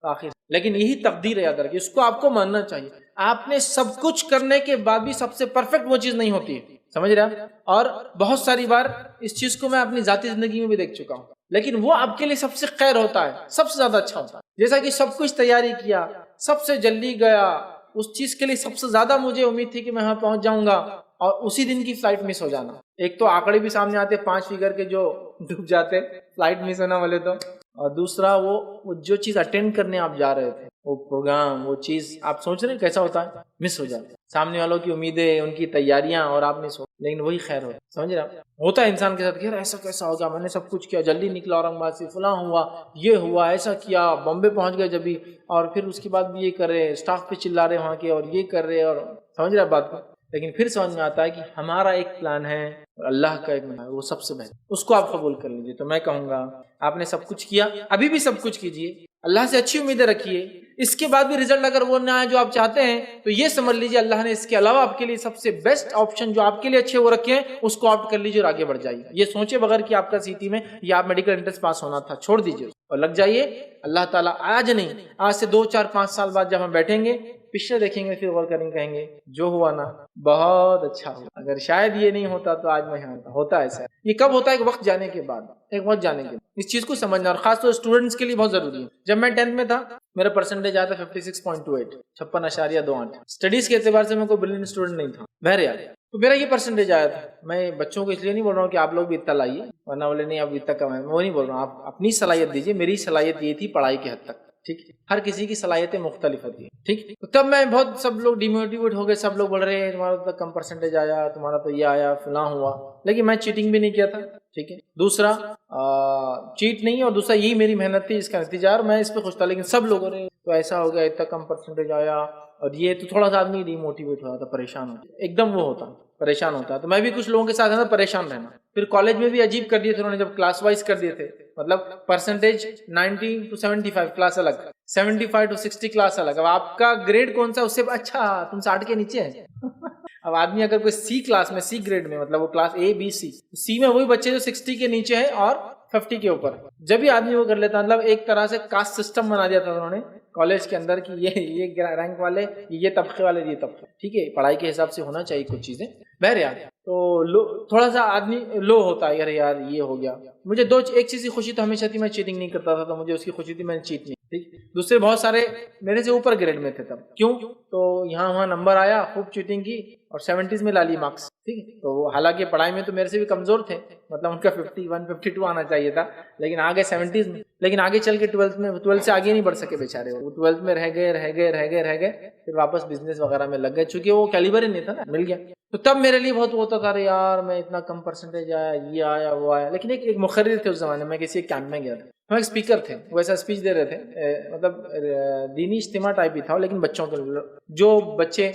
آخر, لیکن یہی تقدیر ہے یاد رکھیے, اس کو آپ کو ماننا چاہیے. آپ نے سب کچھ کرنے کے بعد بھی سب سے پرفیکٹ وہ چیز نہیں ہوتی ہے, سمجھ رہے ہیں؟ اور بہت ساری بار اس چیز کو میں اپنی ذاتی زندگی میں بھی دیکھ چکا ہوں, لیکن وہ آپ کے لیے سب سے خیر ہوتا ہے, سب سے زیادہ اچھا ہوتا ہے. جیسا کہ سب کچھ تیاری کیا, سب سے جلدی گیا, اس چیز کے لیے سب سے زیادہ مجھے امید تھی کہ میں وہاں پہنچ جاؤں گا, اور اسی دن کی فلائٹ مس ہو جانا. ایک تو آنکڑے بھی سامنے آتے 5 فگر کے جو ڈوب جاتے فلائٹ مس ہونا والے تو, اور دوسرا وہ جو چیز اٹینڈ کرنے آپ جا رہے تھے, وہ پروگرام, وہ چیز آپ سوچ رہے ہیں کیسا ہوتا ہے, مس ہو جاتا ہے. سامنے والوں کی امیدیں, ان کی تیاریاں, اور آپ مس ہو, لیکن وہی خیر ہو. سمجھ رہے ہیں؟ ہوتا ہے انسان کے ساتھ کہ یار ایسا کیسا ہوگا, میں نے سب کچھ کیا, جلدی نکلا اورنگ آباد سے, فلاں ہوا, یہ ہوا, ایسا کیا, بامبے پہنچ گئے جبھی, اور پھر اس کے بعد بھی یہ کر رہے, اسٹاف پہ چلا رہے وہاں کے, اور یہ کر رہے, اور سمجھ رہے بات کو. لیکن پھر سمجھ میں آتا ہے کہ ہمارا ایک پلان ہے اور اللہ کا ایک پلان ہے, وہ سب سے بہتر, اس کو آپ قبول کر لیجیے. تو میں کہوں گا آپ نے سب کچھ کیا, ابھی بھی سب کچھ کیجیے, اللہ سے اچھی امیدیں رکھیے. اس کے بعد بھی رزلٹ اگر وہ نہ آئے جو آپ چاہتے ہیں تو یہ سمجھ لیجیے اللہ نے اس کے علاوہ آپ کے لیے سب سے بیسٹ آپشن جو آپ کے لیے اچھے وہ رکھے ہیں, اس کو آپٹ کر لیجیے اور آگے بڑھ جائیے. یہ سوچے بغیر کہ آپ کا CT میں یا آپ میڈیکل انٹرنس پاس ہونا تھا, چھوڑ دیجیے اور لگ جائیے. اللہ تعالیٰ آج نہیں, آج سے 2 4 5 سال بعد جب ہم بیٹھیں گے, پیچھے دیکھیں گے, پھر غور کریں گے, کہیں گے جو ہوا نا بہت اچھا ہوا, اگر شاید یہ نہیں ہوتا تو آج میں ہوتا. ایسا یہ کب ہوتا ہے؟ ایک وقت جانے کے بعد, ایک وقت جانے کے بعد. اس چیز کو سمجھنا, اور خاص طور اسٹوڈنٹس کے لیے بہت ضروری ہے. جب میں 10th میں تھا میرا پرسنٹیج آیا تھا 56.28, 56.28. اسٹڈیز کے اعتبار سے میں کوئی برلین اسٹوڈنٹ نہیں تھا بہرحال, تو میرا یہ پرسنٹیج آیا تھا. میں بچوں کو اس لیے نہیں بول رہا ہوں کہ آپ لوگ بھی اتنا لائیے, ورنہ بولے نہیں آپ اتنا کم ہے, میں وہ نہیں بول رہا ہوں. آپ اپنی صلاحیت دیجیے, میری صلاحیت یہ تھی پڑھائی کے حد تک, ٹھیک ہے, ہر کسی کی صلاحیتیں مختلف ہوتی ہیں, ٹھیک. تو تب میں بہت, سب لوگ ڈیموٹیویٹ ہو گئے, سب لوگ بول رہے ہیں تمہارا تو کم پرسنٹیج آیا, تمہارا تو یہ آیا, فلاں ہوا, لیکن میں چیٹنگ بھی نہیں کیا تھا, ٹھیک ہے. دوسرا چیٹ نہیں, اور دوسرا یہی میری محنت تھی, اس کا نتیجہ, اور میں اس پہ خوش تھا. لیکن سب لوگ رہے تو ایسا ہو گیا, اتنا کم پرسنٹیج آیا, اور یہ تو تھوڑا سا آدمی ڈیموٹیویٹ ہو جاتا, پریشان ہوتا, ایک دم وہ ہوتا, پریشان ہوتا. تو میں بھی کچھ لوگوں کے ساتھ ہے پریشان رہنا. پھر کالج میں بھی عجیب کر دیے تھے انہوں نے, جب کلاس وائز کر دیے تھے, مطلب پرسنٹیج 90 to 75 کلاس الگ, 75 to 60 کلاس الگ. اب آپ کا گریڈ کون سا, اس سے اچھا تم 60 کے نیچے ہے. اب آدمی اگر کوئی C کلاس میں, C گریڈ میں, مطلب وہ کلاس A B C میں وہی بچے جو 60 کے نیچے ہے اور 50 کے اوپر, جب بھی آدمی وہ کر لیتا, مطلب ایک طرح سے کاسٹ سسٹم بنا دیا تھا انہوں نے کالج کے اندر کہ یہ رینک والے, یہ طبقے والے, یہ طبقے, ٹھیک ہے. پڑھائی کے حساب سے ہونا چاہیے کچھ چیزیں بہرحال. تو تھوڑا سا آدمی لو ہوتا ہے, یار یہ ہو گیا. مجھے ایک چیز کی خوشی تو ہمیشہ تھی, میں چیٹنگ نہیں کرتا تھا, تو مجھے اس کی خوشی تھی, میں نے چیٹ نہیں. ٹھیک. دوسرے بہت سارے میرے سے اوپر گریڈ میں تھے تب. کیوں؟ تو یہاں وہاں نمبر آیا, خوب چیٹنگ کی اور 70s میں لا لی مارکس. ٹھیک ہے, تو وہ حالانکہ پڑھائی میں تو میرے سے بھی کمزور تھے, مطلب ان کا 51 52 آنا چاہیے تھا, لیکن آگے 70s میں. لیکن آگے چل کے 12 سے آگے نہیں بڑھ سکے بیچارے, وہ 12 میں رہ گئے, پھر واپس بزنس وغیرہ میں لگ گئے, چونکہ وہ کیلیبر ہی نہیں تھا نا, مل گیا. تو تب میرے لیے بہت ہوتا تھا, یار میں اتنا کم پرسنٹیج آیا, یہ آیا وہ آیا. لیکن ایک مقرر تھے اس زمانے میں, کسی ایک کیمپ میں گیا تھا, وہ ایک اسپیکر تھے, وہ ایسا اسپیچ دے رہے تھے, مطلب دینی اجتماع ٹائپ ہی تھا, لیکن بچوں کے لیے, جو بچے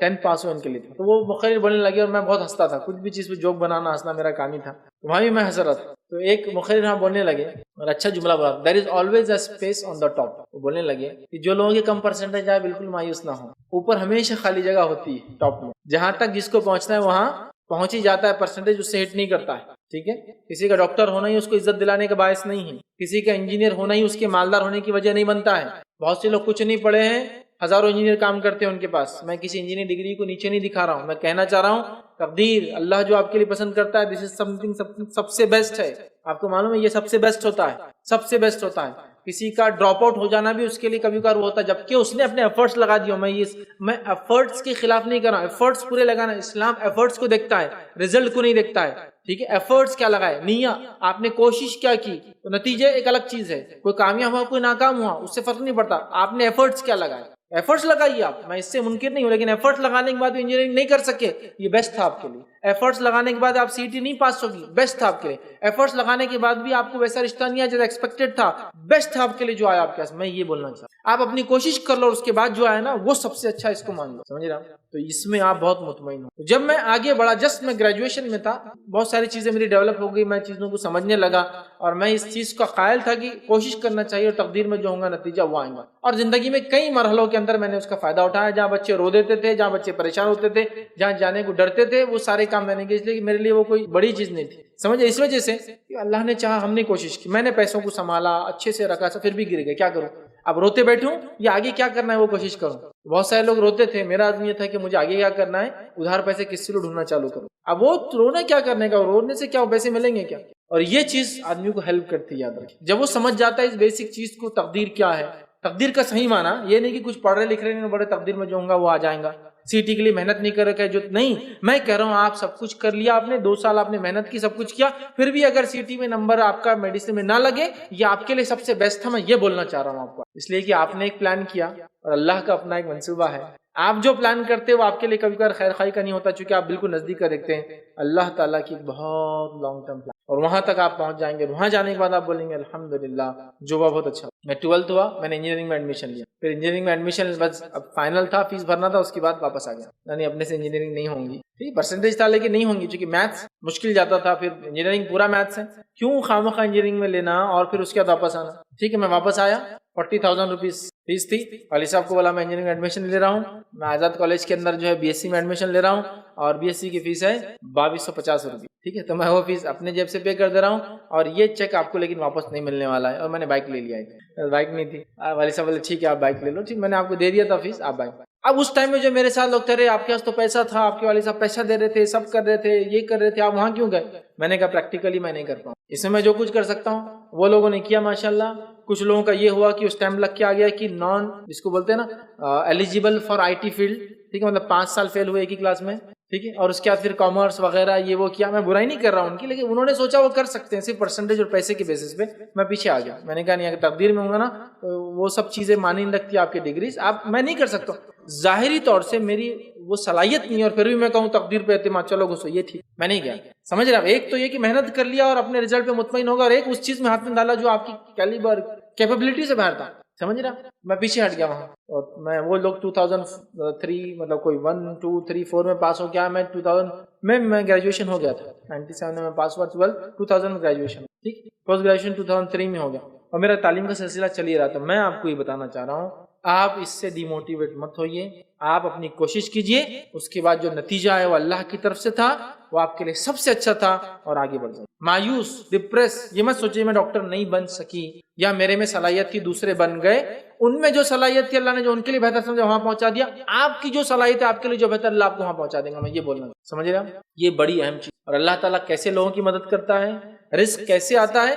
10th پاس ہوئے ان کے لیے تھا. تو وہ مقرر بولنے لگے اور میں بہت ہنستا تھا, کچھ بھی چیز پہ جوک بنانا ہنسنا میرا کام ہی تھا, وہاں بھی میں ہنس رہا تھا. تو ایک مقرر وہاں بولنے لگے اور اچھا جملہ بولا, there is always a space on the top. وہ بولنے لگے کہ جو لوگوں کے کم پرسنٹیج آئے بالکل مایوس نہ ہو, اوپر ہمیشہ خالی جگہ ہوتی ہے ٹاپ میں, جہاں تک جس کو پہنچنا ہے وہاں پہنچ ہی جاتا ہے, پرسنٹیج اس سے ہٹ نہیں کرتا ہے. ٹھیک ہے, کسی کا ڈاکٹر ہونا ہی اس کو عزت دلانے کا باعث نہیں ہے, کسی کا انجینئر ہونا ہی اس کے مالدار ہونے کی وجہ نہیں بنتا ہے. بہت سے لوگ کچھ نہیں پڑھے ہیں, ہزاروں انجینئر کام کرتے ہیں ان کے پاس. میں کسی انجینئر ڈگری کو نیچے نہیں دکھا رہا ہوں, میں کہنا چاہ رہا ہوں تقدیر اللہ جو آپ کے لیے پسند کرتا ہے, دس از سم تھنگ سب سے بیسٹ ہے. آپ کو معلوم ہے یہ سب سے بیسٹ ہوتا ہے, سب سے بیسٹ ہوتا ہے. کسی کا ڈراپ آؤٹ ہو جانا بھی اس کے لیے کبھی کبھار وہ ہوتا ہے, جبکہ اس نے اپنے ایفرٹس لگا دیے. میں ایفرٹس کے خلاف نہیں کر رہا ہوں, ایفرٹس پورے لگانا. اسلام ایفرٹس کو دیکھتا ہے, رزلٹ کو نہیں دیکھتا ہے. ٹھیک ہے, ایفرٹس کیا لگائے, نیہ آپ نے کوشش کیا کی, تو نتیجے ایک الگ چیز ہے. کوئی کامیاب ہوا کوئی ناکام ہوا اس سے فرق نہیں پڑتا, آپ نے ایفرٹس کیا لگائے. ایفرٹس لگائیے آپ, میں اس سے منکر نہیں ہوں, لیکن ایفرٹس لگانے کے بعد انجینئرنگ نہیں کر سکے, یہ بیسٹ تھا آپ کے لیے. ایفرٹس لگانے کے بعد آپ CET نہیں پاس ہوگی, بیسٹ تھا آپ کے لیے. ایفرٹس لگانے کے بعد بھی آپ کو ویسا رشتہ نہیں آیا جیسا ایکسپیکٹڈ تھا, بیسٹ تھا آپ کے لیے جو آیا آپ کے پاس. میں یہ بولنا چاہتا ہوں, آپ اپنی کوشش کر لو, اس کے بعد جو آیا نا وہ سب سے اچھا, اس کو مان لو. سمجھ رہے ہیں, تو اس میں آپ بہت مطمئن ہو. جب میں آگے بڑھا, جسٹ میں گریجویشن میں تھا, بہت ساری چیزیں میری ڈیولپ ہو گئی, میں چیزوں کو سمجھنے لگا, اور میں اس چیز کا قائل تھا کہ کوشش کرنا چاہیے اور تقدیر میں جو ہوگا نتیجہ وہ آئے گا. اور زندگی میں کئی مرحلوں کے اندر میں نے اس کا فائدہ اٹھایا, جہاں بچے رو دیتے تھے, جہاں بچے پریشان ہوتے تھے, جہاں جانے کو ڈرتے تھے, وہ سارے کام میں نے کیے, اس لیے کہ میرے لیے وہ کوئی بڑی چیز نہیں تھی. سمجھے, اس وجہ سے کہ اللہ نے چاہا, ہم نے کوشش کی, میں نے پیسوں کو سنبھالا, اچھے سے رکھا, پھر بھی گر گئے, کیا کروں. اب روتے بیٹھوں یا آگے کیا کرنا ہے وہ کوشش کروں. بہت سارے لوگ روتے تھے, میرا عزم یہ تھا کہ مجھے آگے کیا کرنا ہے, ادھار پیسے کس سے ڈھونڈنا چالو کروں. اب وہ رونا کیا کرنے کا, رونے سے کیا پیسے ملیں گے کیا. اور یہ چیز آدمی کو ہیلپ کرتی ہے, یاد رکھیں. جب وہ سمجھ جاتا ہے اس بیسک چیز کو, تقدیر کیا ہے, تقدیر کا صحیح معنی یہ نہیں کہ کچھ پڑھ رہے لکھ رہے نہیں, بڑے تقدیر میں جو ہوں گا وہ آ جائیں گا. CET کے لیے محنت نہیں کر رکھا ہے جو نہیں, میں کہہ رہا ہوں آپ سب کچھ کر لیا, آپ نے 2 سال آپ نے محنت کی, سب کچھ کیا, پھر بھی اگر CET میں نمبر آپ کا میڈیسن میں نہ لگے, یہ آپ کے لیے سب سے بیسٹ تھا. میں یہ بولنا چاہ رہا ہوں آپ کو, اس لیے کہ آپ نے ایک پلان کیا اور اللہ کا اپنا ایک منصوبہ ہے. آپ جو پلان کرتے وہ آپ کے لیے کبھی کبھار خیر خواہی کا نہیں ہوتا, چونکہ آپ بالکل نزدیک کا دیکھتے ہیں. اللہ تعالیٰ کی بہت لانگ ٹرم پلان, اور وہاں تک آپ پہنچ جائیں گے. وہاں جانے کے بعد آپ بولیں گے الحمدللہ جو بہت اچھا. میں 12th ہوا, میں نے انجینئرنگ میں ایڈمیشن لیا, پھر انجینئرنگ میں ایڈمیشن بس اب فائنل تھا, فیس بھرنا تھا, اس کے بعد واپس آ گیا. یعنی اپنے سے انجینئرنگ نہیں ہوں گی, ٹھیک پرسنٹیج تھا لیکن نہیں ہوں گی, چونکہ میتھس مشکل جاتا تھا. پھر انجینئرنگ پورا میتھس ہے, کیوں خواہ انجینئرنگ میں لینا اور پھر اس کے بعد واپس آنا. ٹھیک ہے, میں واپس آیا, 40,000 روپیز فیس تھی. والی صاحب کو بولا میں انجینئرنگ میں ایڈمیشن لے رہا ہوں, میں آزاد کالج کے اندر جو ہے BSc میں ایڈمیشن لے رہا ہوں, اور BSc کی فیس ہے 2250 روپئے. ٹھیک ہے, تو میں وہ فیس اپنے جیب سے پے کر دے رہا ہوں, اور یہ چیک آپ کو لیکن واپس نہیں ملنے والا ہے. اور میں نے بائک لے لیا ہے, بائک نہیں تھی. والی صاحب بولے ٹھیک ہے آپ بائک لے لو, ٹھیک میں نے آپ کو دے دیا تھا فیس, آپ بائک. اب اس ٹائم میں جو میرے ساتھ لوگ تھے, آپ کے پاس تو پیسہ تھا, آپ کے والد صاحب پیسہ دے رہے تھے, سب کر رہے تھے, یہ کر رہے تھے, آپ وہاں کیوں گئے. میں نے کہا پریکٹیکلی میں نہیں کر پاؤں, اس میں جو کچھ کر سکتا ہوں وہ لوگوں نے کیا ماشاءاللہ. کچھ لوگوں کا یہ ہوا کہ اس ٹائم لگ کے آ گیا کہ نان, جس کو بولتے ہیں نا ایلیجیبل فار IT فیلڈ. ٹھیک ہے, مطلب 5 سال فیل ہوئے ایک ہی کلاس میں. ٹھیک ہے, اور اس کے بعد پھر کامرس وغیرہ یہ وہ کیا. میں برائی نہیں کر رہا ہوں ان کی, لیکن انہوں نے سوچا وہ کر سکتے ہیں صرف پرسنٹیج اور پیسے کے بیسس پہ. میں پیچھے آ گیا, میں نے کہا نہیں, اگر تقدیر میں ہوں گا نا وہ سب چیزیں معنی نہیں رکھتی آپ کے ڈگریز, آپ میں نہیں کر سکتا. ظاہری طور سے میری وہ صلاحیت نہیں, اور پھر بھی میں کہوں تقدیر پہ اعتماد, چلو گھسو, یہ ٹھیک, میں نہیں گیا. سمجھ رہا, ایک تو یہ کہ محنت کر لیا اور اپنے رزلٹ پہ مطمئن ہوگا, اور ایک اس چیز میں ہاتھ میں ڈالا جو آپ کی کیلیبر کیپیبلٹی سے باہر تھا. سمجھ رہا, میں پیچھے ہٹ گیا وہاں. اور میں وہ لوگ 2003 مطلب کوئی 1 2 3 4 میں پاس ہو گیا, میں 2000 میں گریجویشن ہو گیا تھا. 97 میں پاس ہوا, 2000 میں گریجویشن. ٹھیک, پوسٹ گریجویشن 2003 میں ہو گیا, اور میرا تعلیم کا سلسلہ چل ہی رہا تھا. میں آپ کو یہ بتانا چاہ رہا ہوں, آپ اس سے ڈی موٹیویٹ مت ہوئیے, آپ اپنی کوشش کیجئے, اس کے بعد جو نتیجہ ہے وہ اللہ کی طرف سے تھا, وہ آپ کے لیے سب سے اچھا تھا, اور آگے بڑھ جائیں. مایوس, ڈپریس یہ مت سوچیے میں ڈاکٹر نہیں بن سکی یا میرے میں صلاحیت تھی دوسرے بن گئے. ان میں جو صلاحیت تھی اللہ نے جو ان کے لیے بہتر سمجھا وہاں پہنچا دیا. آپ کی جو صلاحیت ہے آپ کے لیے جو بہتر, اللہ آپ کو وہاں پہنچا دیں گا. میں یہ بولنا سمجھ رہے ہیں, یہ بڑی اہم چیز. اور اللہ تعالیٰ کیسے لوگوں کی مدد کرتا ہے, رزق کیسے آتا ہے,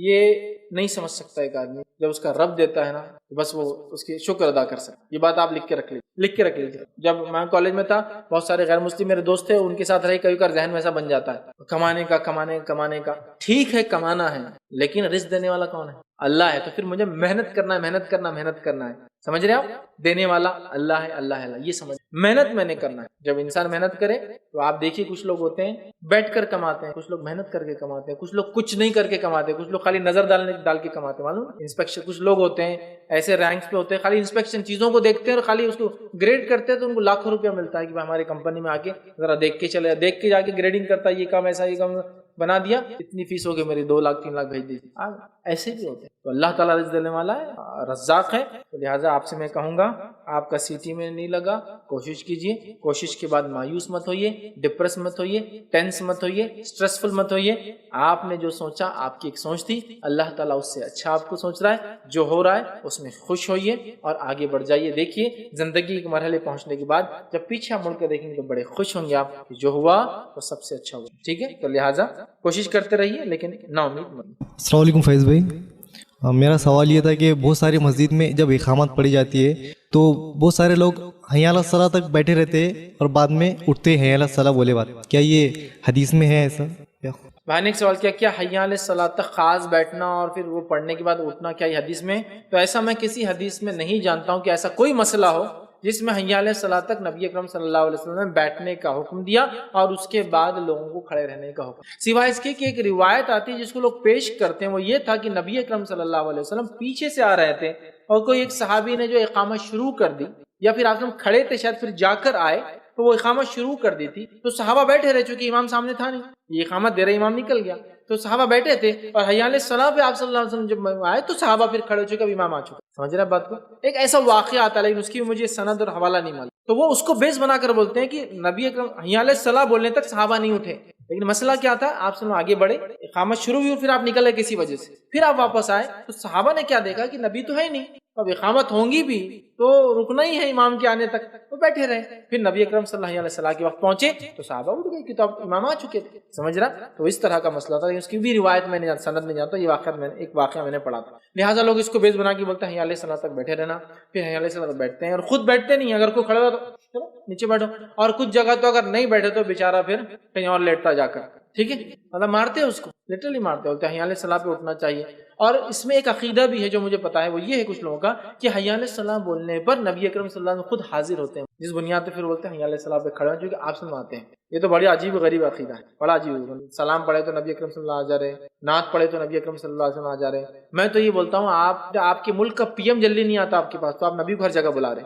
یہ نہیں سمجھ سکتا ایک آدمی، جب اس کا رب دیتا ہے نا بس وہ اس کی شکر ادا کر سکتا. یہ بات آپ لکھ کے رکھ لیجیے. جب میں کالج میں تھا بہت سارے غیر مسلم میرے دوست تھے، ان کے ساتھ رہے کبھی کبھار ذہن میں ایسا بن جاتا ہے کمانے کا. ٹھیک ہے کمانا ہے، لیکن رزق دینے والا کون ہے؟ اللہ ہے. تو پھر مجھے محنت کرنا ہے. سمجھ رہے آپ؟ دینے والا اللہ ہے. یہ سمجھ، محنت میں نے کرنا ہے. جب انسان محنت کرے تو آپ دیکھیے کچھ لوگ ہوتے ہیں بیٹھ کر کماتے ہیں، کچھ لوگ محنت کر کے کماتے ہیں، کچھ لوگ کچھ نہیں کر کے کماتے ہیں، کچھ لوگ خالی نظر ڈال کے کماتے ہیں. معلوم انسپیکشن، کچھ لوگ ہوتے ہیں ایسے رینکس پہ ہوتے ہیں خالی انسپیکشن چیزوں کو دیکھتے ہیں اور خالی اس کو گریڈ کرتے ہیں، تو ان کو لاکھوں روپیہ ملتا ہے کہ ہماری کمپنی میں آ کے ذرا دیکھ کے جا کے گریڈنگ کرتا ہے، یہ کام ایسا، یہ کام بنا دیا، اتنی فیس ہو گئی میری 2 لاکھ 3 لاکھ بھیج دیجیے. ایسے بھی ہوتے ہیں. تو اللہ تعالیٰ رزق دینے والا ہے، رزاق ہے. تو لہٰذا آپ سے میں کہوں گا آپ کا سٹی میں نہیں لگا، کوشش کیجیے. کوشش کے بعد مایوس مت ہوئیے، ڈپریس مت ہوئیے، ٹینس مت ہوئیے، اسٹریسفل مت ہوئیے. آپ نے جو سوچا آپ کی ایک سوچ تھی، اللہ تعالیٰ اس سے اچھا آپ کو سوچ رہا ہے. جو ہو رہا ہے اس میں خوش ہوئیے اور آگے بڑھ جائیے. دیکھیے زندگی کے مرحلے پہنچنے کے بعد جب پیچھے مڑ کے دیکھیں گے تو بڑے خوش ہوں گے آپ کہ جو ہوا وہ سب سے اچھا ہوا. ٹھیک ہے، تو لہٰذا کوشش کرتے رہیے لیکن نا امید مت. السلام علیکم فیض بھائی. میرا سوال یہ تھا کہ بہت ساری مسجد میں جب اقامت پڑھی جاتی ہے تو بہت سارے لوگ حی علی الصلاۃ تک بیٹھے رہتے ہیں اور بعد میں اٹھتے حی علی الصلاۃ بولے بات. کیا یہ حدیث میں ہے ایسا؟ بھائی نے ایک سوال کیا حی علی الصلاۃ تک خاص بیٹھنا اور پھر وہ پڑھنے کے بعد اٹھنا کیا یہ حدیث میں؟ تو ایسا میں کسی حدیث میں نہیں جانتا ہوں کہ ایسا کوئی مسئلہ ہو جس میں حی علی الصلاۃ تک نبی اکرم صلی اللہ علیہ وسلم نے بیٹھنے کا حکم دیا اور اس کے بعد لوگوں کو کھڑے رہنے کا حکم، سوائے اس کے کہ ایک روایت آتی ہے جس کو لوگ پیش کرتے ہیں. وہ یہ تھا کہ نبی اکرم صلی اللہ علیہ وسلم پیچھے سے آ رہے تھے اور کوئی ایک صحابی نے جو اقامت شروع کر دی، یا پھر آپ کھڑے تھے شاید پھر جا کر آئے تو وہ اقامت شروع کر دی تھی، تو صحابہ بیٹھے رہے چونکہ امام سامنے تھا نہیں، یہ اقامت دے رہے امام نکل گیا تو صحابہ بیٹھے تھے اور حی علی الصلاۃ پہ آپ صلی اللہ علیہ وسلم جب آئے تو صحابہ پھر کھڑے ہو چکے، اب امام آ چکا. سمجھ رہے بات کو؟ ایک ایسا واقعہ آتا ہے لیکن اس کی مجھے سند اور حوالہ نہیں معلوم، تو وہ اس کو بیس بنا کر بولتے ہیں کہ نبی اکرم حی علی الصلاۃ بولنے تک صحابہ نہیں اٹھے. لیکن مسئلہ کیا تھا؟ آپ سے آگے بڑھے، اقامت شروع ہوئی اور پھر آپ نکلے کسی وجہ سے، پھر آپ واپس آئے تو صحابہ نے کیا دیکھا کہ نبی تو ہے ہی نہیں، اب اقامت ہوں گی بھی تو رکنا ہی ہے امام کے آنے تک، وہ بیٹھے رہے. پھر نبی اکرم صلی اللہ علیہ وسلم کے وقت پہنچے تو صحابہ اٹھ گئے کہ تو اب امام آ چکے تھے. سمجھ رہا؟ تو اس طرح کا مسئلہ تھا. اس کی بھی روایت میں نے سند نہیں جانتا، یہ واقعہ میں نے پڑھا تھا. لہٰذا لوگ اس کو بیس بنا کے بولتے ہیں حی علیہ الصلاۃ تک بیٹھے رہنا، پھر حی علیہ الصلاۃ تک بیٹھتے ہیں اور خود بیٹھتے نہیں. اگر کوئی کھڑا ہوا تو چلو نیچے بیٹھو، اور کچھ جگہ تو اگر نہیں بیٹھے تو بیچارہ پھر کہیں اور لیٹتا جا کر. ٹھیک ہے، مطلب مارتے ہیں اس کو، لٹرلی مارتے ہیں. حی علیہ الصلاۃ پہ اٹھنا چاہیے. اور اس میں ایک عقیدہ بھی ہے جو مجھے پتا ہے، وہ یہ ہے کچھ لوگوں کا کہ حی علیہ السلام بولنے پر نبی اکرم صلی اللہ علیہ وسلم خود حاضر ہوتے ہیں، جس بنیاد پہ پھر بولتے ہیں حی علیہ السلام پہ کھڑے ہیں کیونکہ آپ سنواتے ہیں. یہ تو بڑی عجیب غریب عقیدہ ہے، بڑا عجیب. سلام پڑھے تو نبی اکرم صلی اللہ علیہ وسلم آ جا رہے، نعت پڑھے تو نبی اکرم صلی اللہ علیہ وسلم آ جا رہے. میں تو یہ بولتا ہوں آپ کے ملک کا پی ایم جلدی نہیں آتا آپ کے پاس، تو آپ نبی کو ہر جگہ بلا رہے،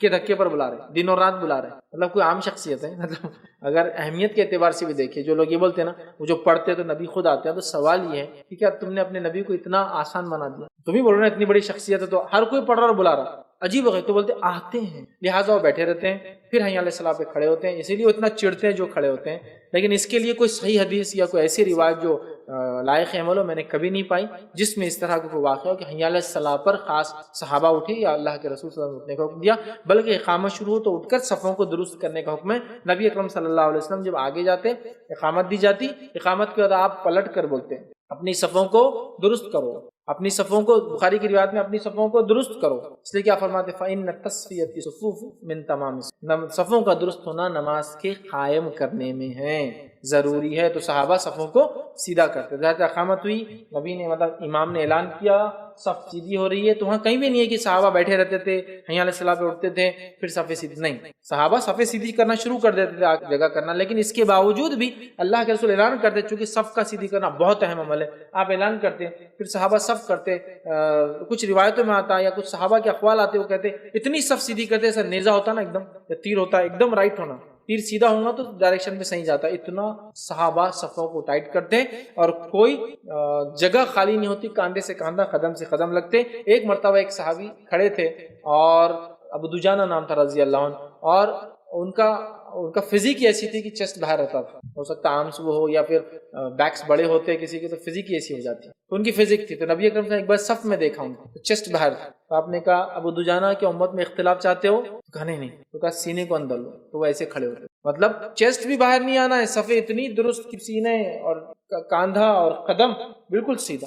دھکے پر بلا رہے، دن اور رات بلا رہے. مطلب کوئی عام شخصیت ہے؟ مطلب اگر اہمیت کے اعتبار سے بھی دیکھیں، جو لوگ یہ بولتے ہیں نا وہ جو پڑھتے تو نبی خود آتے ہیں، تو سوال یہ ہے کہ کیا تم نے اپنے نبی کو اتنا آسان بنا دیا؟ تم ہی بول رہے ہیں اتنی بڑی شخصیت ہے تو ہر کوئی پڑھ رہا اور بلا رہا، عجیب ہے. تو بولتے آتے ہیں، لہٰذا وہ بیٹھے رہتے ہیں، پھر حی علیہ السلام پہ کھڑے ہوتے ہیں. اسی لیے وہ اتنا چڑھتے ہیں جو کھڑے ہوتے ہیں. لیکن اس کے لیے کوئی صحیح حدیث یا کوئی ایسی روایت جو لائق عمل ہو میں نے کبھی نہیں پائی جس میں اس طرح کا کوئی واقعہ ہو کہ حی علیہ السلام پر خاص صحابہ اٹھے یا اللہ کے رسول صلی اللہ علیہ وسلم اٹھنے کا حکم دیا. بلکہ اقامت شروع ہو تو اٹھ کر صفوں کو درست کرنے کا حکم ہے. نبی اکرم صلی اللہ علیہ وسلم جب آگے جاتے اقامت دی جاتی، اقامت کے بعد آپ پلٹ کر بولتے ہیں اپنی صفوں کو درست کرو، اپنی صفوں کو، بخاری کی روایت میں اپنی صفوں کو درست کرو. اس لیے کیا فرماتے ہیں فَإِنَّ التَّصْفِيَةَ الصُّفُوفِ مِن تَمَامِ، صفوں کا درست ہونا نماز کے قائم کرنے میں ہے، ضروری ہے. تو صحابہ صفوں کو سیدھا کرتے. ظاہر اقامت ہوئی، نبی نے مطلب امام نے اعلان کیا صف سیدھی ہو رہی ہے، تو وہاں کہیں بھی نہیں ہے کہ صحابہ بیٹھے رہتے تھے حی علیہ السلام پہ اٹھتے تھے پھر صفیں سیدھی، نہیں، صحابہ صفیں سیدھی کرنا شروع کر دیتے تھے جگہ کرنا. لیکن اس کے باوجود بھی اللہ کے رسول اعلان کرتے، چونکہ صف کا سیدھی کرنا بہت اہم عمل ہے، آپ اعلان کرتے پھر صحابہ صف کرتے. کچھ روایتوں میں آتا ہے یا کچھ صحابہ کے اقوال آتے، وہ کہتے اتنی صف سیدھی کرتے ایسا نیزہ ہوتا نا ایک دم، یا تیر ہوتا ہے ایک دم رائٹ ہونا، تیر سیدھا ہوگا تو ڈائریکشن میں صحیح جاتا ہے. اتنا صحابہ صفوں کو ٹائٹ کرتے اور کوئی جگہ خالی نہیں ہوتی، کاندھے سے کاندھا قدم سے قدم لگتے. ایک مرتبہ ایک صحابی کھڑے تھے اور ابو دجانہ نام تھا رضی اللہ عنہ، اور ان کا فزیک ایسی تھی کہ چیسٹ باہر رہتا تھا. ہو سکتا آرمس وہ ہو یا پھر بیکس بڑے ہوتے کسی کے تو فزیک ایسی ہو جاتی، تو ان کی فزیک تھی. تو نبی اکرم نے ایک بار صف میں دیکھا ان کو، چیسٹ باہر تھا. تو آپ نے کہا ابو دجانہ کہ امت میں اختلاف چاہتے ہو؟ کہا نہیں. تو کہا سینے کو اندر لو. تو وہ ایسے کھڑے ہوتے، مطلب چیسٹ بھی باہر نہیں آنا ہے، صفیں اتنی درست کہ سینے اور کاندھا اور قدم بالکل سیدھا.